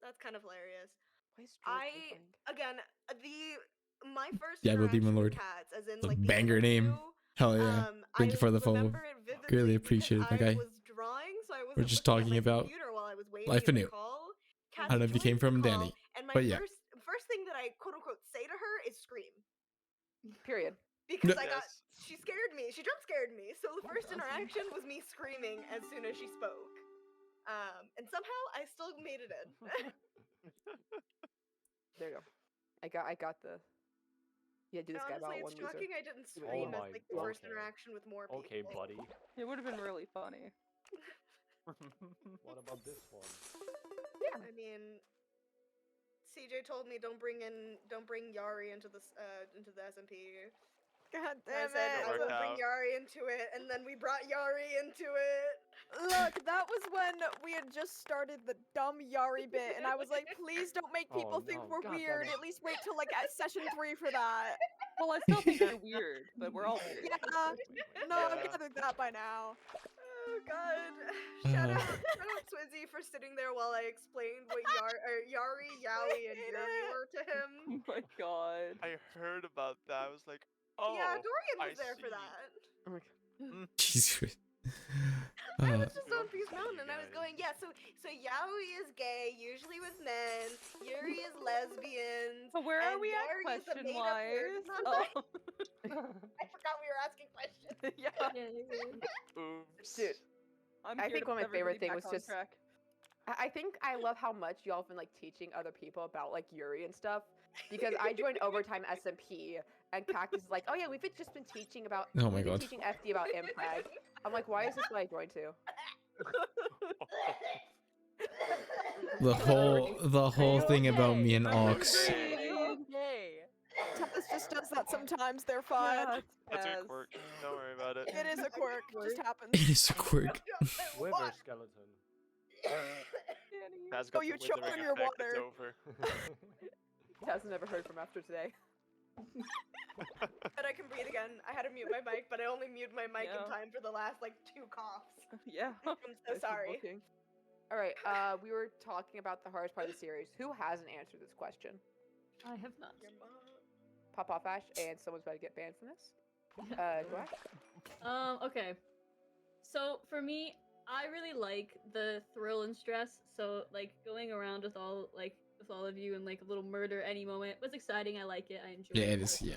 That's kind of hilarious. Why is George I complaining? again my first Yeah, but Demon interaction with Lord. Cats, as in The like the banger name. interview, Hell yeah. Thank you for the follow. remember it vividly Greatly because appreciate it, my guy. I was drawing, so I was We're just talking about while I was waiting life in anew. the call. I don't know if you came joins the from call, Danny, and my but yeah. first thing that I quote unquote say to her is scream. Period. Because Yes. she scared me. She jump scared me. So the first interaction was me screaming as soon as she spoke. And somehow I still made it in. There you go. I got the. Yeah, do this guy Honestly, about it's one loser. shocking I didn't Oh scream my as like the first God. interaction with more people. Okay, buddy. It would have been really funny. What about this one? I mean, CJ told me don't bring Yari into the SMP. God I damn said I it. Worked will bring out. Yari into it, and then we brought Yari into it. Look, that was when we had just started the dumb Yari bit, and I was like, please don't make people Oh, think no. we're God damn weird. it. At least wait till like at session 3 for that. Well, I still think you're weird, but we're all weird. Yeah. No, I Yeah. gathered that by now. Oh God! Shout out Swizzy for sitting there while I explained what Yari, Yaoi, and hate Yuri it. were to him. Oh my god. I heard about that. I was like, oh. Yeah, Dorian I was there for see. that. Jesus. I Uh, was just on Peace Mountain and I was going, yeah, so Yaoi is gay, usually with men. Yuri is lesbian. So where are and we at Yari is a question made-up wise? person. Oh. I forgot we were asking questions. Yeah. Oops. Dude, I'm I here think to one of my put favorite everybody things back was on just- track. I think I love how much y'all have been like teaching other people about like Yuri and stuff. Because I joined Overtime SMP and Cactus is like, oh yeah, we've just been teaching about Oh my we've been God. teaching FD about impreg. I'm like, why is this what I joined to? the whole thing about me and Ox. Okay. Taz just does that sometimes. They're fine. Yeah, That's a Taz. quirk. Don't worry about it. It is a quirk. Just happens. It is a quirk. Wither skeleton. Danny. That's Oh, got you the choked withering on your effect, it's water. over. Taz never heard from after today. But I can breathe again. I had to mute my mic, but I only mute my mic Yeah. in time for the last like 2 coughs. Yeah. I'm so sorry. All right, we were talking about the hardest part of the series. Who hasn't answered this question? I have not. Your mom. Pop off Ash, and someone's about to get banned from this. Go Ash. Okay. So for me, I really like the thrill and stress. So like going around with all of you and like a little murder any moment was exciting. I like it. I enjoy Yeah, it. it is, yeah.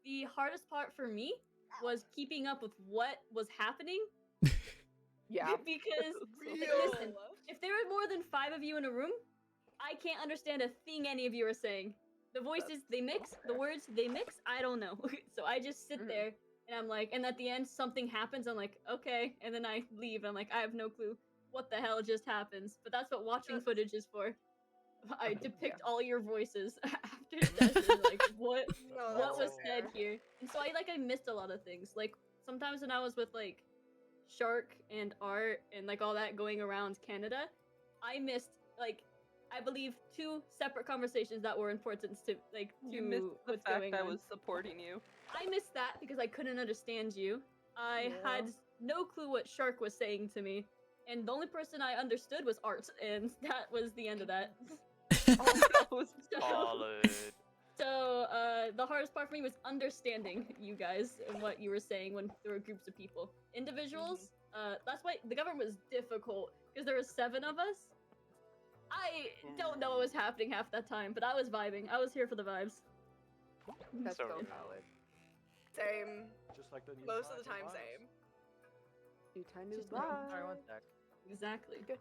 The hardest part for me was keeping up with what was happening Yeah. because like, listen, if there are more than 5 of you in a room, I can't understand a thing any of you are saying. The voices they mix, the words they mix, I don't know. So I just sit there and I'm like, and at the end something happens, I'm like, okay, and then I leave. I'm like, I have no clue what the hell just happens. But that's what watching footage is for. I depict all your voices after session, like what No, what that's was fair. said here. And so I missed a lot of things. Like sometimes when I was with like Shark and Art and like all that going around Canada, I missed like I believe 2 separate conversations that were important to like You to missed the what's fact going I on. was supporting you. I missed that because I couldn't understand you. I Yeah. had no clue what Shark was saying to me, and the only person I understood was Art, and that was the end of that. Oh, that was Solid. So, the hardest part for me was understanding you guys and what you were saying when there were groups of people. Individuals, that's why the government was difficult, because there were 7 of us. I don't know what was happening half that time, but I was vibing. I was here for the vibes. That's So so good. valid. Same. Just like the new Most of the Smash time, and same. You time is Just like- Sorry, one sec. Exactly. You're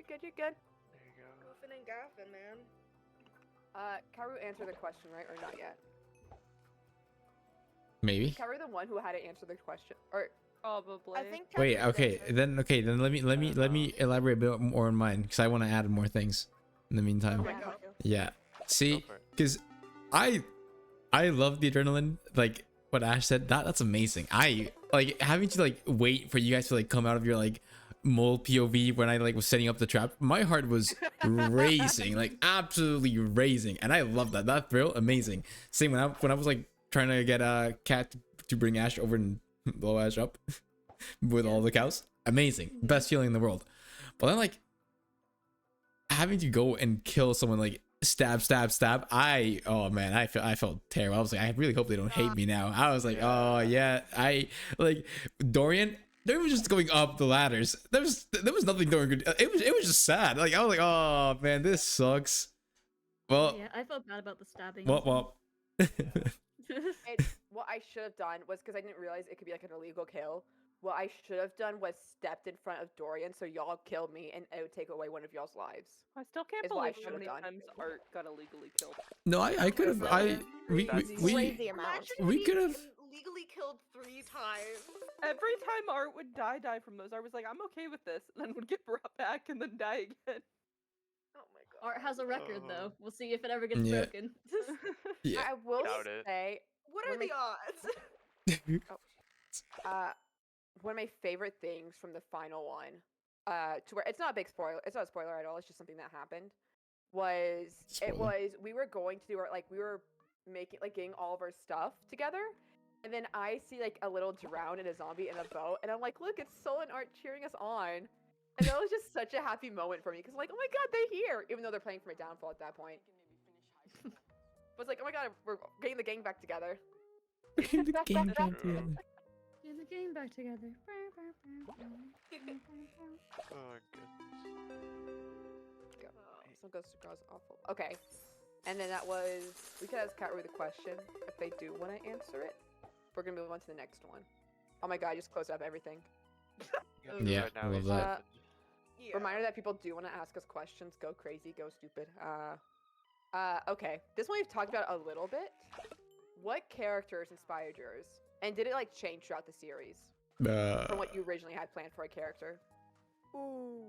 good. You're good. There you go. Goofing and gaffing, man. Karu answered the question, right, or not yet? Maybe. Karu the one who had to answer the question, or probably. I think. Wait, Catherine okay, answered. then let me elaborate a bit more on mine because I want to add more things in the meantime. Okay, yeah, go. Yeah. See, Go for it. because I love the adrenaline. Like what Ash said, that's amazing. I like having to like wait for you guys to like come out of your like mole POV when I like was setting up the trap. My heart was racing, like absolutely racing, and I love that. That thrill, amazing. Same when I was like trying to get a cat to bring Ash over and blow Ash up with all the cows. Amazing, best feeling in the world. But then like having to go and kill someone like stab. Oh man, I felt terrible. I was like, I really hope they don't hate me now. I was like, oh yeah, I like Dorian. They were just going up the ladders. There was nothing doing good. It was just sad. Like I was like, oh man, this sucks. Well, Yeah, I felt bad about the stabbing. well. what I should have done was because I didn't realize it could be like an illegal kill. What I should have done was stepped in front of Dorian, so y'all killed me, and it would take away one of y'all's lives. I still can't is what I believe how should've many done. times Art got illegally killed. No, I could have. We Crazy amount. Imagine we being could have. legally killed 3 times. Every time Art would die from those, Art was like, I'm okay with this, and then would get brought back and then die again. Oh my god. Art has a record though. We'll see if it ever gets Yeah. broken. Yeah. I will Doubt it. say, What One are of my- the odds? one of my favorite things from the final one, to where it's not a big spoiler. It's not a spoiler at all. It's just something that happened. Spoiler. We were going to do our we were making getting all of our stuff together, and then I see like a little drown in a zombie in a boat, and I'm like, look, it's Soul and Art cheering us on, and that was just such a happy moment for me because like, oh my god, they're here, even though they're playing for my downfall at that point. But it's like, oh my god, we're getting the gang back together. The game back together. Get the game back together. Oh, good. Some goes awful. Okay. And then that was, we could ask Kat Rui the question if they do want to answer it. We're gonna move on to the next one. Oh my god, I just closed up everything. Yeah, Right I now love it's that. Yeah. Reminder that people do want to ask us questions. Go crazy, go stupid. Okay. This one we've talked about a little bit. What characters inspired yours? And did it like change throughout the series from what you originally had planned for a character? Ooh.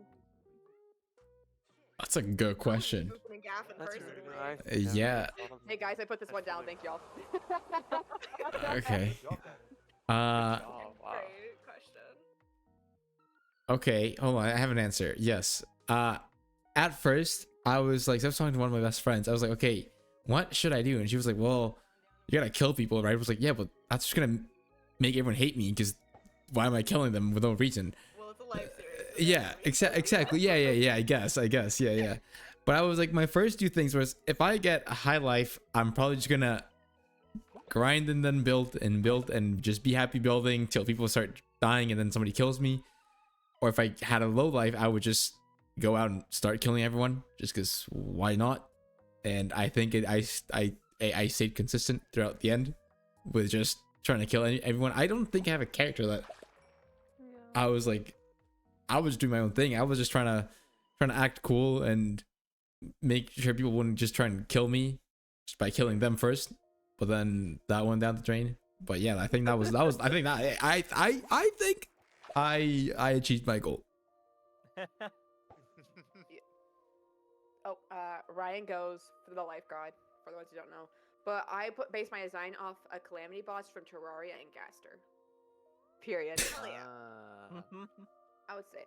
That's a good question. Goofing and gaffing That's person, really right? nice. Yeah. Hey guys, I put this one down. Thank y'all. Okay. Oh, wow. Great question. Okay, hold on. I have an answer. Yes. At first, I was talking to one of my best friends. I was like, okay, what should I do? And she was like, well, you gotta kill people, right? I was like, yeah, but that's just gonna make everyone hate me because why am I killing them with no reason? Well, it's a live series. so Yeah, exactly. Yeah. I guess. Yeah. But I was like, my first 2 things was if I get a high life, I'm probably just gonna grind and then build and just be happy building till people start dying and then somebody kills me. Or if I had a low life, I would just go out and start killing everyone just because why not? And I think I stayed consistent throughout the end with just trying to kill everyone. I don't think I have a character that I was doing my own thing. I was just trying to act cool and make sure people wouldn't just try and kill me just by killing them first. But then that went down the drain. But yeah, I think that was I think that I think I achieved my goal. Oh, Ryan goes for the lifeguard, for the ones who don't know. But I based my design off a Calamity boss from Terraria and Gaster. Period. Hell yeah. Ah. I would say.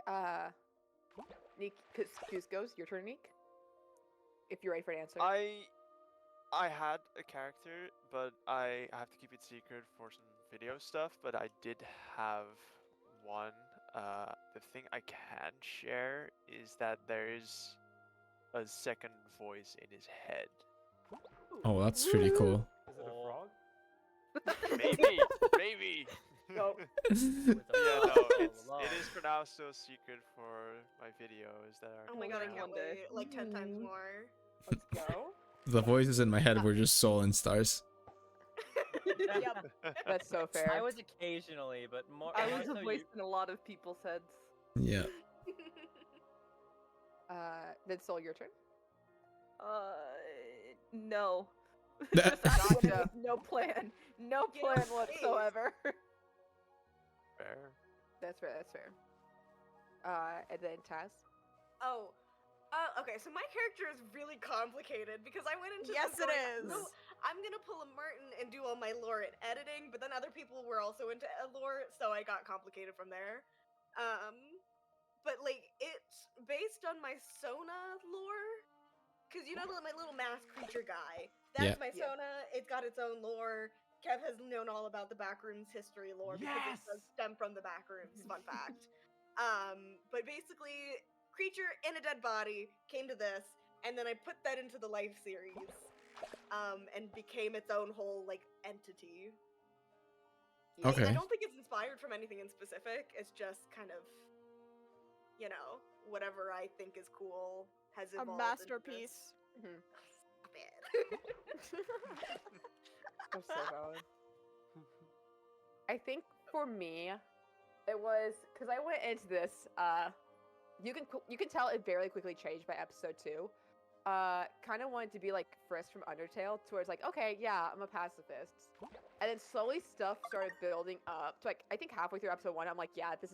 Neek, Goose goes. Your turn, Neek. If you're ready for an answer. I had a character, but I have to keep it secret for some video stuff. But I did have one. The thing I can share is that there is a second voice in his head. Oh, that's pretty cool. Is it a Oh. frog? Maybe, maybe. Nope. With a Yeah, frog no, all it along. is for now still secret for my videos that are. Oh my god, I coming can't out. One day. wait. Like 10 times Mm. more. Let's go. The voices in my head were just Soul and Stars. Yep. That's so fair. I was occasionally, but more. I more was so a you- voice in a lot of people's heads. Yeah. Then Soul, your turn. No. That- Just actually Gotcha. no plan. No Get plan off stage. whatsoever. Fair. That's fair. That's fair. And then Taz. Oh. Okay, so my character is really complicated because I went into Yes, this it going, is. "No, I'm gonna pull a Martin and do all my lore and editing, but then other people were also into lore, so I got complicated from there. But like it's based on my Sona lore, because you know my little mass creature guy. Yeah. That's my Yeah. Sona. It's got its own lore. Kev has known all about the Backrooms history lore because it does Yes! stem from the Backrooms. Fun fact. But basically, creature in a dead body came to this, and then I put that into the life series, and became its own whole like entity. Yeah. Okay. I don't think it's inspired from anything in specific. It's just kind of, you know, whatever I think is cool has A evolved. masterpiece. Stop it. That's so valid. I think for me, it was because I went into this. You can tell it very quickly changed by episode 2. Kind of wanted to be like Frisk from Undertale, to where it's like, okay, yeah, I'm a pacifist, and then slowly stuff started building up. To like, I think halfway through episode 1, I'm like, yeah, this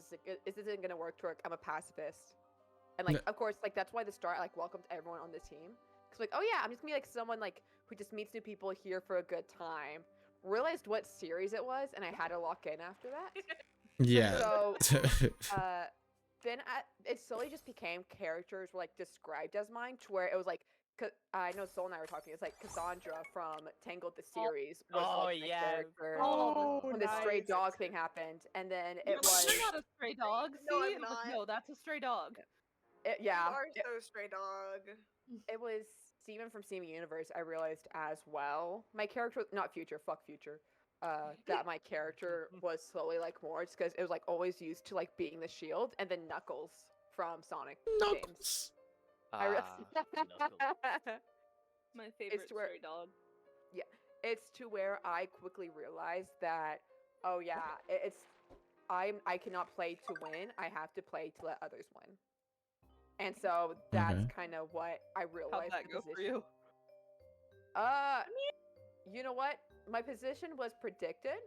isn't gonna work. To work, I'm a pacifist, and like, Yeah. of course, like that's why the start I like welcomed everyone on the team. Cause like, oh yeah, I'm just gonna be like someone like who just meets new people here for a good time. Realized what series it was, and I had to lock in after that. Yeah. So then it slowly just became characters were like described as mine, to where it was like, I know Soul and I were talking. It's like Cassandra from Tangled the series was Oh, like my yeah. character Oh, when the stray nice. dog thing happened, and then You're it was not a stray dog. No, See? I'm It was- not. No, that's a stray dog. yeah, You are so stray dog. it was Steven from Steven Universe. I realized as well. My character, not Future, fuck Future. That my character was slowly like more, just because it was like always used to like being the shield, and then Knuckles from Sonic games. Knuckles. I re- Knuckles. My favorite to where- stray dog. It's to where I quickly realized that, oh yeah, I cannot play to win. I have to play to let others win. And so that's Okay. kind of what I How'd realized. that the go for position- you? You know what? My position was predicted.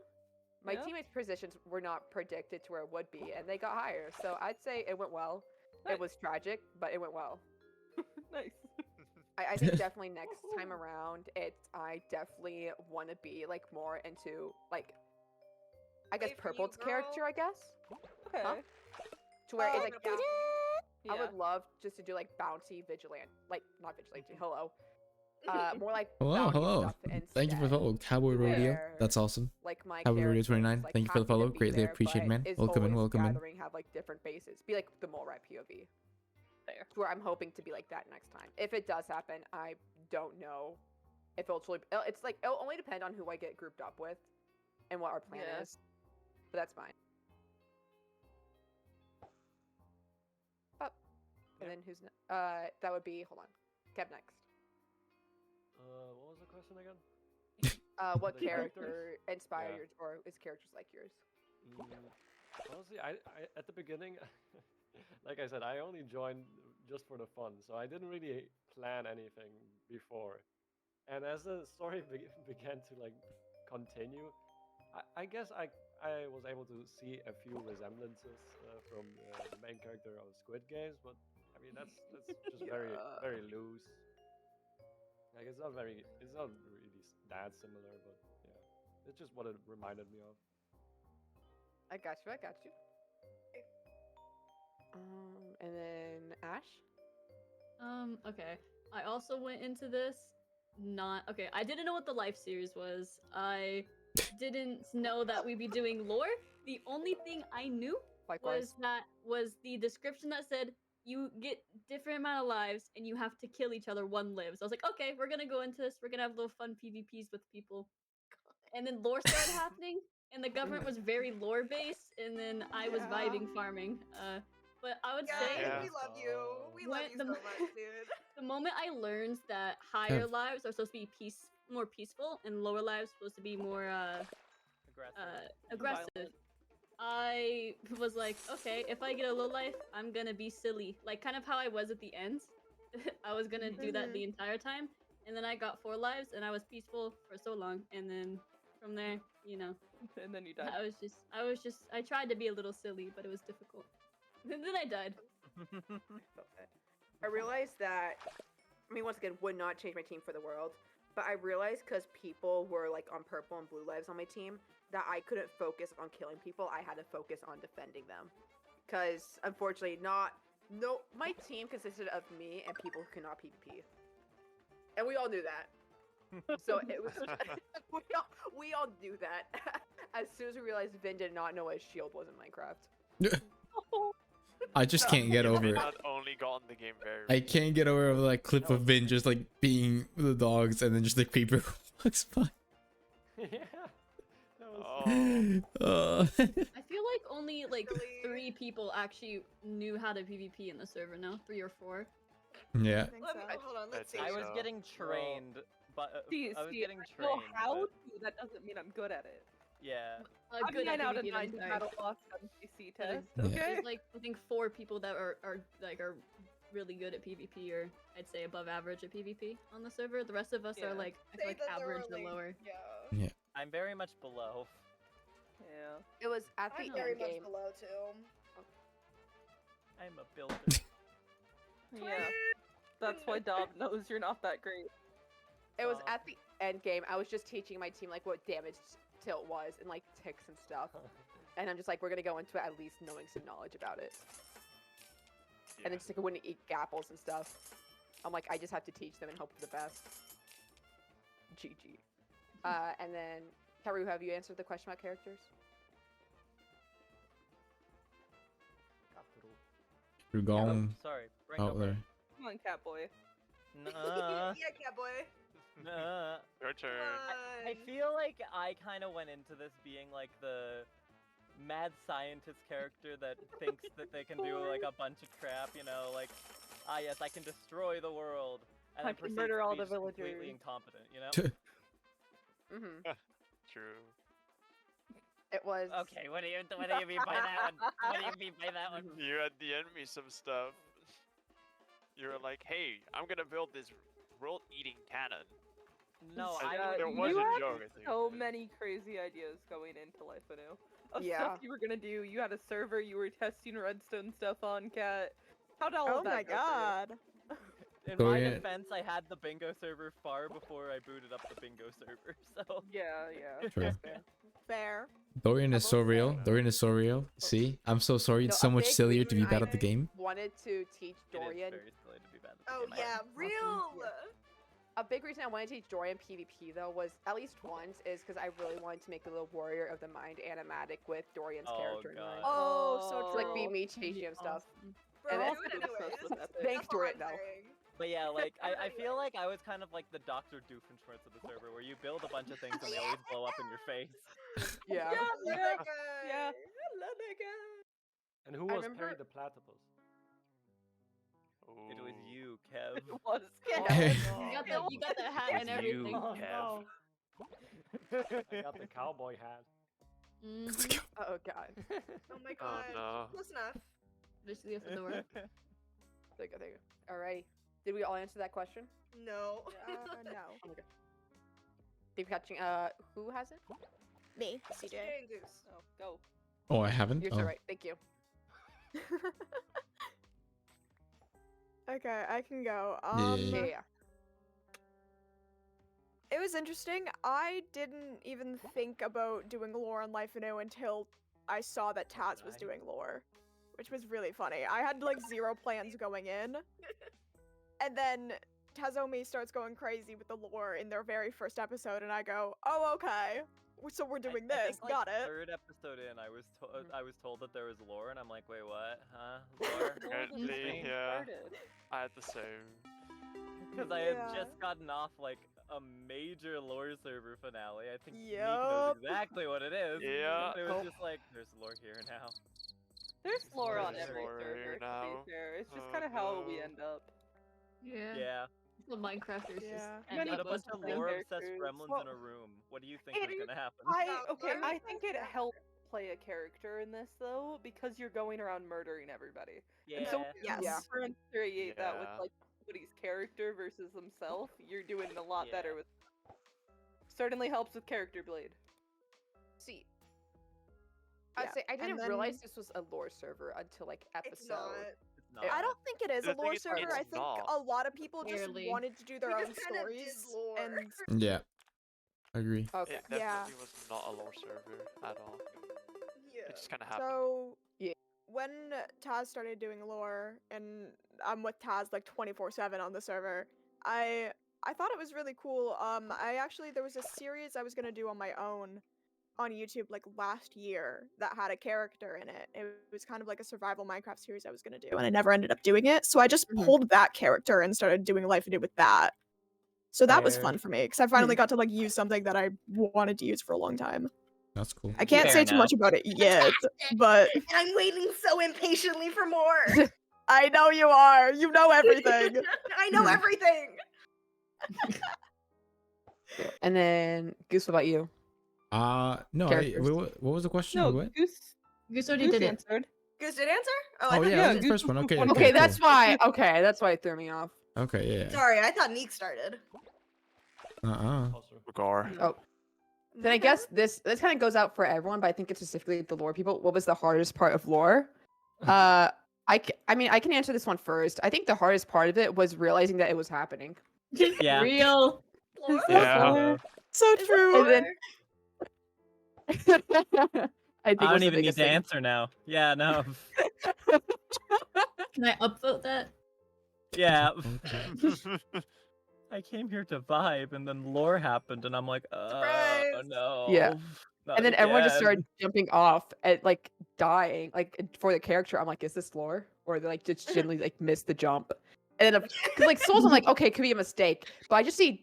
My Yeah? teammates' positions were not predicted to where it would be, and they got higher. So I'd say it went well. Nice. It was tragic, but it went well. Nice. I think definitely next time around, I definitely want to be like more into like, I guess Wait for you, Purple's character. girl. I guess Okay. Huh? to where Oh, it's like yeah. I Yeah. would love just to do like bouncy vigilante, like not vigilante. Hello, more like Hello, bounty hello. stuff Thank you for the instead. follow, Cowboy Rodeo. Where, That's awesome. Like my Cowboy Rodeo character 29. is, like, Thank you for the happy to follow. be Greatly there, appreciate, but man. is Welcome in, always welcome in. gathering, have like different bases. Be like the mole rat POV. Fair. Where I'm hoping to be like that next time. If it does happen, I don't know if it'll truly. It's like it'll only depend on who I get grouped up with, and what our plan Yeah. is. But that's fine. Up. And then who's that would be, hold on. Kev next. What was the question again? What The character characters? inspired Yeah. yours, or is characters like yours? Honestly, I at the beginning, like I said, I only joined just for the fun, so I didn't really plan anything before. And as the story began to like continue, I guess I was able to see a few resemblances from the main character of Squid Games, but I mean that's just very Yeah. loose. Like it's not really that similar, but yeah, it's just what it reminded me of. I got you. I got you. And then Ash. Okay. I also went into this not okay. I didn't know what the life series was. I didn't know that we'd be doing lore. The only thing I knew Likewise. was the description that said you get different amount of lives and you have to kill each other one lives. I was like, okay, we're gonna go into this. We're gonna have little fun PvPs with people. And then lore started happening, and the government was very lore based, and then I was Yeah. vibing farming. But I would Guys, say Yeah. we love you. We love When you the so mo- much, dude. the moment I learned that higher Kev. lives are supposed to be more peaceful, and lower lives supposed to be more aggressive, Violent. I was like, okay, if I get a low life, I'm gonna be silly, like kind of how I was at the end. I was gonna do that the entire time, and then I got 4 lives, and I was peaceful for so long, and then from there, you know, And then you died. I tried to be a little silly, but it was difficult. And then I died. I realized that, I mean, once again, would not change my team for the world, but I realized because people were like on purple and blue lives on my team that I couldn't focus on killing people. I had to focus on defending them. Because unfortunately, my team consisted of me and people who cannot PvP. And we all knew that. So it was, we all knew that. As soon as we realized Vin did not know what a shield was in Minecraft. I just can't get You over may it. not only gotten the game very. I can't get over that clip of Vin just like being the dogs and then just the creeper walks by. Yeah. That was Oh. I feel like only like Really? 3 people actually knew how to PvP in the server now, 3 or 4. Yeah. I think Let me, so. hold on, let's see. think I was so. getting trained, but I was getting I trained. know how but- to, that doesn't mean I'm good at it. Yeah. I'm Good at 9 out of PvP, 9 then, sorry. battle lost on PC test, Yeah. okay? There's like I think 4 people that are really good at PvP, or I'd say above average at PvP on the server. The rest of us Yeah. are like I feel Say like that they're average or like- lower. Yeah. I'm very much below. Yeah. It was at I'm the very end much game. below too. I'm a builder. Yeah. That's why Dob knows you're not that great. It was Oh. at the end game. I was just teaching my team like what damage tilt was and like ticks and stuff. And I'm just like, we're gonna go into it at least knowing some knowledge about it. And then just like when to eat apples and stuff. I'm like, I just have to teach them and hope for the best. GG. And then Karu, have you answered the question about characters? You're Oh, gone sorry. Bring out over. there. Come on, Catboy. Nah. Yeah, Catboy. Nah. Your turn. I feel like I kind of went into this being like the mad scientist character that thinks that they can do like a bunch of crap, you know, like, ah yes, I can destroy the world, and I then can proceeds murder to all be the just completely villagers. incompetent, you know? Mm-hmm. True. It was. Okay, what do you mean by that one? What do you mean by that one? You had the enemy some stuff. You were like, hey, I'm gonna build this world-eating cannon. No, And I there you was a had joke, I think. so many crazy ideas going into Life Anew. Of Yeah. stuff you were gonna do. You had a server you were testing redstone stuff on, Cat. How'd all Oh of that my go for you? god. In Oh, my yeah. defense, I had the bingo server far before I booted up the bingo server, so... Yeah, yeah. True. Fair. Dorian is so will real. say- Dorian is so real. See, I'm so sorry. It's No, so a much big sillier to be reason bad I at the game. wanted to teach It is Dorian. very silly to be bad at the Oh game. yeah, real. A big reason I wanted to teach Dorian PvP though was at least once is because I really wanted to make the little warrior of the mind animatic with Dorian's Oh, character in mind. God. Oh, so To like be true. me teaching him stuff. Awesome. Bro, And do that's it pretty anyways. obsessed with Epic. Thanks, That's all Dorian, I'm though. saying. But yeah, like, I Anyway. feel like I was kind of like the Dr. Doofenshmirtz of the server, where you build a bunch of things and they always blow up in your face. Yeah. I love Yeah, that guy. yeah. I love that guy. And who I was remember- Perry the Platypus? It was Ooh. you, Kev. It was Yeah. Cat. You got the hat and It's you, everything. Kev. I got the cowboy hat. Mhm. Oh god. Oh my Oh god. no. Close enough. Basically, for the work. There you go, there you go. Alrighty. Did we all answer that question? No. No. Keep catching. Who has it? Me, CJ. CJ and Goose. Oh, go. Oh, I haven't. You're Oh. so right. Thank you. Okay, I can go. Yeah. Yeah, yeah. It was interesting. I didn't even think about doing lore on Life Anew until I saw that Taz was Right. doing lore. which was really funny. I had like 0 plans going in, and then Tazomi starts going crazy with the lore in their very first episode, and I go, "Oh, okay. So we're doing I this. think, like, Got it." Third episode in, I was told that there was lore, and I'm like, wait, what? Huh? Lore? Apparently, yeah. I had the same. Because I had Yeah. just gotten off like a major lore server finale. I think Meek Yup. knows exactly what it is. Yeah. It was just like, there's lore here now. There's lore on There's every lore server, to now. be fair. It's just Oh, kind of how we no. end up. Yeah. Yeah. The Minecrafters Yeah. just Many end Got a up bunch with of something. lore-obsessed characters. gremlins Well, in a room. What do you think it was is- gonna happen? I think it helped play a character in this though, because you're going around murdering everybody. And so Yeah. Yes. differentiate that with Yeah. like somebody's character versus themselves, you're doing a lot better Yeah. with. Certainly helps with character blade. See, Yeah, I and didn't then- realize this was a lore server until like It's not. episode. It's not. I don't think it is The a thing lore is, server. it's I think not. a lot of people just Barely. wanted to do their We own just kinda did stories, lore. and Yeah. Agree. Okay. It Yeah. definitely was not a lore server at all. Yeah. It just kind of happened. so Yeah. when Taz started doing lore, and I'm with Taz like 24/7 on the server, I thought it was really cool. There was a series I was gonna do on my own on YouTube like last year that had a character in it. It was kind of like a survival Minecraft series I was gonna do, and I never ended up doing it. So I just Mhm. pulled that character and started doing Life Anew with that. So that was Fair. fun for me because I finally got to like use something that I wanted to use for a long time. That's cool. I can't Fair say too much about it yet, but And I'm waiting so impatiently for more. I know you are. You know everything. I know everything. And then Goose, what about you? No, Characters. what was the question? No, What? Goose already Goose did it. answered. Goose did answer? Oh, Oh I thought yeah, you that was did. the first one. Okay. Okay, Okay, cool. that's why. Okay, that's why it threw me off. Okay, yeah. Sorry, I thought Neek started. Gar. Oh. Then I guess this kind of goes out for everyone, but I think it's specifically the lore people. What was the hardest part of lore? I mean, I can answer this one first. I think the hardest part of it was realizing that it was happening. Yeah. Real. Lore? Yeah. So Is that true. And then- lore? I think I was don't the even need biggest to thing. answer now. Yeah, no. Can I upvote that? Yeah. I came here to vibe, and then lore happened, and I'm like, Surprise! no. Yeah. not And then everyone just again." started jumping off and like dying, like for the character. I'm like, is this lore? Or they like just genuinely like missed the jump. And then because like Souls, I'm like, okay, it could be a mistake, but I just see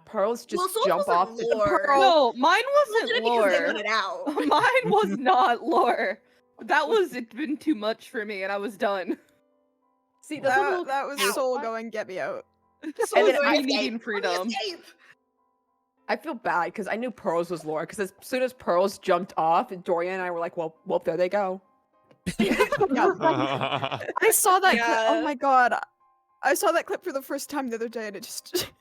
Pearls just Well, Souls jump wasn't off. lore. Pearl. No, mine Wasn't it wasn't because they lore. cut it out? Mine was not lore. That was it'd been too much for me, and I was done. See, that's a That, little. that was Ow. Soul going, "Get me out." So And was then me I- needing Let me freedom. escape. I feel bad because I knew Pearls was lore. Because as soon as Pearls jumped off, Dorian and I were like, well, there they go. I saw that clip. Oh Yeah. my god. I saw that clip for the first time the other day, and it just.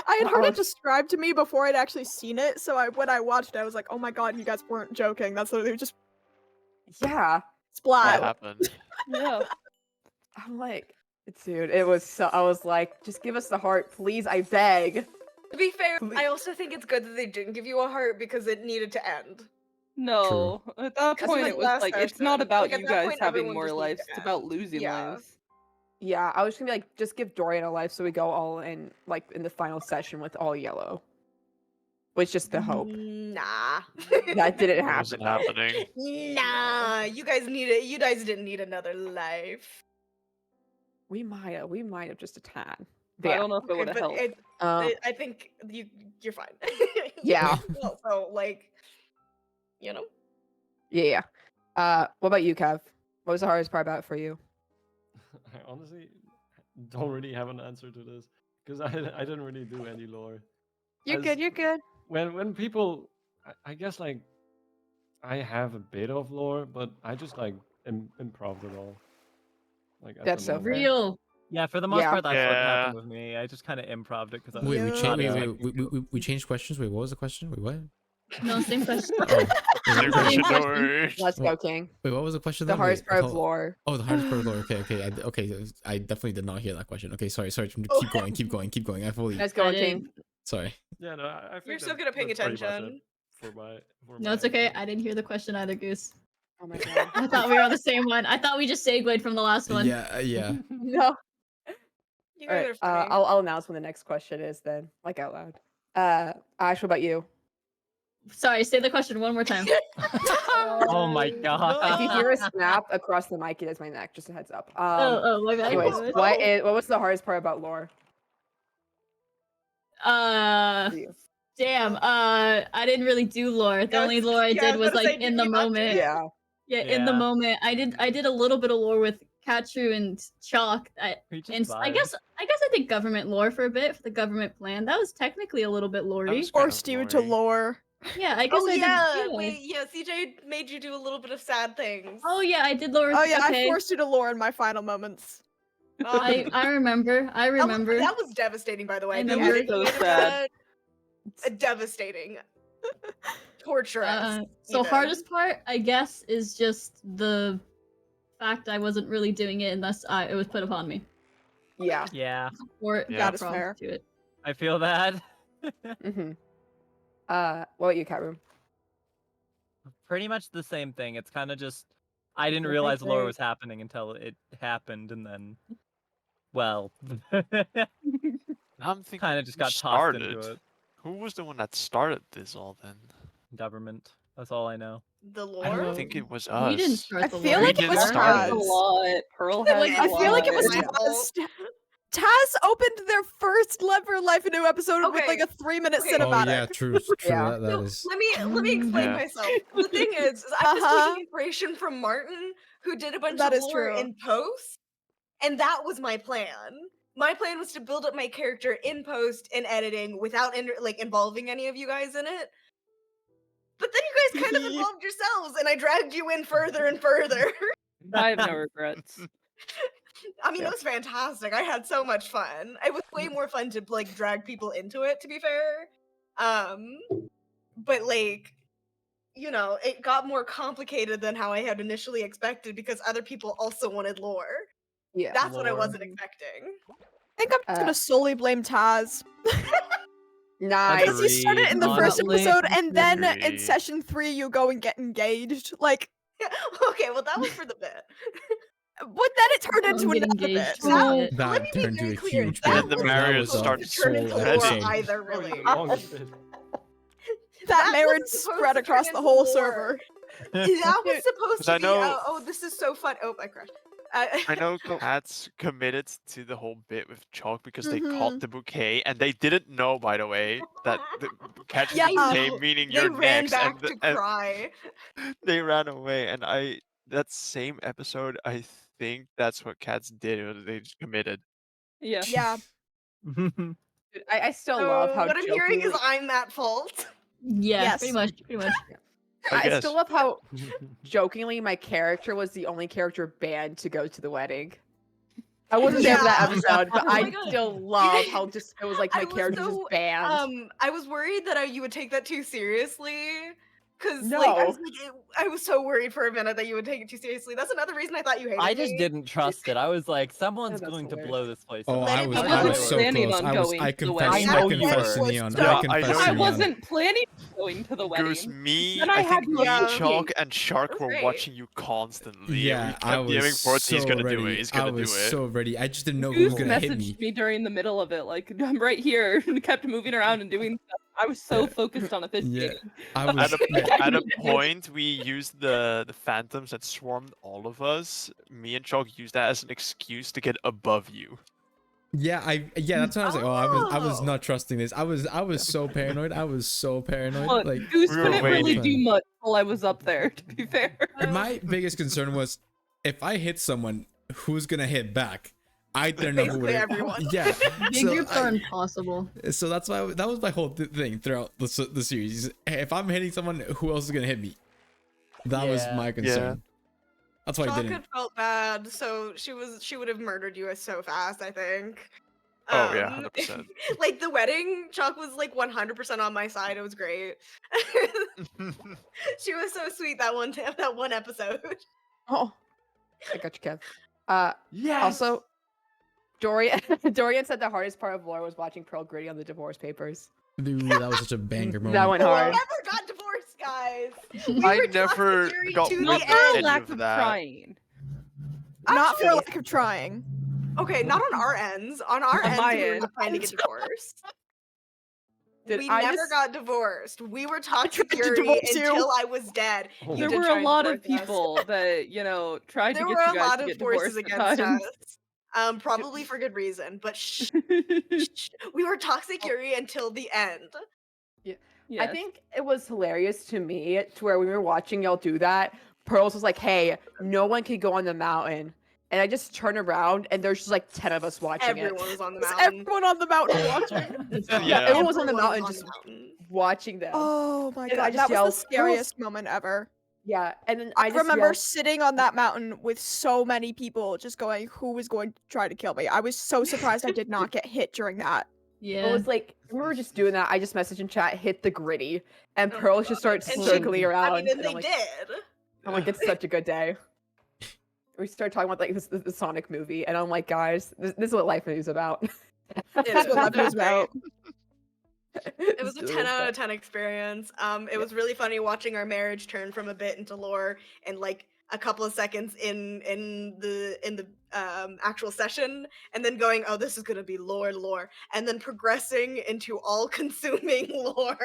I had heard it described to me before I'd actually seen it, so when I watched it, I was like, "Oh my god, you guys weren't joking. That's literally just Yeah. What splat." happened? Yeah. I'm like, dude, it was so. I was like, just give us the heart, please. I beg. To be fair, Please. I also think it's good that they didn't give you a heart because it needed to end. No. At that That's point, like it was last like it's not session. about Like, at you that guys point, having everyone more just needs lives. to It's about end. losing Yeah. lives. Yeah, I was gonna be like, just give Dorian a life so we go all in, like in the final session with all yellow. Was just the hope. Nah. That didn't It happen. wasn't though. happening. Nah. You guys didn't need another life. We might have just a tad. I But yeah. don't know if it would have but helped. I think you're fine. Yeah. Well, so like, you know. Yeah. What about you, Kev? What was the hardest part about it for you? I honestly don't really have an answer to this because I didn't really do any lore. You're As- good. You're good. When people, I guess like I have a bit of lore, but I just like improv it all. Like at That's the so moment. Real. Yeah, for the most Yeah. part, that's what Yeah. happened with me. I just kind of improved it because I was Wait, we Yeah. not changed. expecting We changed questions. Wait, what was the question? Wait, what? No, same question. Oh, Same wait, question, wait, don't worry. Let's Well, go, King. wait, what was the question? The then? hardest Wait, part of hold- lore. Oh, the hardest part of lore. Okay. I definitely did not hear that question. Okay, sorry. Keep going. I fully. Let's go, I King. didn't- Sorry. Yeah, no, I think You're so that- good at paying that's pretty much it attention. for my. No, it's okay. I didn't hear the question either, Goose. Oh my god. I thought we were on the same one. I thought we just segued from the last one. Yeah, yeah. No. You All guys right. are funny. I'll announce when the next question is then, like out loud. Ash, what about you? Sorry, say the question one more time. Oh my god. If you hear a snap across the mic, it is my neck. Just a heads up. My bad. Anyways, my bad. what was the hardest part about lore? For you? Damn. I didn't really do lore. The only lore I did was like in the moment. Yeah. Yeah, in the Yeah. moment. I did a little bit of lore with Katru and Chalk. We just And I guess I did government lore for a bit for the government plan. That was technically a little bit That lore-y. was kind Forced of you to lore-y. lore. Yeah, I guess Oh I yeah, did. wait, yeah. CJ made you do a little bit of sad things. Oh yeah, I did lore with Oh yeah, okay. I forced you to lore in my final moments. I remember. I remember. That was devastating, by the way. I The remember. editing So of sad. that, devastating. Torturous. So even. hardest part, I guess, is just the fact I wasn't really doing it, and thus it was put upon me. Yeah. Yeah, Or Yeah. That is props fair. to it. I feel that. Mm-hmm. What about you, Catroom? Pretty much the same thing. It's kind of just I didn't Your realize lore birthday. was happening until it happened, and then, well, I'm thinking kind of just who got tossed started? into it. Who was the one that started this all then? Government. That's all I know. The I don't lore. think it was We didn't us. start I the feel lore. We like it didn't was start Taz. it. lot. Pearl had I a I feel like it was lot. Yeah. Taz opened their first Lever Life Anew episode with like Okay, a 3-minute okay. Oh cinematic. yeah, true. Yeah. That So is. let me explain Yeah. myself. The thing is I was Uh-huh. taking inspiration from Martin, who did a bunch That of is lore true. in post, and that was my plan. My plan was to build up my character in post and editing without involving any of you guys in it. But then you guys kind of involved yourselves, and I dragged you in further and further. I have no regrets. I mean, Yeah. it was fantastic. I had so much fun. It was way more fun to like drag people into it, to be fair. But like, you know, it got more complicated than how I had initially expected because other people also wanted lore. Yeah. That's what I Lore. wasn't expecting. I think I'm just gonna solely blame Taz. Nice. Because you start it in the first honestly. episode, and then in Agreed. session 3 you go and get engaged. Like, Okay, well that was for the bit. but then it turned Don't into get another engaged bit. to That- it. Let That me turned very into a clear, huge that bit. And the was marriage That was started a turn into full so lore episode. either, Probably really. the longest bit. That That marriage wasn't supposed spread to across turn the into whole lore. server. That was supposed 'Cause to I be. know- Oh, this is so fun. Oh, I crashed. I know Cats committed to the whole bit with Chalk because they caught Mhm. the bouquet and they didn't know, by the way, that the catching Yeah, the bouquet know. meaning They you're ran next, back and, to and cry. they ran away. And that same episode, I think that's what Cats did. Was they just committed. Yeah. Yeah. Dude, I still So love how what I'm hearing is jokingly- I'm at fault. Yeah, Yes. pretty much. Pretty much. I guess. still love how jokingly my character was the only character banned to go to the wedding. I wasn't there for that Yeah. episode, but Oh my I God. still love how just it was like my I was character so, just banned. I was worried that you would take that too seriously. Cause No. I was so worried for a minute that you would take it too seriously. That's another reason I thought you hated I just me. didn't trust it. I was like, someone's that's going to hilarious. blow this place Oh, up. Let I it was, be I known. was so Planning close. on I was, going I to the confessed, wedding. I I know you confessed to were. Neon. Yeah, I confessed I to Neon. wasn't planning on going to the wedding. Goose, me, Then I I had think to me, Yeah. Chalk, and Shark That's were great. watching you constantly. Yeah, we I kept was DMing forth, he's so gonna ready. do it, he's I gonna do was it. so ready. I just didn't know who was Goose gonna hit messaged me. me during the middle of it, like I'm right here, and kept moving around and doing stuff. I was so Yeah. focused on Yeah, officiating. I At was. at a point, we used the phantoms that swarmed all of us. Me and Chalk used that as an excuse to get above you. Yeah, that's when I was like, oh, I was Oh. not trusting this. I was so paranoid. I was so paranoid. Look, Like Goose we were couldn't really waiting. do much while I was up there, to be fair. my biggest concern was if I hit someone, who's gonna hit back? I didn't know who would. Basically everyone. Yeah. Big So groups are impossible. So that's why that was my whole thing throughout the series. If I'm hitting someone, who else is gonna hit me? That was Yeah. my concern. That's why I Chalk didn't. had felt bad, so she would have murdered you so fast, I think. Oh, yeah, 100%. Like the wedding, Chalk was like 100% on my side. It was great. She was so sweet that one episode. Oh, I got you, Kev. Yes. Also, Dorian said the hardest part of lore was watching Pearl Gritty on the divorce papers. Dude, that was such a banger moment. That went I hard. never got divorced, guys. We I were never toxic got to with Not the for a any end. lack of of that. trying. Not for Actually- lack of trying. Okay, not on our ends. On our On ends, my we were end. not trying to get divorced. Did We I never just- got divorced. We were toxic tried to Yuri divorce you. until I was dead. Oh. You There did were try a and lot of divorce us. people that, tried There to get were you a guys lot to of get forces divorced at against times. us. Probably for good reason, but shh, shh. We were toxic Yuri until the end. I Yes. think it was hilarious to me to where we were watching y'all do that. Pearls was like, "Hey, no one can go on the mountain," and I just turn around and there's just like 10 of us watching Everyone was on the Was mountain. everyone on the mountain watching? Yeah, everyone was on the Everyone mountain just mountain. watching them. Oh my And I god, just that was yelled, the scariest moment ever. Yeah, and then I I just remember yelled, sitting on that mountain with so many people just going, who was going to try to kill me? I was so surprised I did not get hit during that. Yeah. It was like we were just doing that. I just messaged in chat, hit the gritty, and Oh my Pearls just God. starts And circling around. I mean, and and they I'm like, did. I'm like, it's such a good day. We started talking about like the Sonic movie, and I'm like, guys, this is what life is about. That's what life is about. It was a 10 out of 10 experience. It was really funny watching our marriage turn from a bit into lore and like a couple of seconds in the actual session, and then going, oh, this is gonna be lore, and then progressing into all-consuming lore.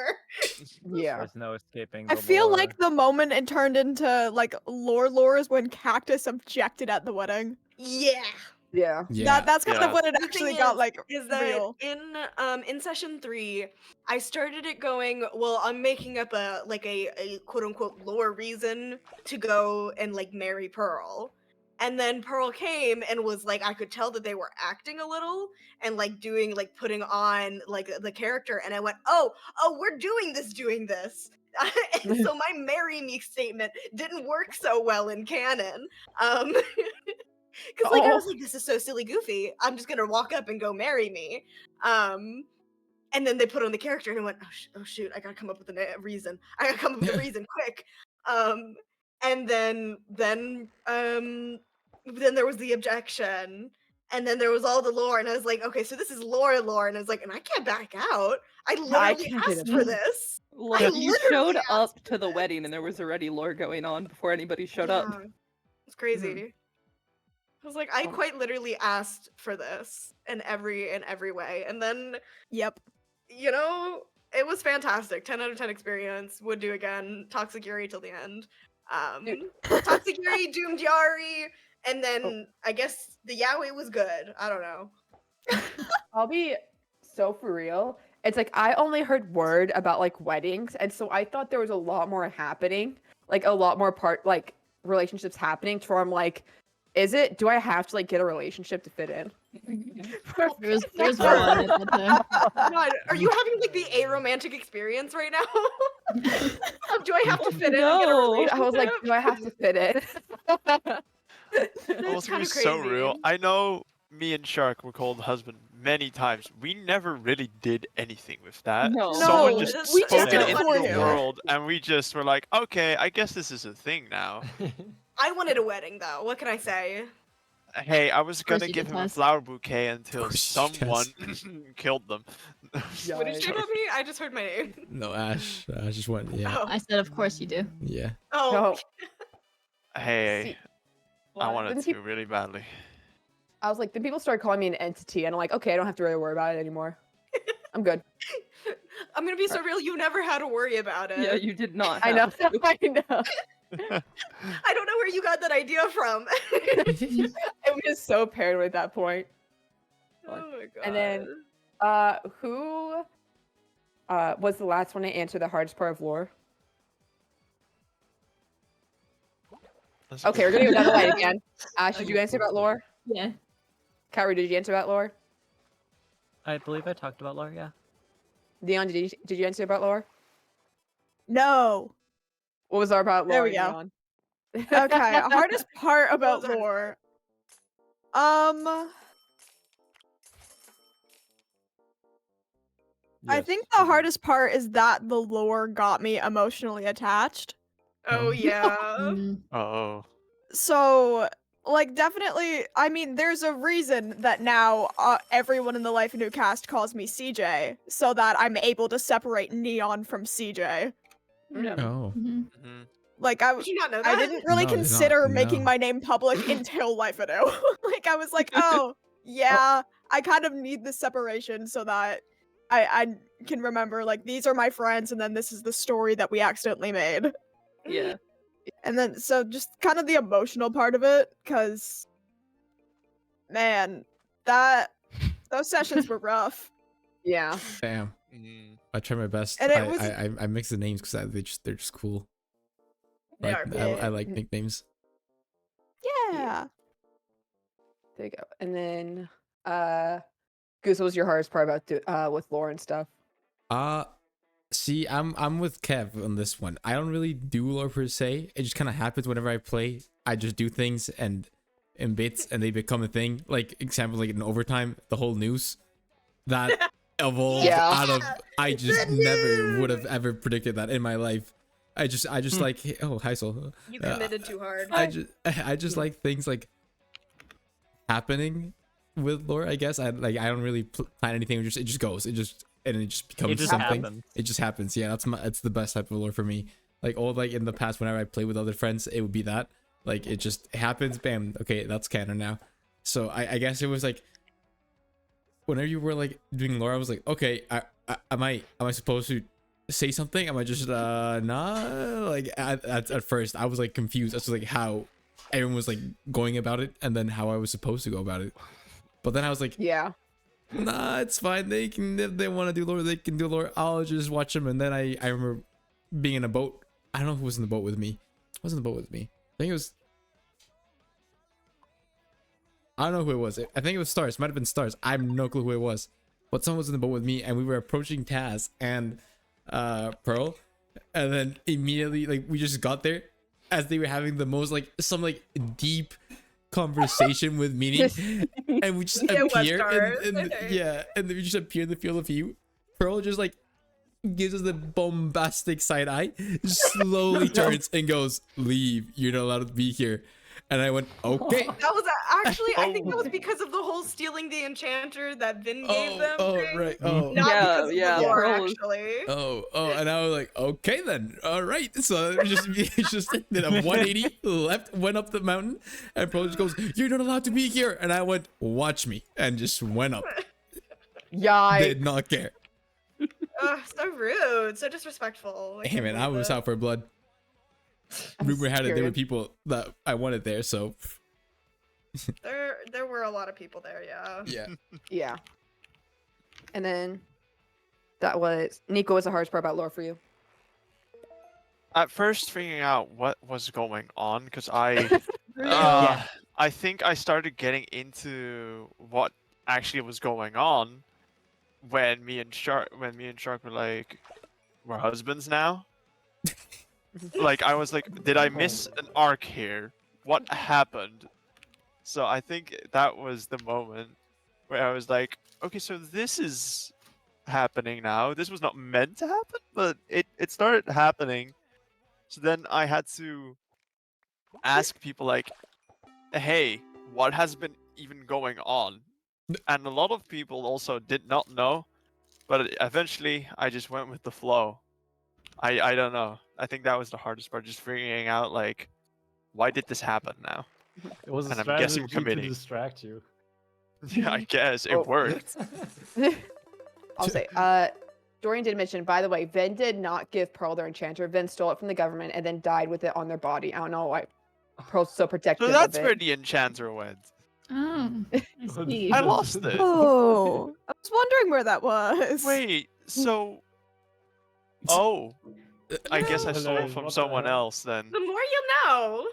Yeah. There's no escaping. I the feel lore. like the moment it turned into like lore is when Cactus objected at the wedding. Yeah. Yeah. Yeah. That's kind Yeah. of when it The actually thing got like is that real. in session 3, I started it going, well, I'm making up a quote unquote lore reason to go and like marry Pearl. And then Pearl came and was like, I could tell that they were acting a little and like doing like putting on like the character, and I went, oh, we're doing this. And so my marry me statement didn't work so well in canon. Because like I was like, this is so silly goofy. I'm just gonna walk up and go marry me. And then they put on the character, and I went, oh shoot, I gotta come up with a reason. I gotta come up with a reason quick. And then there was the objection, and then there was all the lore, and I was like, okay, so this is lore, and I was like, and I can't back out. I literally can't get asked it for back. this. Look, I you literally showed asked up for to the this. wedding and there was already lore going on before anybody showed up. Yeah, it's crazy. I was like, I Oh. quite literally asked for this in every way, and then Yep. it was fantastic. 10 out of 10 experience. Would do again. Toxic Yuri till the end. Toxic Yuri, doomed Yari, and then I guess the Yaoi was good. I don't know. I'll be so for real. It's like I only heard word about like weddings, and so I thought there was a lot more happening, like a lot more relationships happening. To where I'm like, do I have to like get a relationship to fit in? There was one at the time. God, are you having like the aromantic experience right now? Do I have to fit in and get a No. relationship? I was like, do I have to fit in? I That's was gonna kind be of so crazy. real. I know me and Shark were called husband many times. We never really did anything with that. No. Someone No, just we spoke just it did it into for the you. world, and we just were like, okay, I guess this is a thing now. I wanted a wedding though. What can I say? Hey, I was course gonna you give did, him a Taz. flower bouquet until course you someone killed them. What did you say about me? I just heard my name. No, Ash. I just went. Yeah. Oh. I said, of course you do. Yeah. Oh. No. Hey, I wanted Didn't to he- really badly. I was like, then people started calling me an entity, and I'm like, okay, I don't have to really worry about it anymore. I'm good. I'm gonna be so real. You never had to worry about it. Yeah, you did not. I know. have to. I know. I don't know where you got that idea from. I was so paranoid at that point. Oh my god. And then, who was the last one to answer the hardest part of lore? That's Okay, good. we're gonna go down the line again. Ash, did you answer about lore? Yeah. Kyrie, did you answer about lore? I believe I talked about lore. Yeah. Dion, did you answer about lore? No. What was our about lore? There we go. Dion? Okay, hardest part about was the hardest lore. I Yes, think the agree. hardest part is that the lore got me emotionally attached. Oh yeah. Mm. Oh. So, like, definitely, I mean, there's a reason that now everyone in the Life Anew cast calls me CJ, so that I'm able to separate Neon from CJ. No. Oh. Mhm. Hmm. Like Did you not know that? I didn't really No, I did not, consider making no. my name public until Life Anew. Like I was like, oh yeah, I kind of need this separation so that I can remember like these are my friends and then this is the story that we accidentally made. Yeah. And then so just kind of the emotional part of it, because man, those sessions were rough. Yeah. Damn. Mm. I try my best. And it was I mix the names because they're just cool. They Like are I cool. like nicknames. yeah. There you go. And then, Goose, what was your hardest part about with lore and stuff? See, I'm with Kev on this one. I don't really do lore per se. It just kind of happens whenever I play. I just do things and in bits and they become a thing. Like example, like in overtime, the whole noose that evolved Yeah. out of. I just The never would have noose! ever predicted that in my life. I just like oh hi Sol. You committed too hard. I just like things like happening with lore. I guess I don't really plan anything. It just goes. It just becomes just something. happens. It just happens. Yeah, that's the best type of lore for me. Like all like in the past, whenever I play with other friends, it would be that. Like it just happens. Bam. Okay, that's canon now. So I guess it was like whenever you were like doing lore, I was like, okay, am I supposed to say something? Am I just nah? Like at first, I was like confused as to like how everyone was like going about it, and then how I was supposed to go about it. But then I was like, Yeah. nah, it's fine. They can if they want to do lore, they can do lore. I'll just watch them. And then I remember being in a boat. I don't know who was in the boat with me. Who was in the boat with me? I think it was. I don't know who it was. I think it was Stars. Might have been Stars. I have no clue who it was. But someone was in the boat with me, and we were approaching Taz and Pearl, and then immediately like we just got there as they were having the most like some like deep conversation with meaning, and we just Yeah, it was appear Stars, and okay. yeah, and then we just appear in the field of view. Pearl just like gives us the bombastic side eye, slowly turns and goes, "Leave. You're not allowed to be here." And I went, "Okay." That was actually, I think that Oh. was because of the whole stealing the enchanter that Vin gave them. Oh, thing. right. Oh, Not Yeah, because of yeah, the lore, Pearl was- actually. oh, and I was like, okay then, all right. So it just did a 180 left, went up the mountain, and Pearl just goes, "You're not allowed to be here." And I went, "Watch me," and just went up. Yeah. Did not care. Ugh, so rude, so disrespectful. Hey man, I was out for blood. Rumor had it there were people that I wanted there, so There were a lot of people there, yeah. yeah. Yeah. And then that was Nico. Was the hardest part about lore for you? At first, figuring out what was going on, because Yeah. I think I started getting into what actually was going on when me and Shark were like, we're husbands now. Like I was like, did I miss an arc here? What happened? So I think that was the moment where I was like, okay, so this is happening now. This was not meant to happen, but it started happening. So then I had to ask people like, hey, what has been even going on? And a lot of people also did not know, but eventually I just went with the flow. I don't know. I think that was the hardest part, just figuring out like, why did this happen now? It was a And I'm guessing strategy to committing. distract you. Yeah, I guess it Oh. worked. I'll say. Dorian did mention, by the way, Vin did not give Pearl their enchanter. Vin stole it from the government and then died with it on their body. I don't know why Pearl's so protective So that's of where it. the enchanter went. Oh, I see. I lost it. Oh, I was wondering where that was. Wait, so oh, I guess I Hello, stole it from what the someone hell? else then. The more you know.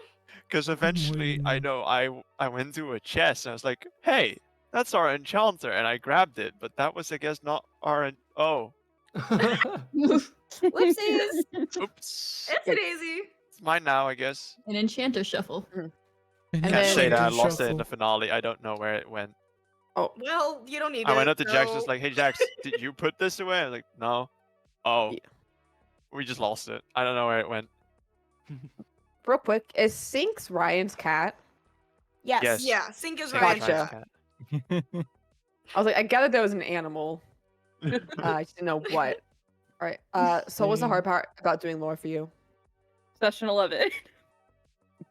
Because eventually, I know I went to a chest and I was like, "Hey, that's our enchanter," and I grabbed it, but that was, I guess, not our. Oh, Whoopsies. oops, It's an easy. it's mine now, I guess. An enchanter shuffle. And Can't then- say that I lost it in the finale. I don't know where it went. Well, you don't need I it. went up to Jax, just so- like, "Hey, Jax, did you put this away?" I was like, "No." Oh, Yeah. we just lost it. I don't know where it went. Real quick, is Sinks Ryan's cat? Yes. Yes. Yeah, Sink is Sink right. is Gotcha. Ryan's cat. I was like, I gathered there was an animal. I just didn't know what. All right. So what's the hard part about doing lore for you? Session 11.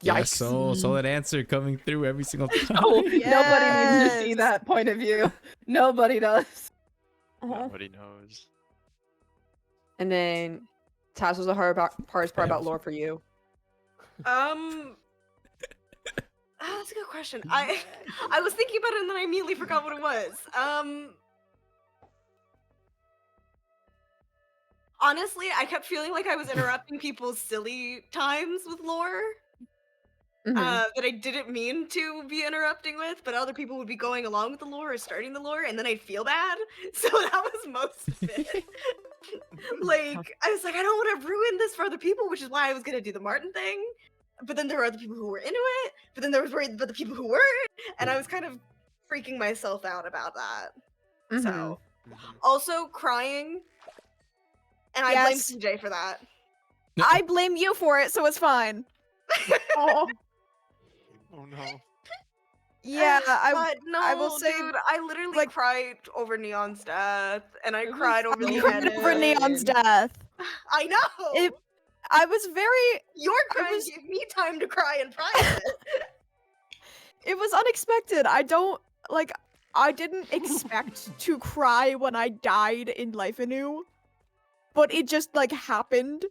Yeah, Yikes. so solid answer coming through every single time. Oh, nobody needs to see Yes. that point of view. Nobody does. Nobody knows. And then, Taz, what's the hardest part about lore for you? That's a good question. I was thinking about it and then I immediately forgot what it was. Honestly, I kept feeling like I was interrupting people's silly times with lore. Mhm. That I didn't mean to be interrupting with, but other people would be going along with the lore or starting the lore, and then I'd feel bad. So that was most of it. Like, I was like, I don't want to ruin this for other people, which is why I was gonna do the Martin thing. But then there were other people who were into it, but then there was worried about the people who weren't, and I was kind of freaking myself out about that. So, also crying, and I blame Yes. CJ for that. I blame you for it, so it's fine. Oh, Oh no. Yeah, But no, I will say, dude, I literally like- cried over Neon's death, and I It was cried over so I the cried end. over Neon's death. I know. I was very. Your crying was- gave me time to cry in private. It was unexpected. I didn't expect to cry when I died in Life Anew, but it just like happened.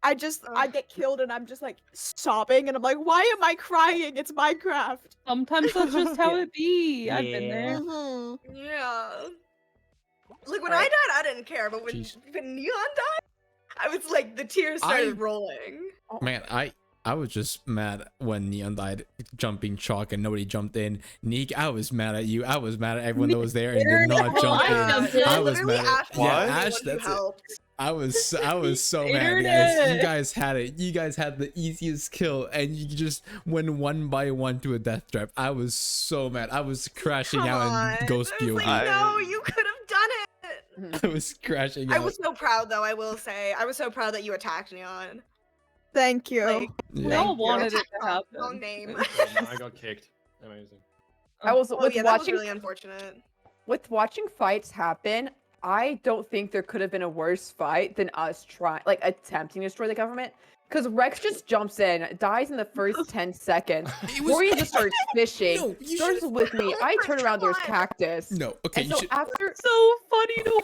I get killed and I'm just like sobbing and I'm like, why am I crying? It's Minecraft. Sometimes that's just how it be. I've been there. Mhm. Yeah. Like when Right. I died, I didn't care, but when Jeez. Neon died, I was like, the tears started rolling. Man, I was just mad when Neon died jumping chalk and nobody jumped in. Neek, I was mad at you. I was mad at everyone that was there and did not jump I in. jumped in. I was Literally, mad Ash at was What? the only Ash, one who that's it. helped. I was so mad, guys. Internet. You guys had it. You guys had the easiest kill, and you just went one by one to a death trap. I was so mad. I was crashing Come out on. in Ghost I was POV. like, no, you could have done it. I was crashing I out. was so proud, though. I will say, I was so proud that you attacked Neon. Thank you. Like, We Yeah. all wanted it to Wrong happen. name. I got kicked. Amazing. I was Oh with yeah, that was watching really unfortunate. with watching fights happen. I don't think there could have been a worse fight than us attempting to destroy the government. Because Rex just jumps in, dies in the first 10 seconds. It was- Warrior just starts fishing. No, you starts should've- with me. I turn around, there's Come cactus. No, okay, And you so should. after, So funny to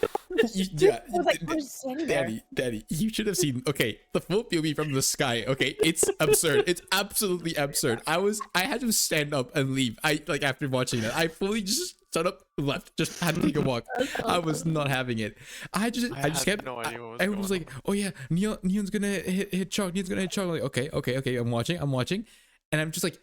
Yeah, I was like, I'm just standing there. Daddy, you should have seen. Okay, the full POV from the sky. Okay, it's absurd. It's absolutely absurd. I had to stand up and leave. After watching that, I fully just stood up, left, just had to take a walk. I was not having it. I just had kept. no idea what was everyone was going like, "Oh yeah, Neon's gonna hit chalk. Neon's gonna hit chalk." I'm like, okay. I'm watching, and I'm just like,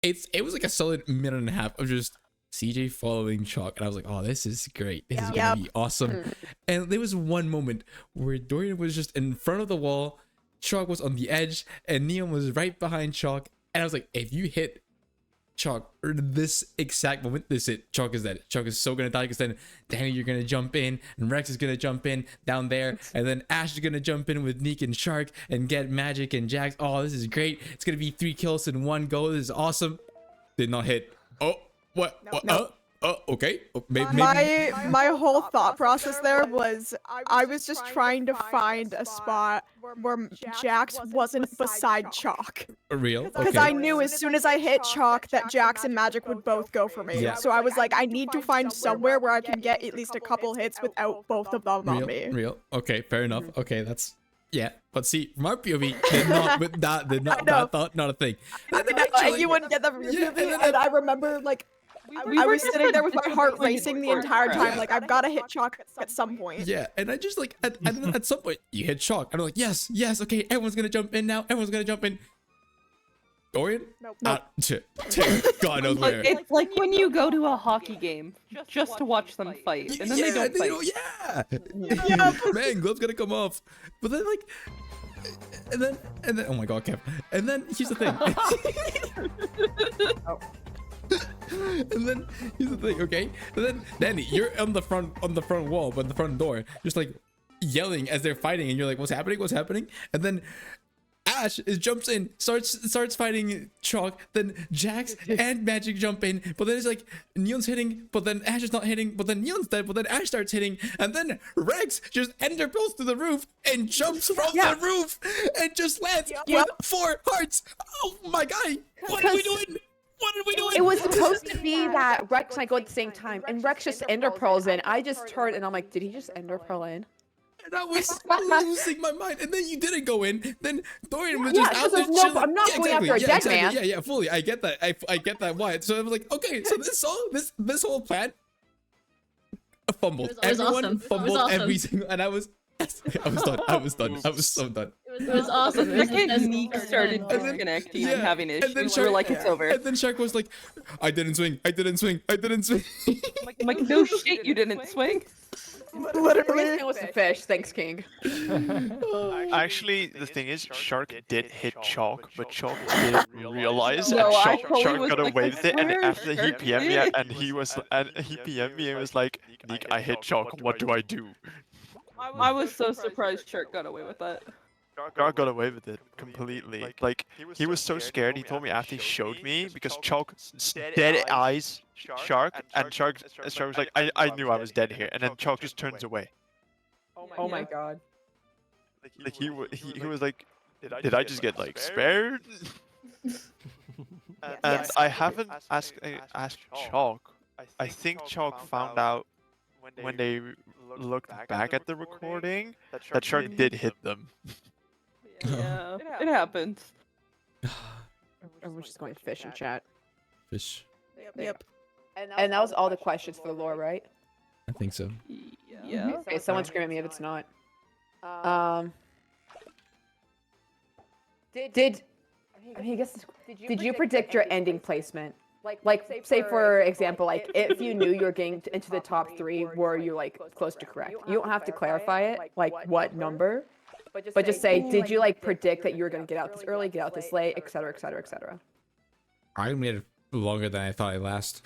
it was like a solid minute and a half of just CJ following chalk, and I was like, oh, this is great. This is gonna Yep. be awesome. And there was one moment where Dorian was just in front of the wall, chalk was on the edge, and Neon was right behind chalk. And I was like, if you hit chalk or this exact moment, this it, chalk is dead. Chalk is so gonna die because then Danny, you're gonna jump in, and Rex is gonna jump in down there, and then Ash is gonna jump in with Neek and Shark and get Magic and Jax. Oh, this is great. It's gonna be 3 kills in 1 go. This is awesome. Did not hit. Oh, what? What? Okay. Oh, maybe. My whole thought process there was I was just trying to find a spot where Jax wasn't beside Chalk. Real. Because Okay. I knew as soon as I hit Chalk that Jax and Magic would both go for me. Yeah. So I was like, I need to find somewhere where I can get at least a couple hits without both of them on me. Real. Okay, fair enough. Okay, that's yeah. But see, from our POV, did not with that did not I know. that thought not a thing. And you wouldn't get the Yeah, and I remember like I was sitting there with my heart racing the entire time, like I've got to hit Chalk at some point. Yeah, and I just like at some point you hit chalk, and I'm like, yes, okay, everyone's gonna jump in now. Everyone's gonna jump in. Dorian? Nope. God knows where. It's like when you go to a hockey game just to watch them fight, and then they don't fight. Yeah. Man, gloves gonna come off. But then like, and then oh my god, Kev. And then here's the thing. And then here's the thing, okay? And then Danny, you're on the front wall, but the front door, just like yelling as they're fighting, and you're like, what's happening? And then Ash jumps in, starts fighting Chalk. Then Jax and Magic jump in, but then it's like Neon's hitting, but then Ash is not hitting, but then Neon's dead, but then Ash starts hitting, and then Rex just ender pearls through the roof and jumps from the roof and just lands with 4 hearts. Oh my god! What are we doing? What are we doing? It was supposed to be that Rex and I go at the same time, and Rex just ender pearls in. I just turned and I'm like, did he just ender pearl in? And I was losing my mind. And then you didn't go in. Then Dorian was just out there there's no- chilling. I'm not going after a dead man. Yeah, fully. I get that. I get that why. So I was like, okay, so this song, this whole plan fumbled. It was Everyone awesome. It was fumbled awesome. every single, and I was done. I was so done. It was awesome. It was The second the best Neek part started ever. disconnecting and having and issues, then we were like, it's over. And then Shark was like, I didn't swing. I'm like, no shit, you didn't swing. Literally. It was a fish. Thanks, King. Actually, the thing is, Shark did hit Chalk, but Chalk didn't realize, No, and I Shark, totally Shark was got like, away I with it. And swear after he Shark PM'd me, did. and he PM'd me and was like, Nick, I hit Chalk. What do I do? I was so surprised Shark got away with that. Shark got away with it completely. Like, he was so scared. He told me after he showed me, because Chalk dead eyes Shark, and Shark was like, I knew I was dead here, and then Chalk just turns away. Oh my god. Like he was like, did I just get like spared? And I haven't asked Chalk. I think Chalk found out when they looked back at the recording that Shark did hit them. Yeah, it happens. We're just going fish in chat. Fish. Yep. And that was all the questions for the lore, right? I think so. Yeah. Okay, someone scream at me if it's not. Did you predict your ending placement? Like, say for example, like if you knew you were getting into the top 3, were you like close to correct? You don't have to clarify it, like what number, but just say, did you like predict that you were gonna get out this early, get out this late, etc., etc., etc. I made it longer than I thought I'd last.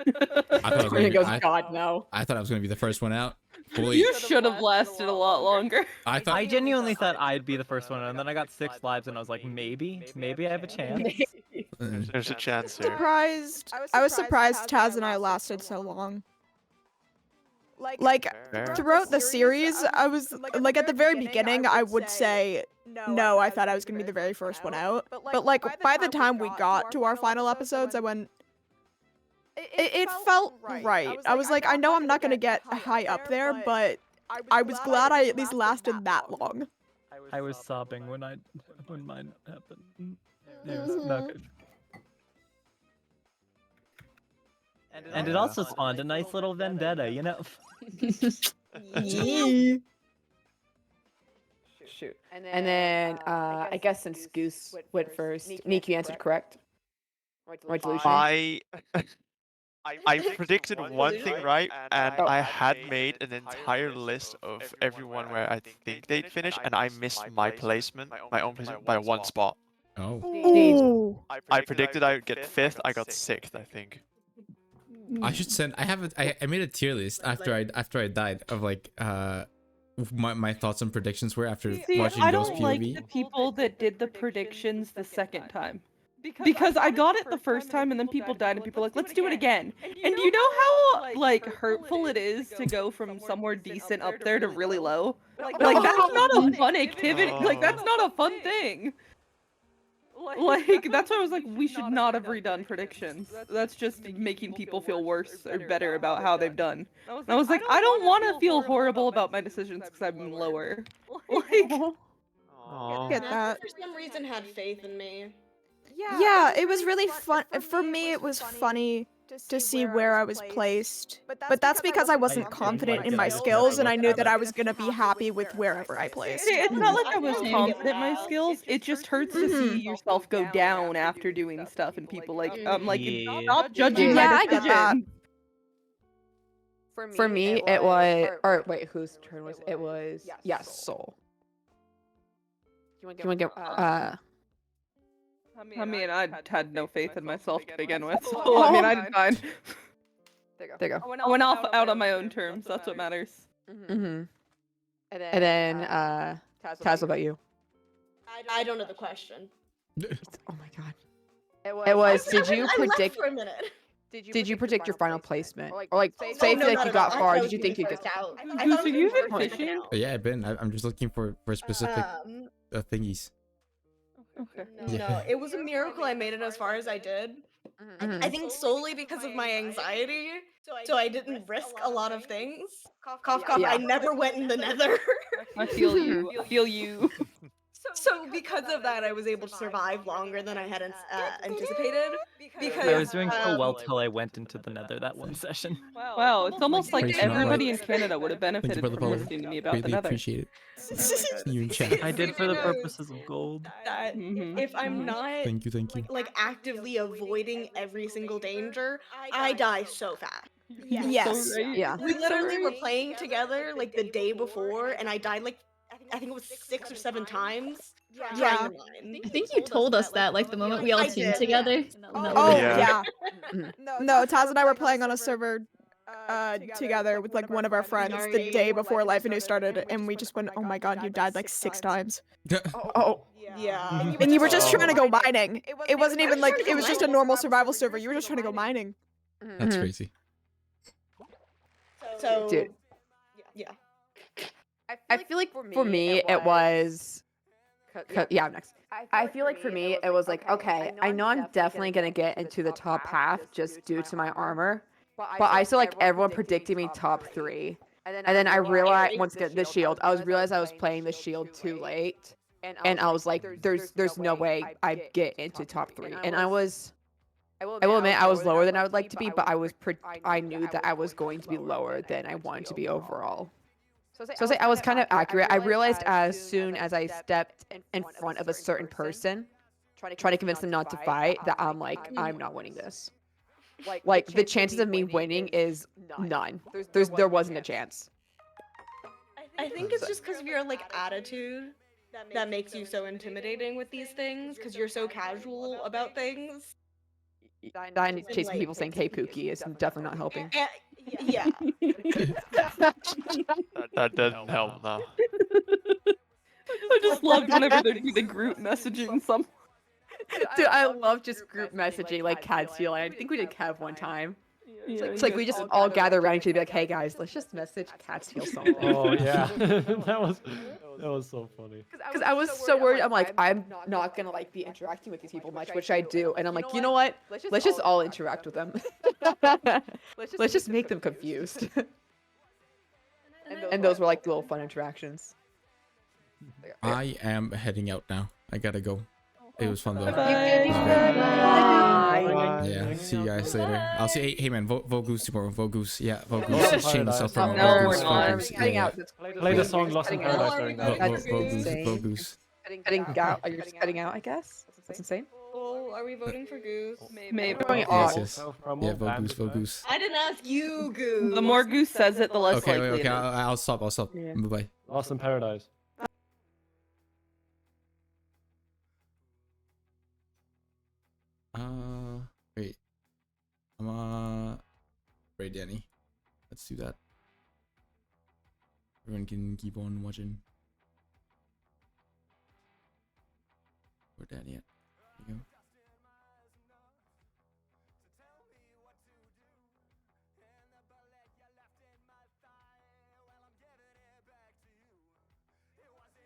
I thought I was He gonna goes, be, God no. I thought I was gonna be the first one out. Fully. You should have lasted a lot longer. I thought I genuinely thought I'd be the first one, and then I got 6 lives, and I was like, maybe I have a chance. There's a chance here. Surprised. I was surprised Taz and I lasted so long. Like Fair. throughout the series, I was like at the very beginning, I would say no. I thought I was gonna be the very first one out. But like by the time we got to our final episodes, I went. It felt right. I was like, I know I'm not gonna get high up there, but I was glad I at least lasted that long. I was sobbing when mine happened. It was not good. And it also spawned a nice little vendetta, you know? Shoot. And then I guess since Goose went first, Nick, you answered correct. Or delusion. I predicted one thing right, and I had made an entire list of everyone where I think they'd finish, and I missed my placement, my own placement, by 1 spot. Oh. Ooh. I predicted I would get 5th, I got 6th, I think. I should send. I made a tier list after I died of like my thoughts and predictions were after See, watching I Ghost don't like POV. the people that did the predictions the second time. Because I got it the first time and then people died and people were like, let's do it again. And you know how like hurtful it is to go from somewhere decent up there to really low? Like that's not a fun activity. Like that's not a fun thing. Like that's why I was like, we should not have redone predictions. That's just making people feel worse or better about how they've done. And I was like, I don't want to feel horrible about my decisions because I'm lower. Like, Aw. Get that. For some reason, had faith in me. Yeah, it was really fun. For me, it was funny to see where I was placed. But that's because I wasn't confident in my skills, and I knew that I was gonna be happy with wherever I placed. it's not like I was confident in my skills. It just hurts to see yourself go down after doing stuff, and people like, Yeah. stop judging Yeah, my I get that. decision. For me, it was. Or wait, whose turn was it? It was. Yes, Soul. Do you want to get? I mean, I had no faith in myself to begin with. So, I mean, I did fine. There you go. I went off out on my own terms. That's what matters. Mm-hmm. And then Taz, what about you? I don't know the question. Oh my god. It was. Did you I left predict? for a minute. Did you predict your final placement? Or like, Oh, say no, if like not you at got all. I far, thought did it you was think you gonna could? be first out. Goose, I thought are it you was gonna even be first fishing? out. Yeah, I've been. I'm just looking for specific thingies. Okay. No, it was a miracle I made it as far as I did. Mhm. I think solely because of my anxiety, so I didn't risk a lot of things. Cough, cough, Yeah. I never went in the nether. I feel you. I feel you. So because of that, I was able to survive longer than I had anticipated. Because I was doing so well um, till I went into the nether that one session. Wow, it's almost like Praise not everybody in like. Canada would have Thank you benefited for the from follow. listening to me about the Greatly nether. appreciate it. See you in chat. I did for the Knows purposes of gold. that Mhm, if I'm mhm. not Thank you. like actively avoiding every single danger, I die so fast. You're so Yes. right. Yeah. We You're so literally were right. playing together like the day before, and I died like I think it was 6 or 7 times trying Yeah. to mine. I think you told us that like the moment we all I teamed did, together. yeah. in that Oh little Yeah. yeah. Mhm. No, Taz and I were playing on a server together with like one of our friends the day before Life Anew started, and we just went, "Oh my god, you died like 6 times." Oh. Yeah. And you were just trying to Oh. go mining. It wasn't even like trying to it go was just a mining. normal survival server. You were just trying to go mining. That's Mhm. crazy. So Dude. yeah. I feel like for me it was. Yeah, I'm next. I feel like for me it was like, okay, I know I'm definitely gonna get into the top half just due to my armor, but I still like everyone predicting me top 3, and then I realized once again the shield. I was playing the shield too late, and I was like, there's no way I get into top 3, and I will admit I was lower than I would like to be, but I knew that I was going to be lower than I wanted to be overall. So I'll say I was kind of accurate. I realized as soon as I stepped in front of a certain person, trying to convince them not to fight, that I'm like, I'm not winning this. Like the chances of me winning is none. There wasn't a chance. I think it's just because of your like attitude that makes you so intimidating with these things, because you're so casual about things. And chasing people saying, "Hey, Pookie," is definitely not helping. Yeah. That doesn't help now. I just loved whenever there'd be the group messaging some. Dude, I love just group messaging like Cadfield. I think we did Kev one time. It's like we just all gather around each other and be like, "Hey guys, let's just message Cadfield something." Oh yeah, that was so funny. Because I was so worried. I'm like, I'm not gonna like be interacting with these people much, which I do. And I'm like, you know what? Let's just all interact with them. Let's just make them confused. And those were like little fun interactions. I am heading out now. I gotta go. It was fun though. Bye. Yeah, see you guys later. I'll see. Hey man, vote Goose tomorrow. Vote Goose. Yeah, vote Oh, Goose. Paradise. Change yourself from No, vote we're Goose. not. Vote Goose. Heading Yeah, out. Play the song Lost in Heading out. Paradise during yeah. that. That's Vote Goose. insane. Vote Goose. Heading out. You're just heading out, I guess. That's insane. Well, are we voting for Goose? Maybe. Going Yes, off. yes. Yeah, vote Goose. Vote Goose. I didn't ask you, Goose. The more Goose says it, the less Okay, likely okay. it is. I'll stop. I'll stop. Yeah. Bye bye. Lost in Paradise. Wait. Right, Danny. Let's do that. Everyone can keep on watching. Where Danny at? There you go.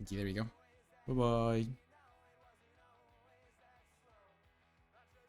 Okay, there we go. Bye bye.